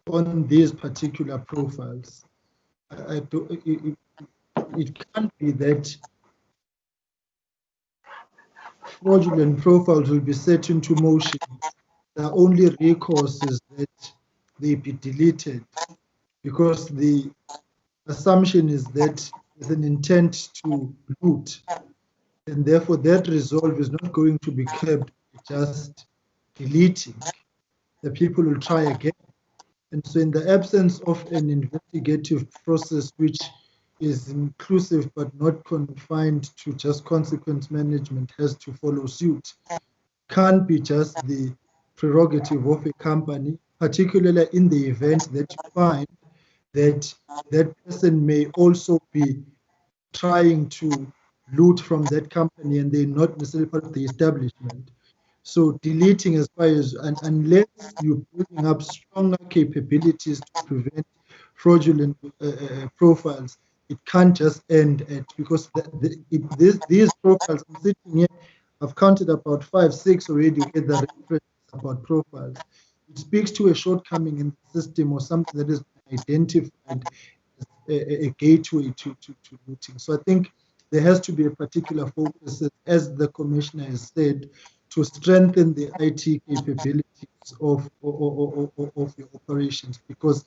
on these particular profiles. It can't be that fraudulent profiles will be set into motion. The only recourse is that they be deleted, because the assumption is that there's an intent to loot, and therefore that resolve is not going to be kept just deleting. The people will try again. And so in the absence of an investigative process which is inclusive but not confined to just consequence management has to follow suit, can't be just the prerogative of a company, particularly in the event that you find that that person may also be trying to loot from that company and they're not necessarily part of the establishment. So deleting, as far as, unless you're building up stronger capabilities to prevent fraudulent profiles, it can't just end at, because these profiles, I'm sitting here, I've counted about 5, 6 already with the reference about profiles. It speaks to a shortcoming in the system or something that is identified as a gateway to looting. So I think there has to be a particular focus, as the Commissioner has said, to strengthen the IT capabilities of your operations. Because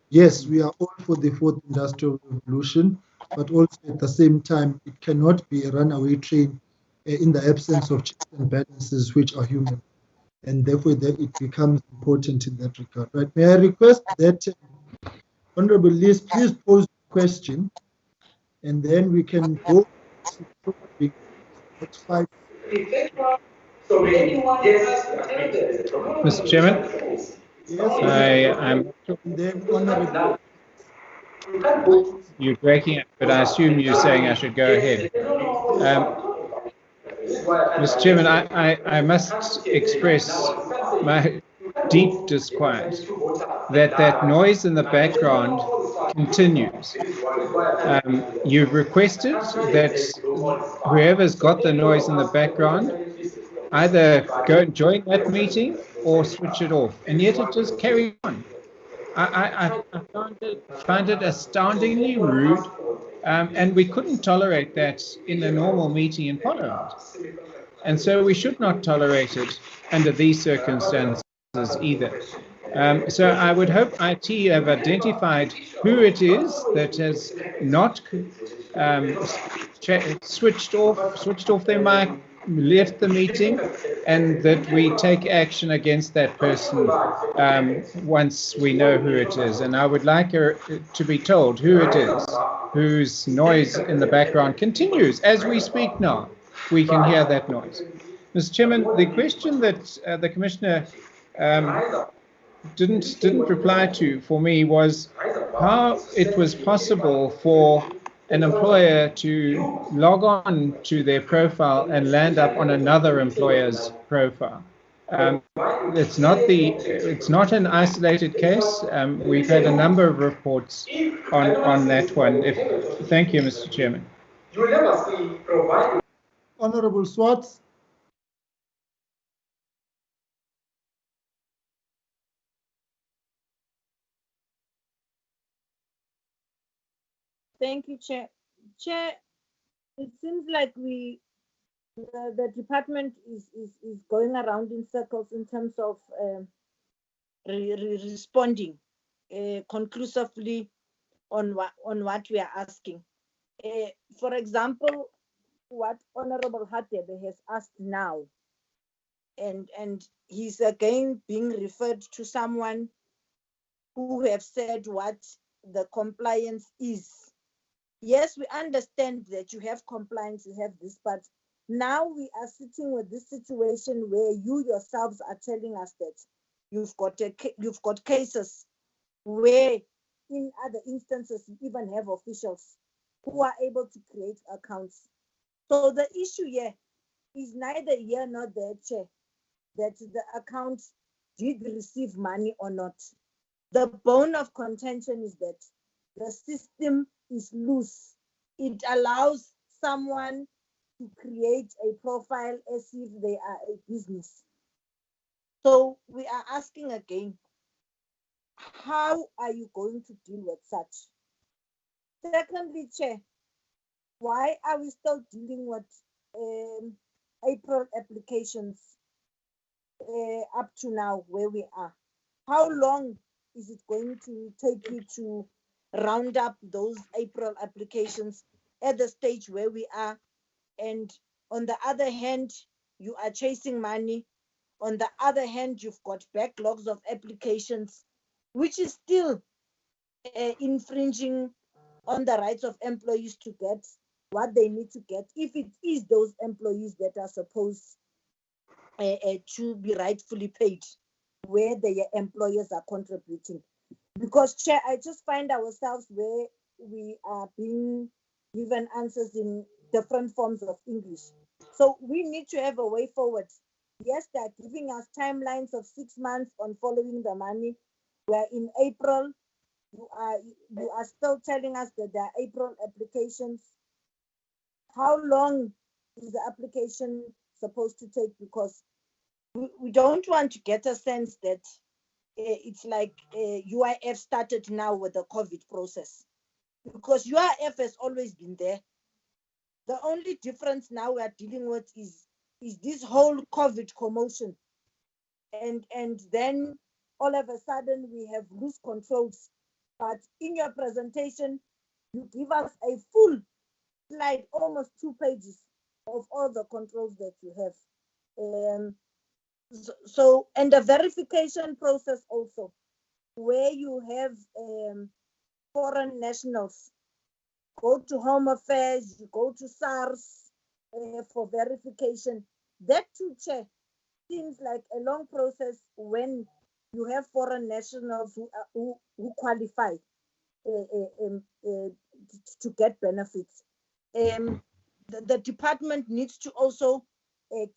yes, we are all for the 4th Industrial Revolution, but also at the same time, it cannot be a runaway train in the absence of checks and balances, which are human. And therefore, it becomes important in that regard. Right? May I request that Honorable Liz, please pose the question, and then we can go to the next 5. Mr. Chairman, you're breaking up, but I assume you're saying I should go ahead. Mr. Chairman, I must express my deep disquiet that noise in the background continues. You've requested that whoever's got the noise in the background either go and join that meeting or switch it off, and yet it just carried on. I found it astoundingly rude, and we couldn't tolerate that in a normal meeting in Parliament. And so we should not tolerate it under these circumstances either. So I would hope IT have identified who it is that has not switched off their mic, left the meeting, and that we take action against that person once we know who it is. And I would like her to be told who it is, whose noise in the background continues as we speak now. We can hear that noise. Mr. Chairman, the question that the Commissioner didn't reply to for me was how it was possible for an employer to log on to their profile and land up on another employer's profile. It's not an isolated case. We've had a number of reports on that one. Thank you, Mr. Chairman. Honorable Swartz. Thank you, Chair. Chair, it seems like the department is going around in circles in terms of responding conclusively on what we are asking. For example, what Honorable Hatebe has asked now, and he's again being referred to someone who have said what the compliance is. Yes, we understand that you have compliance, you have this, but now we are sitting with this situation where you yourselves are telling us that you've got cases where in other instances you even have officials who are able to create accounts. So the issue here is neither here nor there, Chair, that the accounts did receive money or not. The bone of contention is that the system is loose. It allows someone to create a profile as if they are a business. So we are asking again, how are you going to deal with such? Secondly, Chair, why are we still dealing with April applications up to now where we are? How long is it going to take you to round up those April applications at the stage where we are? And on the other hand, you are chasing money. On the other hand, you've got backlogs of applications, which is still infringing on the rights of employees to get what they need to get, if it is those employees that are supposed to be rightfully paid, where their employers are contributing. Because, Chair, I just find ourselves where we are being given answers in different forms of English. So we need to have a way forward. Yes, they're giving us timelines of 6 months on following the money. We're in April. You are still telling us that there are April applications. How long is the application supposed to take? Because we don't want to get a sense that it's like UIF started now with the COVID process. Because UIF has always been there. The only difference now we are dealing with is this whole COVID commotion. And then all of a sudden we have loose controls. But in your presentation, you give us a full slide, almost 2 pages of all the controls that you have. So, and the verification process also, where you have foreign nationals go to Home Affairs, you go to SARS for verification. That too, Chair, seems like a long process when you have foreign nationals who qualify to get benefits. The department needs to also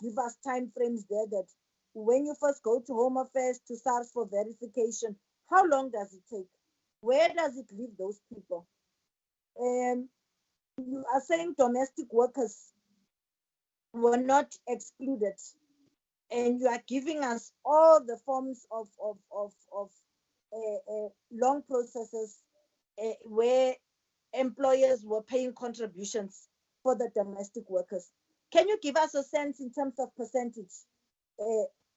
give us time frames there, that when you first go to Home Affairs, to SARS for verification, how long does it take? Where does it leave those people? You are saying domestic workers were not excluded. and you are giving us all the forms of long processes where employers were paying contributions for the domestic workers. Can you give us a sense in terms of percentage?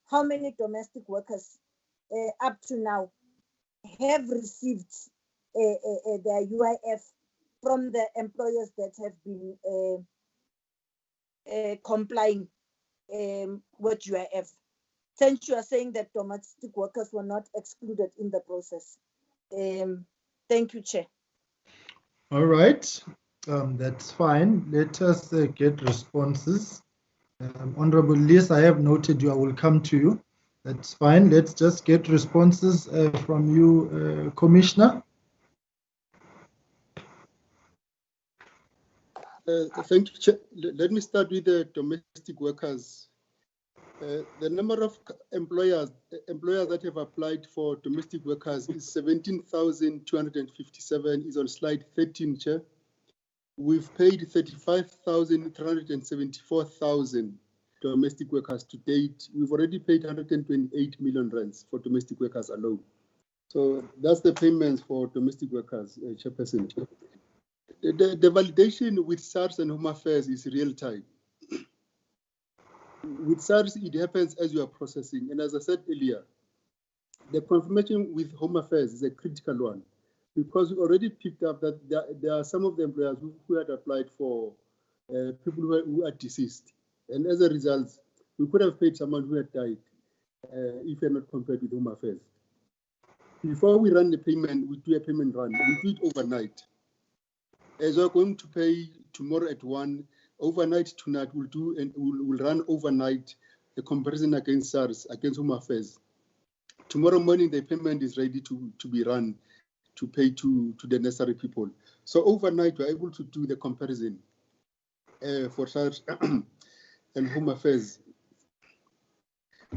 How many domestic workers up to now have received their UIF from the employers that have been complying with UIF? Since you are saying that domestic workers were not excluded in the process. Thank you, Chair. All right, that's fine. Let us get responses. Honorable Liz, I have noted you. I will come to you. That's fine. Let's just get responses from you, Commissioner. Thank you, Chair. Let me start with the domestic workers. The number of employers that have applied for domestic workers is 17,257, is on slide 13, Chair. We've paid 35,374,000 domestic workers to date. We've already paid 128 million rands for domestic workers alone. So that's the payments for domestic workers, Chairperson. The validation with SARS and Home Affairs is real time. With SARS, it happens as you are processing. And as I said earlier, the confirmation with Home Affairs is a critical one, because we already picked up that there are some of the employers who had applied for people who are deceased. And as a result, we could have paid someone who had died if we are not compared with Home Affairs. Before we run the payment, we do a payment run. We do it overnight. As we're going to pay tomorrow at 1, overnight tonight we'll do, and we'll run overnight a comparison against SARS, against Home Affairs. Tomorrow morning the payment is ready to be run, to pay to the necessary people. So overnight we're able to do the comparison for SARS and Home Affairs.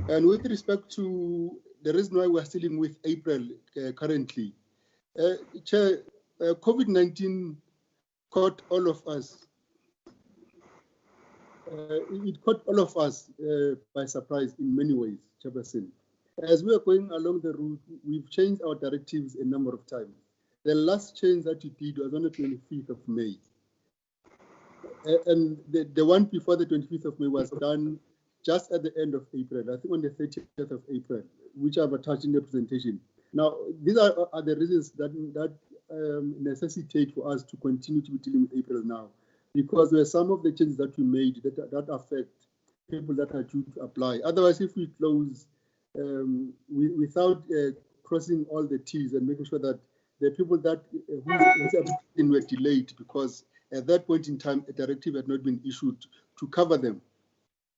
And with respect to the reason why we're still with April currently, Chair, COVID-19 caught all of us. It caught all of us by surprise in many ways, Chairperson. As we are going along the route, we've changed our directives a number of times. The last change that we did was on the 25th of May. And the one before the 25th of May was done just at the end of April, I think on the 30th of April, which I've attached in the presentation. Now, these are the reasons that necessitate for us to continue to be dealing with April now, because there are some of the changes that we made that affect people that are due to apply. Otherwise, if we close without crossing all the T's and making sure that the people that whose application were delayed because at that point in time a directive had not been issued to cover them.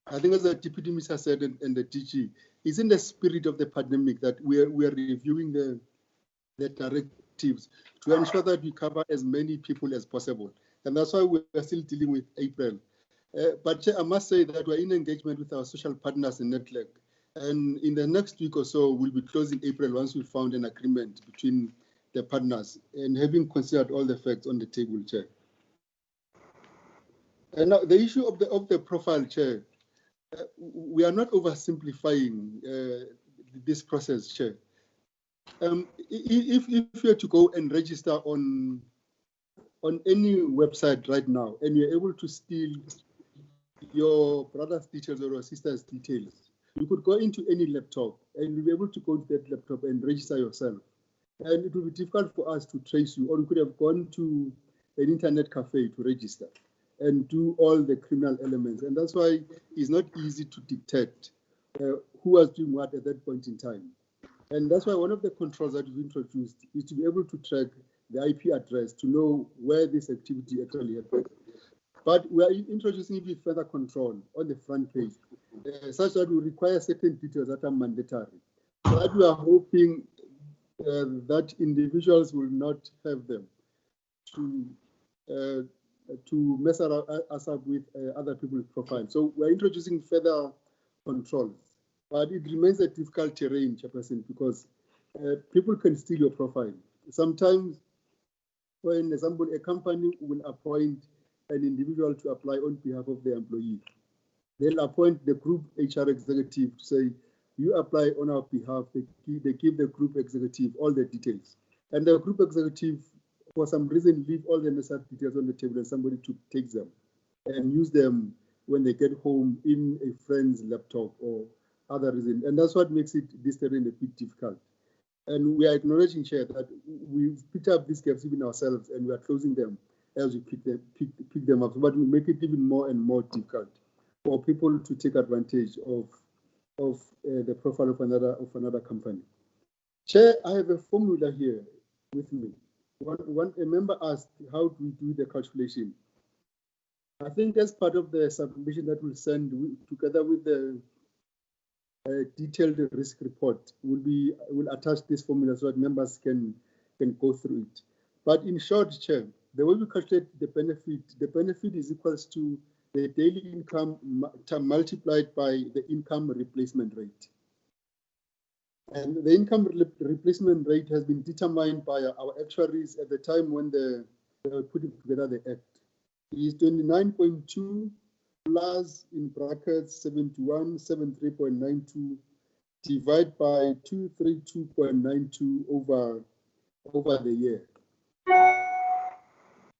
I think as the Deputy Minister said and the DG, it's in the spirit of the pandemic that we are reviewing the directives to ensure that we cover as many people as possible. And that's why we are still dealing with April. But I must say that we're in engagement with our social partners in network. And in the next week or so, we'll be closing April once we've found an agreement between the partners and having considered all the facts on the table, Chair. And now the issue of the profile, Chair, we are not oversimplifying this process, Chair. If you were to go and register on any website right now and you're able to steal your brother's details or your sister's details, you could go into any laptop and you'll be able to go to that laptop and register yourself. And it will be difficult for us to trace you, or you could have gone to an internet cafe to register and do all the criminal elements. And that's why it's not easy to detect who was doing what at that point in time. And that's why one of the controls that we've introduced is to be able to track the IP address to know where this activity actually happened. But we are introducing even further control on the front page, such that we require certain details that are mandatory. So that we are hoping that individuals will not have them to mess us up with other people's profiles. So we're introducing further controls, but it remains a difficult terrain, Chairperson, because people can steal your profile. Sometimes when a company will appoint an individual to apply on behalf of the employee, They'll appoint the group HR executive to say, you apply on our behalf. They give the group executive all the details. And the group executive, for some reason, leave all the necessary details on the table and somebody to take them and use them when they get home in a friend's laptop or other reason. And that's what makes this terrain a bit difficult. And we are acknowledging, Chair, that we've picked up these gaps even ourselves and we are closing them as we pick them up. But we make it even more and more difficult for people to take advantage of the profile of another company. Chair, I have a formula here with me. A member asked, how do we do the calculation? I think as part of the submission that we'll send together with the detailed risk report, we'll attach this formula so that members can go through it. But in short, Chair, the way we calculate the benefit is equals to the daily income multiplied by the income replacement rate. And the income replacement rate has been determined by our actuaries at the time when they were putting together the Act. It is 29.2 plus, in brackets, 73.92 divided by 232.92 over the year.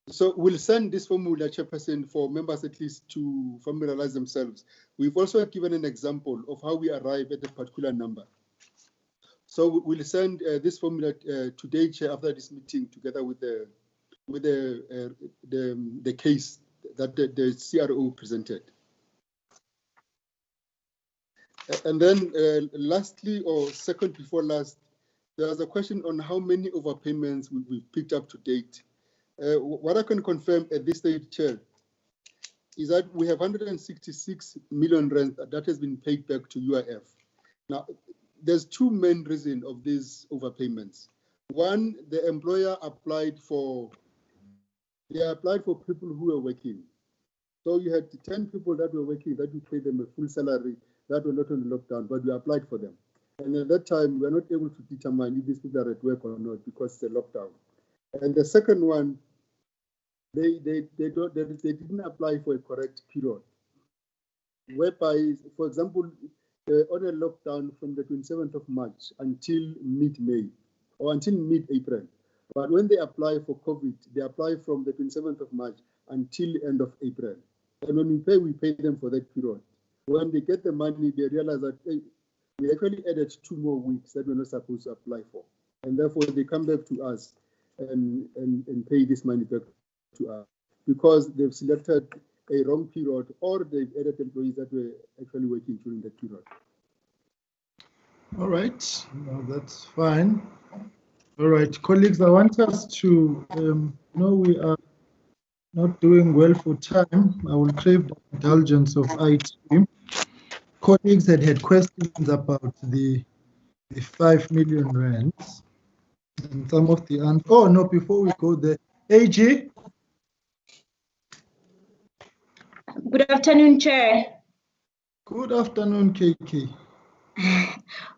So we'll send this formula, Chairperson, for members at least to familiarize themselves. We've also given an example of how we arrive at a particular number. So we'll send this formula today, Chair, after this meeting, together with the case that the CRO presented. And then lastly, or second before last, there's a question on how many overpayments we've picked up to date. What I can confirm at this stage, Chair, is that we have 166 million rand that has been paid back to UIF. Now, there's two main reasons of these overpayments. One, the employer applied for people who were working. So you had 10 people that were working that you pay them a full salary that were not on the lockdown, but we applied for them. And at that time, we were not able to determine if these people are at work or not because it's a lockdown. And the second one, they didn't apply for a correct period, whereby, for example, on a lockdown from the 27th of March until mid-May or until mid-April. But when they apply for COVID, they apply from the 27th of March until end of April. And when we pay them for that period. When they get the money, they realize that hey, we actually added 2 more weeks that we're not supposed to apply for. And therefore, they come back to us and pay this money back to us because they've selected a wrong period or they've added employees that were actually working during that period. All right, no, that's fine. All right, colleagues, I want us to know we are not doing well for time. I will crave the indulgence of IT. Colleagues had questions about the 5 million rands and some of the answers. Oh no, before we go there, AG. Good afternoon, Chair. Good afternoon, KK.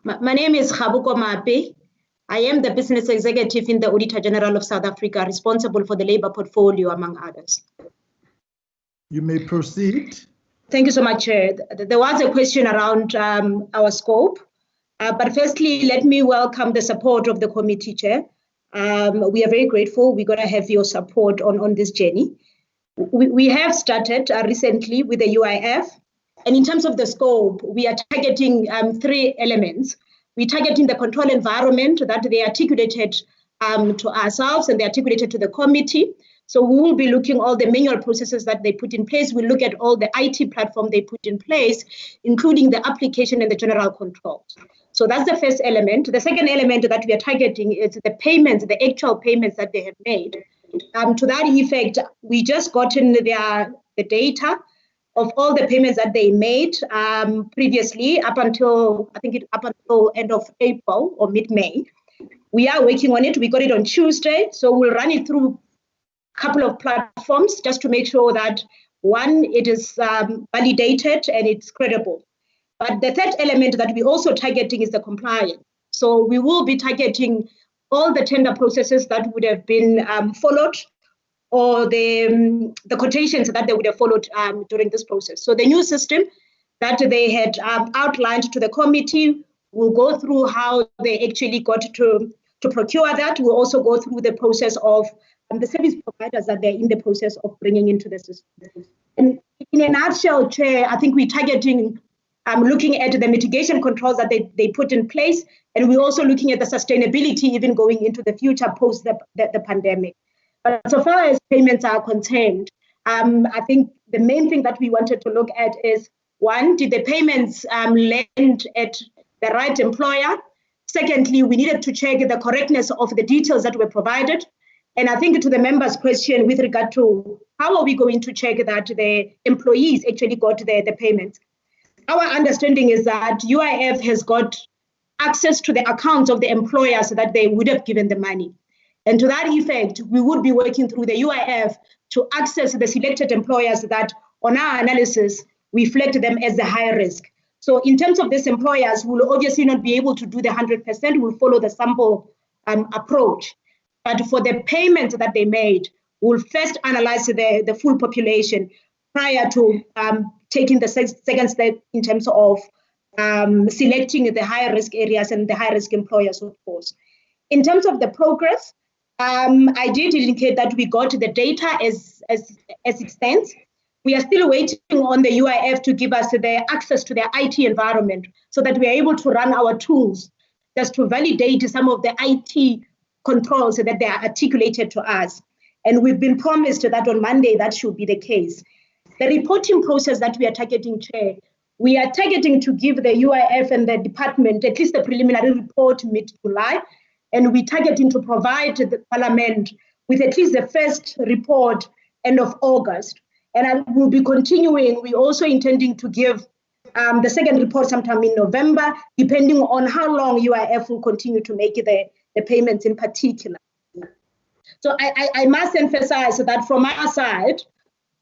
My name is Khabuko Mapi. I am the business executive in the Auditor General of South Africa, responsible for the labor portfolio, among others. You may proceed. Thank you so much, Chair. There was a question around our scope, but firstly, let me welcome the support of the committee, Chair. We are very grateful. We're going to have your support on this journey. We have started recently with the UIF, and in terms of the scope, we are targeting 3 elements. We're targeting the control environment that they articulated to ourselves and they articulated to the committee. So we will be looking at all the manual processes that they put in place. We'll look at all the IT platform they put in place, including the application and the general controls. So that's the first element. The second element that we are targeting is the payments, the actual payments that they have made. To that effect, we just gotten the data of all the payments that they made previously up until end of April or mid-May. We are working on it. We got it on Tuesday, so we'll run it through a couple of platforms just to make sure that, one, it is validated and it's credible. But the third element that we're also targeting is the compliance. So we will be targeting all the tender processes that would have been followed or the quotations that they would have followed during this process. So the new system that they had outlined to the committee. We'll go through how they actually got to procure that. We'll also go through the process of the service providers that they're in the process of bringing into the system. And in a nutshell, Chair, I think we're targeting, looking at the mitigation controls that they put in place, and we're also looking at the sustainability even going into the future post the pandemic. But so far as payments are concerned, I think the main thing that we wanted to look at is, one, did the payments land at the right employer? Secondly, we needed to check the correctness of the details that were provided. And I think to the members' question with regard to how are we going to check that the employees actually got the payments? Our understanding is that UIF has got access to the accounts of the employers that they would have given the money. And to that effect, we would be working through the UIF to access the selected employers that on our analysis, we flagged them as the high risk. So in terms of these employers, we'll obviously not be able to do the 100%, we'll follow the sample approach. But for the payments that they made, we'll first analyze the full population prior to taking the second step in terms of selecting the high risk areas and the high risk employers, of course. In terms of the progress, I did indicate that we got the data as it stands. We are still waiting on the UIF to give us the access to their IT environment so that we are able to run our tools just to validate some of the IT controls that they are articulated to us. And we've been promised that on Monday that should be the case. The reporting process that we are targeting, Chair, we are targeting to give the UIF and the department at least the preliminary report mid-July, and we're targeting to provide the Parliament with at least the first report end of August. And I will be continuing. We're also intending to give the second report sometime in November, depending on how long UIF will continue to make the payments in particular. So I must emphasize that from our side,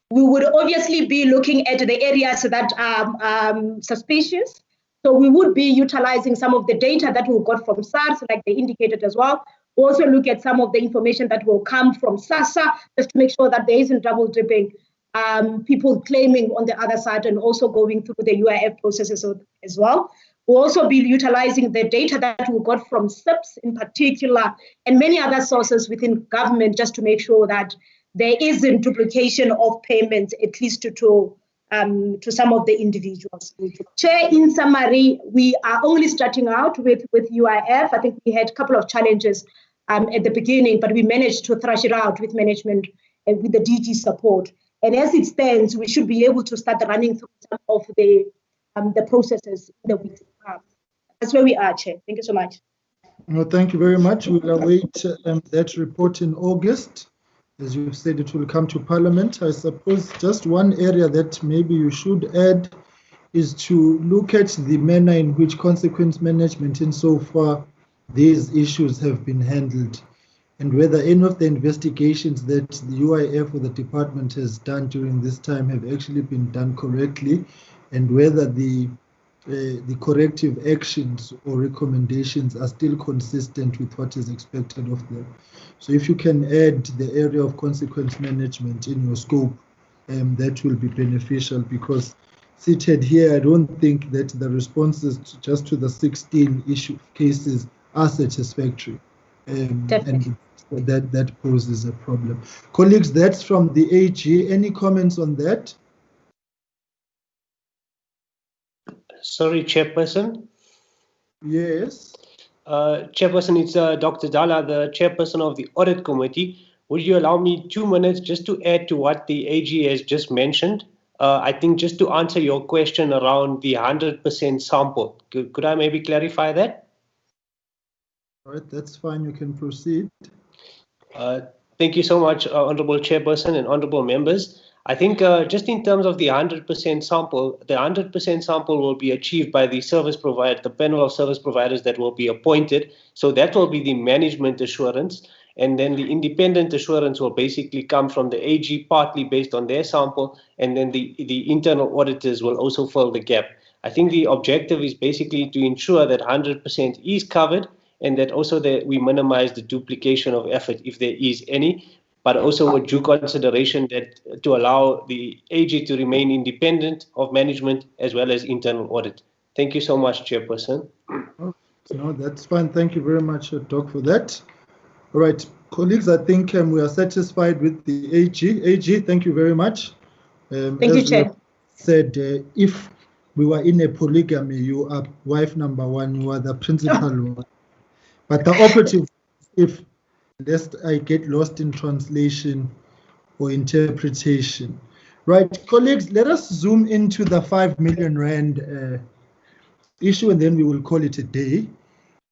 we would obviously be looking at the areas that are suspicious. So we would be utilizing some of the data that we got from SARS, like they indicated as well. We also look at some of the information that will come from SASSA, just to make sure that there isn't double dipping, people claiming on the other side and also going through the UIF processes as well. We'll also be utilizing the data that we got from SIPs in particular and many other sources within government just to make sure that there isn't duplication of payments, at least to some of the individuals. Chair, in summary, we are only starting out with UIF. I think we had a couple of challenges at the beginning, but we managed to thrash it out with management and with the DG support. And as it stands, we should be able to start running through some of the processes in the weeks to come. That's where we are, Chair. Thank you so much. No, thank you very much. We'll await that report in August. As you've said, it will come to Parliament. I suppose just one area that maybe you should add is to look at the manner in which consequence management insofar these issues have been handled, and whether any of the investigations that the UIF or the department has done during this time have actually been done correctly, and whether the corrective actions or recommendations are still consistent with what is expected of them. So if you can add the area of consequence management in your scope, that will be beneficial, because seated here, I don't think that the responses just to the 16 issue cases are satisfactory. And that poses a problem. Colleagues, that's from the AG. Any comments on that? Sorry, Chairperson. Yes. Chairperson, it's Dr. Dala, the Chairperson of the Audit Committee. Would you allow me 2 minutes just to add to what the AG has just mentioned? I think just to answer your question around the 100% sample. Could I maybe clarify that? All right, that's fine. You can proceed. Thank you so much, Honorable Chairperson and Honorable Members. I think just in terms of the 100% sample, the 100% sample will be achieved by the service provider, the panel of service providers that will be appointed. So that will be the management assurance. And then the independent assurance will basically come from the AG, partly based on their sample. And then the internal auditors will also fill the gap. I think the objective is basically to ensure that 100% is covered, and that also that we minimize the duplication of effort if there is any. but also a due consideration that to allow the AG to remain independent of management as well as internal audit. Thank you so much, Chairperson. No, that's fine. Thank you very much, Doc, for that. All right, colleagues, I think we are satisfied with the AG. AG, thank you very much. Thank you, Chair. Said if we were in a polygamy, you are wife number one, you are the principal one. But the operative, if lest I get lost in translation or interpretation. Right, colleagues, let us zoom into the 5 million rand issue, and then we will call it a day.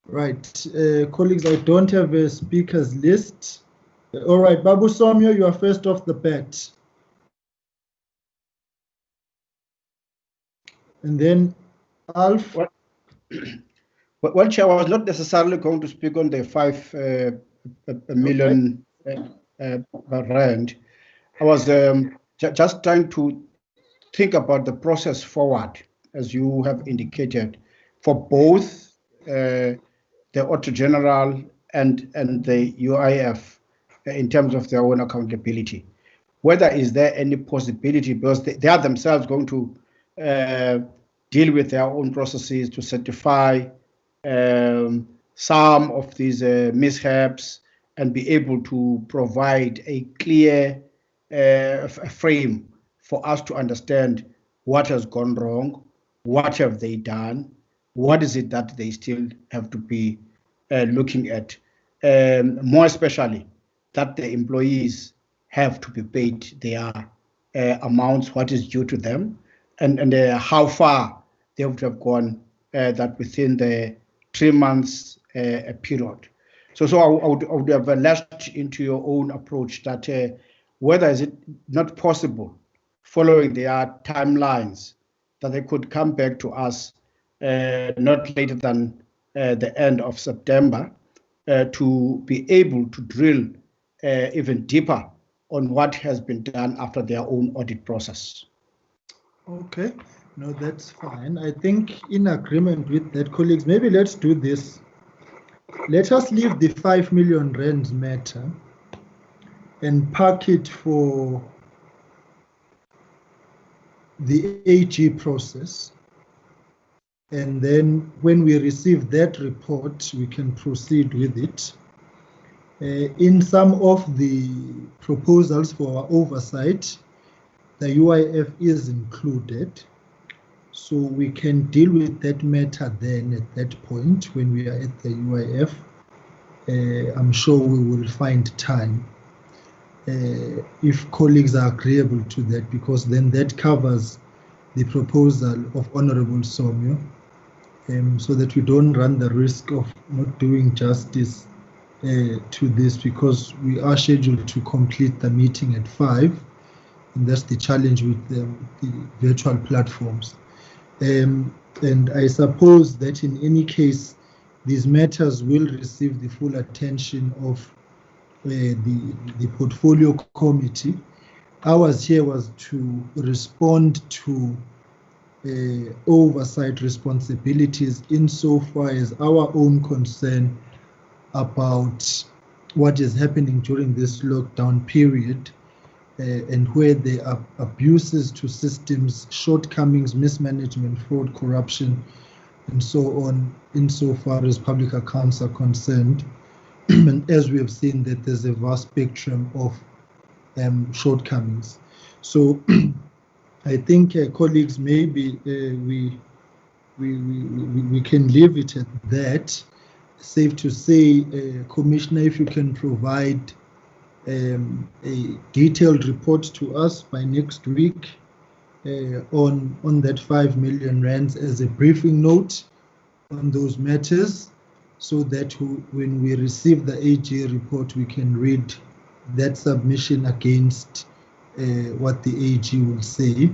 Right, colleagues, I don't have a speakers list. All right, Babu Somyo, you are first off the bat. And then Alf. Well, Chair, I was not necessarily going to speak on the 5 million rand. I was just trying to think about the process forward, as you have indicated, for both the Auditor General and the UIF in terms of their own accountability. Whether is there any possibility, because they are themselves going to deal with their own processes to certify some of these mishaps and be able to provide a clear frame for us to understand what has gone wrong, what have they done, what is it that they still have to be looking at, more especially that the employees have to be paid their amounts, what is due to them, and how far they would have gone that within the 3 months period. So I would have latched into your own approach that whether is it not possible, following their timelines, that they could come back to us not later than the end of September to be able to drill even deeper on what has been done after their own audit process. Okay, no, that's fine. I think in agreement with that, colleagues, maybe let's do this. Let us leave the 5 million rand matter and park it for the AG process. And then when we receive that report, we can proceed with it. In some of the proposals for our oversight, the UIF is included. So we can deal with that matter then at that point when we are at the UIF. I'm sure we will find time if colleagues are agreeable to that, because then that covers the proposal of Honorable Somyo, so that we don't run the risk of not doing justice to this, because we are scheduled to complete the meeting at 5, and that's the challenge with the virtual platforms. And I suppose that in any case, these matters will receive the full attention of the portfolio committee. Ours here was to respond to oversight responsibilities insofar as our own concern about what is happening during this lockdown period, and where there are abuses to systems, shortcomings, mismanagement, fraud, corruption, and so on, insofar as public accounts are concerned. And as we have seen, that there's a vast spectrum of shortcomings. So I think, colleagues, maybe we can leave it at that. Safe to say, Commissioner, if you can provide a detailed report to us by next week on that 5 million rands as a briefing note on those matters, so that when we receive the AG report, we can read that submission against what the AG will say.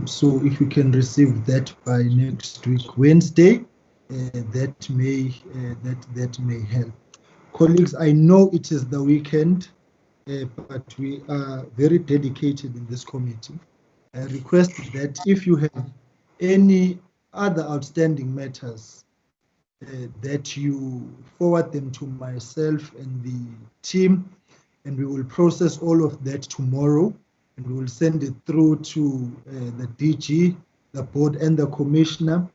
So if we can receive that by next week, Wednesday, that may help. Colleagues, I know it is the weekend, but we are very dedicated in this committee. I request that if you have any other outstanding matters, that you forward them to myself and the team, and we will process all of that tomorrow, and we will send it through to the DG, the board, and the commissioner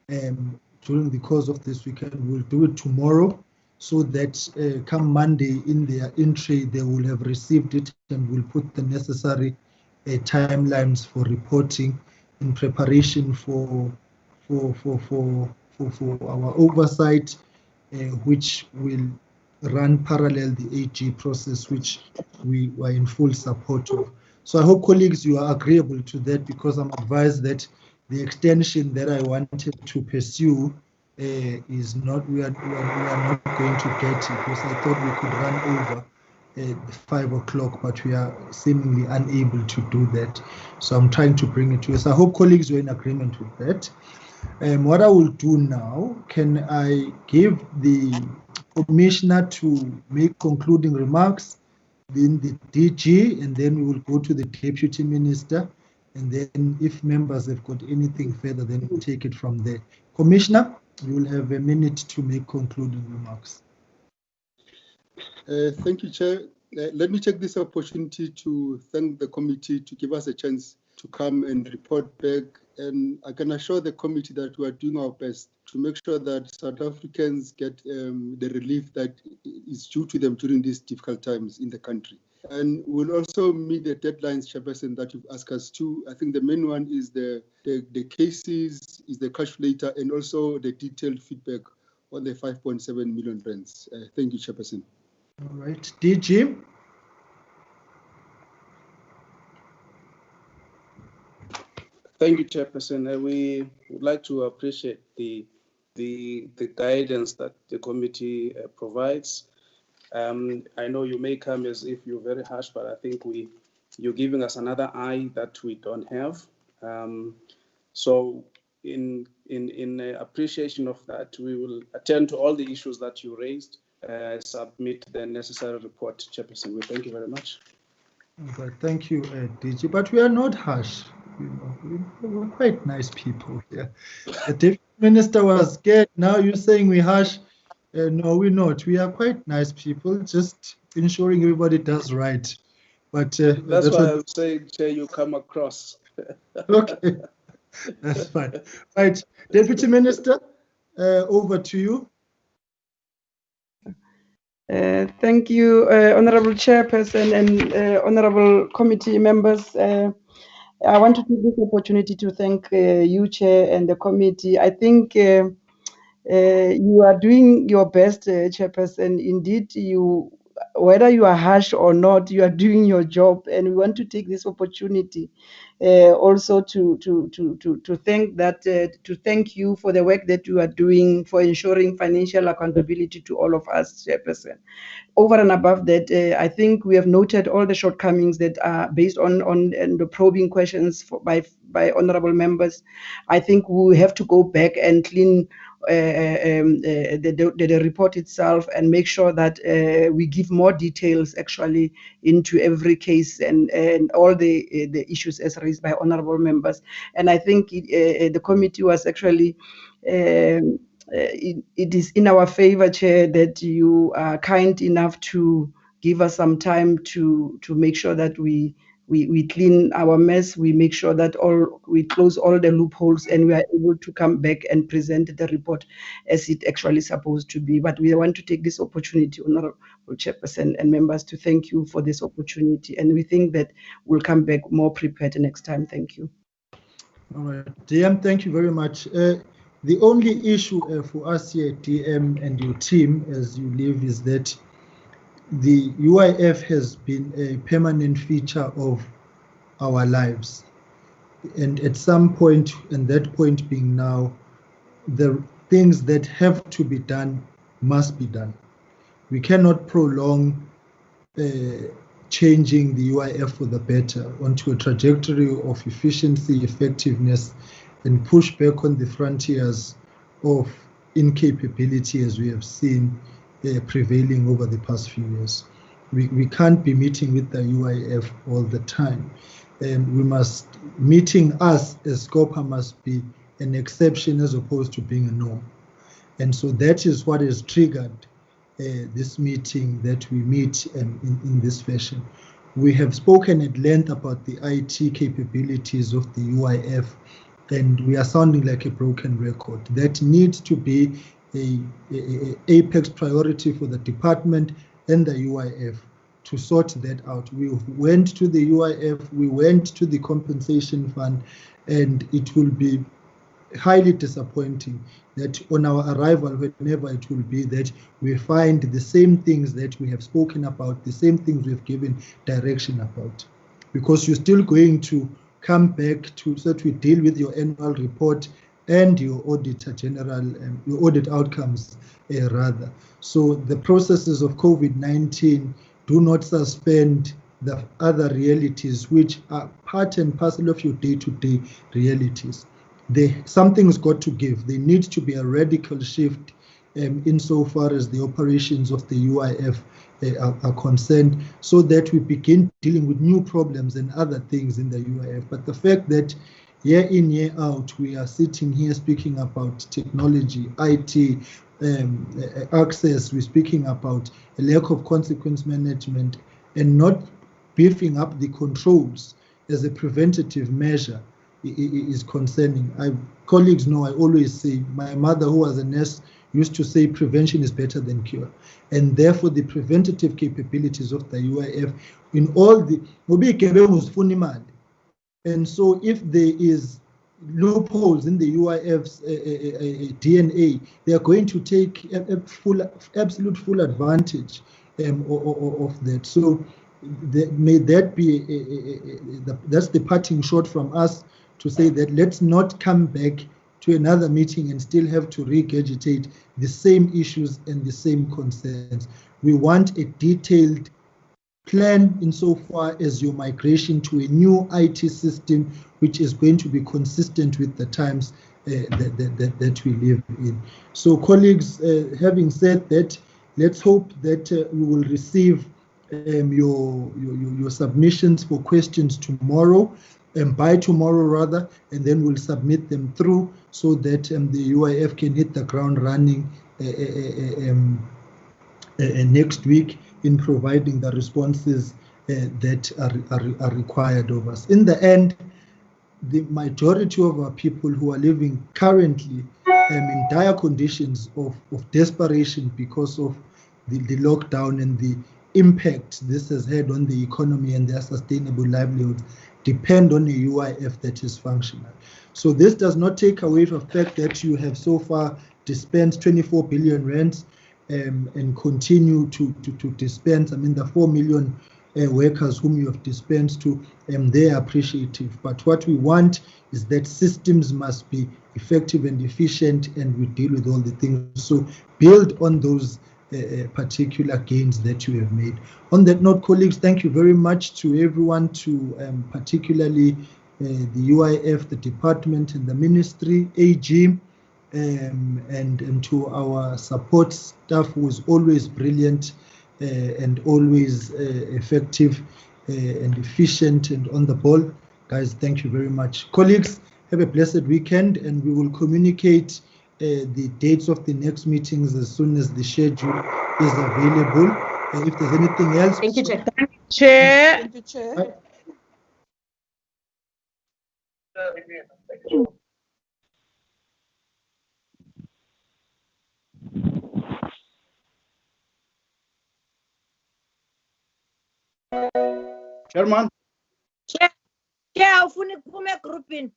during the course of this weekend. We'll do it tomorrow, so that come Monday in their entry, they will have received it, and we'll put the necessary timelines for reporting in preparation for our oversight, which will run parallel the AG process, which we were in full support of. So I hope, colleagues, you are agreeable to that, because I'm advised that the extension that I wanted to pursue is not, we are not going to get it, because I thought we could run over 5 o'clock, but we are seemingly unable to do that. So I'm trying to bring it to us. I hope, colleagues, you're in agreement with that. What I will do now, can I give the commissioner to make concluding remarks, then the DG, and then we will go to the deputy minister, and then if members have got anything further, then we'll take it from there. Commissioner, you will have a minute to make concluding remarks. Thank you, Chair. Let me take this opportunity to thank the committee to give us a chance to come and report back. And I can assure the committee that we are doing our best to make sure that South Africans get the relief that is due to them during these difficult times in the country. And we'll also meet the deadlines, Chairperson, that you've asked us to. I think the main one is the cases, is the calculator, and also the detailed feedback on the 5.7 million rands. Thank you, Chairperson. All right, DG. Thank you, Chairperson. We would like to appreciate the guidance that the committee provides. I know you may come as if you're very harsh, but I think you're giving us another eye that we don't have. So in appreciation of that, we will attend to all the issues that you raised, submit the necessary report, Chairperson. We thank you very much. Okay, thank you, DG. But we are not harsh. You know, we're quite nice people here. The deputy minister was scared. Now you're saying we're harsh. No, we're not. We are quite nice people, just ensuring everybody does right. But that's why I'm saying, Chair, you come across. Okay, that's fine. Right, Deputy Minister, over to you. Thank you, Honorable Chairperson and Honorable Committee members. I want to take this opportunity to thank you, Chair, and the committee. I think you are doing your best, Chairperson. Indeed, whether you are harsh or not, you are doing your job, and we want to take this opportunity also to thank you for the work that you are doing for ensuring financial accountability to all of us, Chairperson. Over and above that, I think we have noted all the shortcomings that are based on the probing questions by honorable members. I think we have to go back and clean the report itself and make sure that we give more details actually into every case and all the issues as raised by honorable members. And I think the committee was actually it is in our favor, Chair, that you are kind enough to give us some time to make sure that we clean our mess, we make sure that we close all the loopholes, and we are able to come back and present the report as it actually supposed to be. But we want to take this opportunity, Honorable Chairperson and members, to thank you for this opportunity, and we think that we'll come back more prepared next time. Thank you. All right, DM, thank you very much. The only issue for us here at DM and your team as you leave is that the UIF has been a permanent feature of our lives. And at some point, and that point being now, the things that have to be done must be done. We cannot prolong changing the UIF for the better onto a trajectory of efficiency, effectiveness, and push back on the frontiers of incapability as we have seen prevailing over the past few years. We can't be meeting with the UIF all the time. Meeting us as SCOPA must be an exception as opposed to being a norm. And so that is what has triggered this meeting that we meet in this fashion. We have spoken at length about the IT capabilities of the UIF, and we are sounding like a broken record. That needs to be a apex priority for the department and the UIF to sort that out. We went to the UIF, we went to the compensation fund, and it will be highly disappointing that on our arrival, whenever it will be, that we find the same things that we have spoken about, the same things we've given direction about. Because you're still going to come back to so that we deal with your annual report and your auditor general, your audit outcomes rather. So the processes of COVID-19 do not suspend the other realities which are part and parcel of your day-to-day realities. Something's got to give. There needs to be a radical shift insofar as the operations of the UIF are concerned, so that we begin dealing with new problems and other things in the UIF. But the fact that year in, year out, we are sitting here speaking about technology, IT, access, we're speaking about a lack of consequence management and not beefing up the controls as a preventative measure is concerning. Colleagues know I always say, my mother who was a nurse used to say prevention is better than cure. And therefore the preventative capabilities of the UIF in all the, and so if there is loopholes in the UIF's DNA, they are going to take absolute full advantage of that. So may that be, that's the parting shot from us to say that let's not come back to another meeting and still have to regurgitate the same issues and the same concerns. We want a detailed plan insofar as your migration to a new IT system, which is going to be consistent with the times that we live in. So colleagues, having said that, let's hope that we will receive your submissions for questions tomorrow, by tomorrow rather, and then we'll submit them through so that the UIF can hit the ground running next week in providing the responses that are required of us. In the end, the majority of our people who are living currently in dire conditions of desperation because of the lockdown and the impact this has had on the economy and their sustainable livelihoods depend on a UIF that is functional. So this does not take away from the fact that you have so far dispensed 24 billion rands and continue to dispense. I mean, the 4 million workers whom you have dispensed to, they are appreciative. But what we want is that systems must be effective and efficient, and we deal with all the things. So build on those particular gains that you have made. On that note, colleagues, thank you very much to everyone, to particularly the UIF, the department and the ministry, AG, and to our support staff who is always brilliant and always effective and efficient and on the ball. Guys, thank you very much. Colleagues, have a blessed weekend, and we will communicate the dates of the next meetings as soon as the schedule is available. If there's anything else. Thank you, Chair. Chair. Thank you, Chair. Chairman. Chair, ufuna ukuphuma egroupini.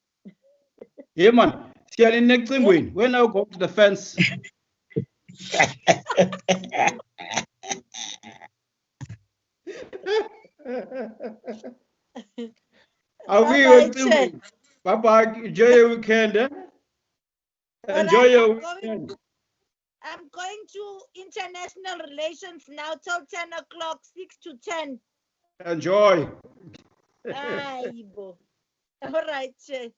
Yeah, man. Siyale necingweni. When I go to the fence. Are we on? Bye-bye. Enjoy your weekend. Enjoy your weekend. I'm going to international relations now till 10 o'clock, 6 to 10. Enjoy. All right, Chair.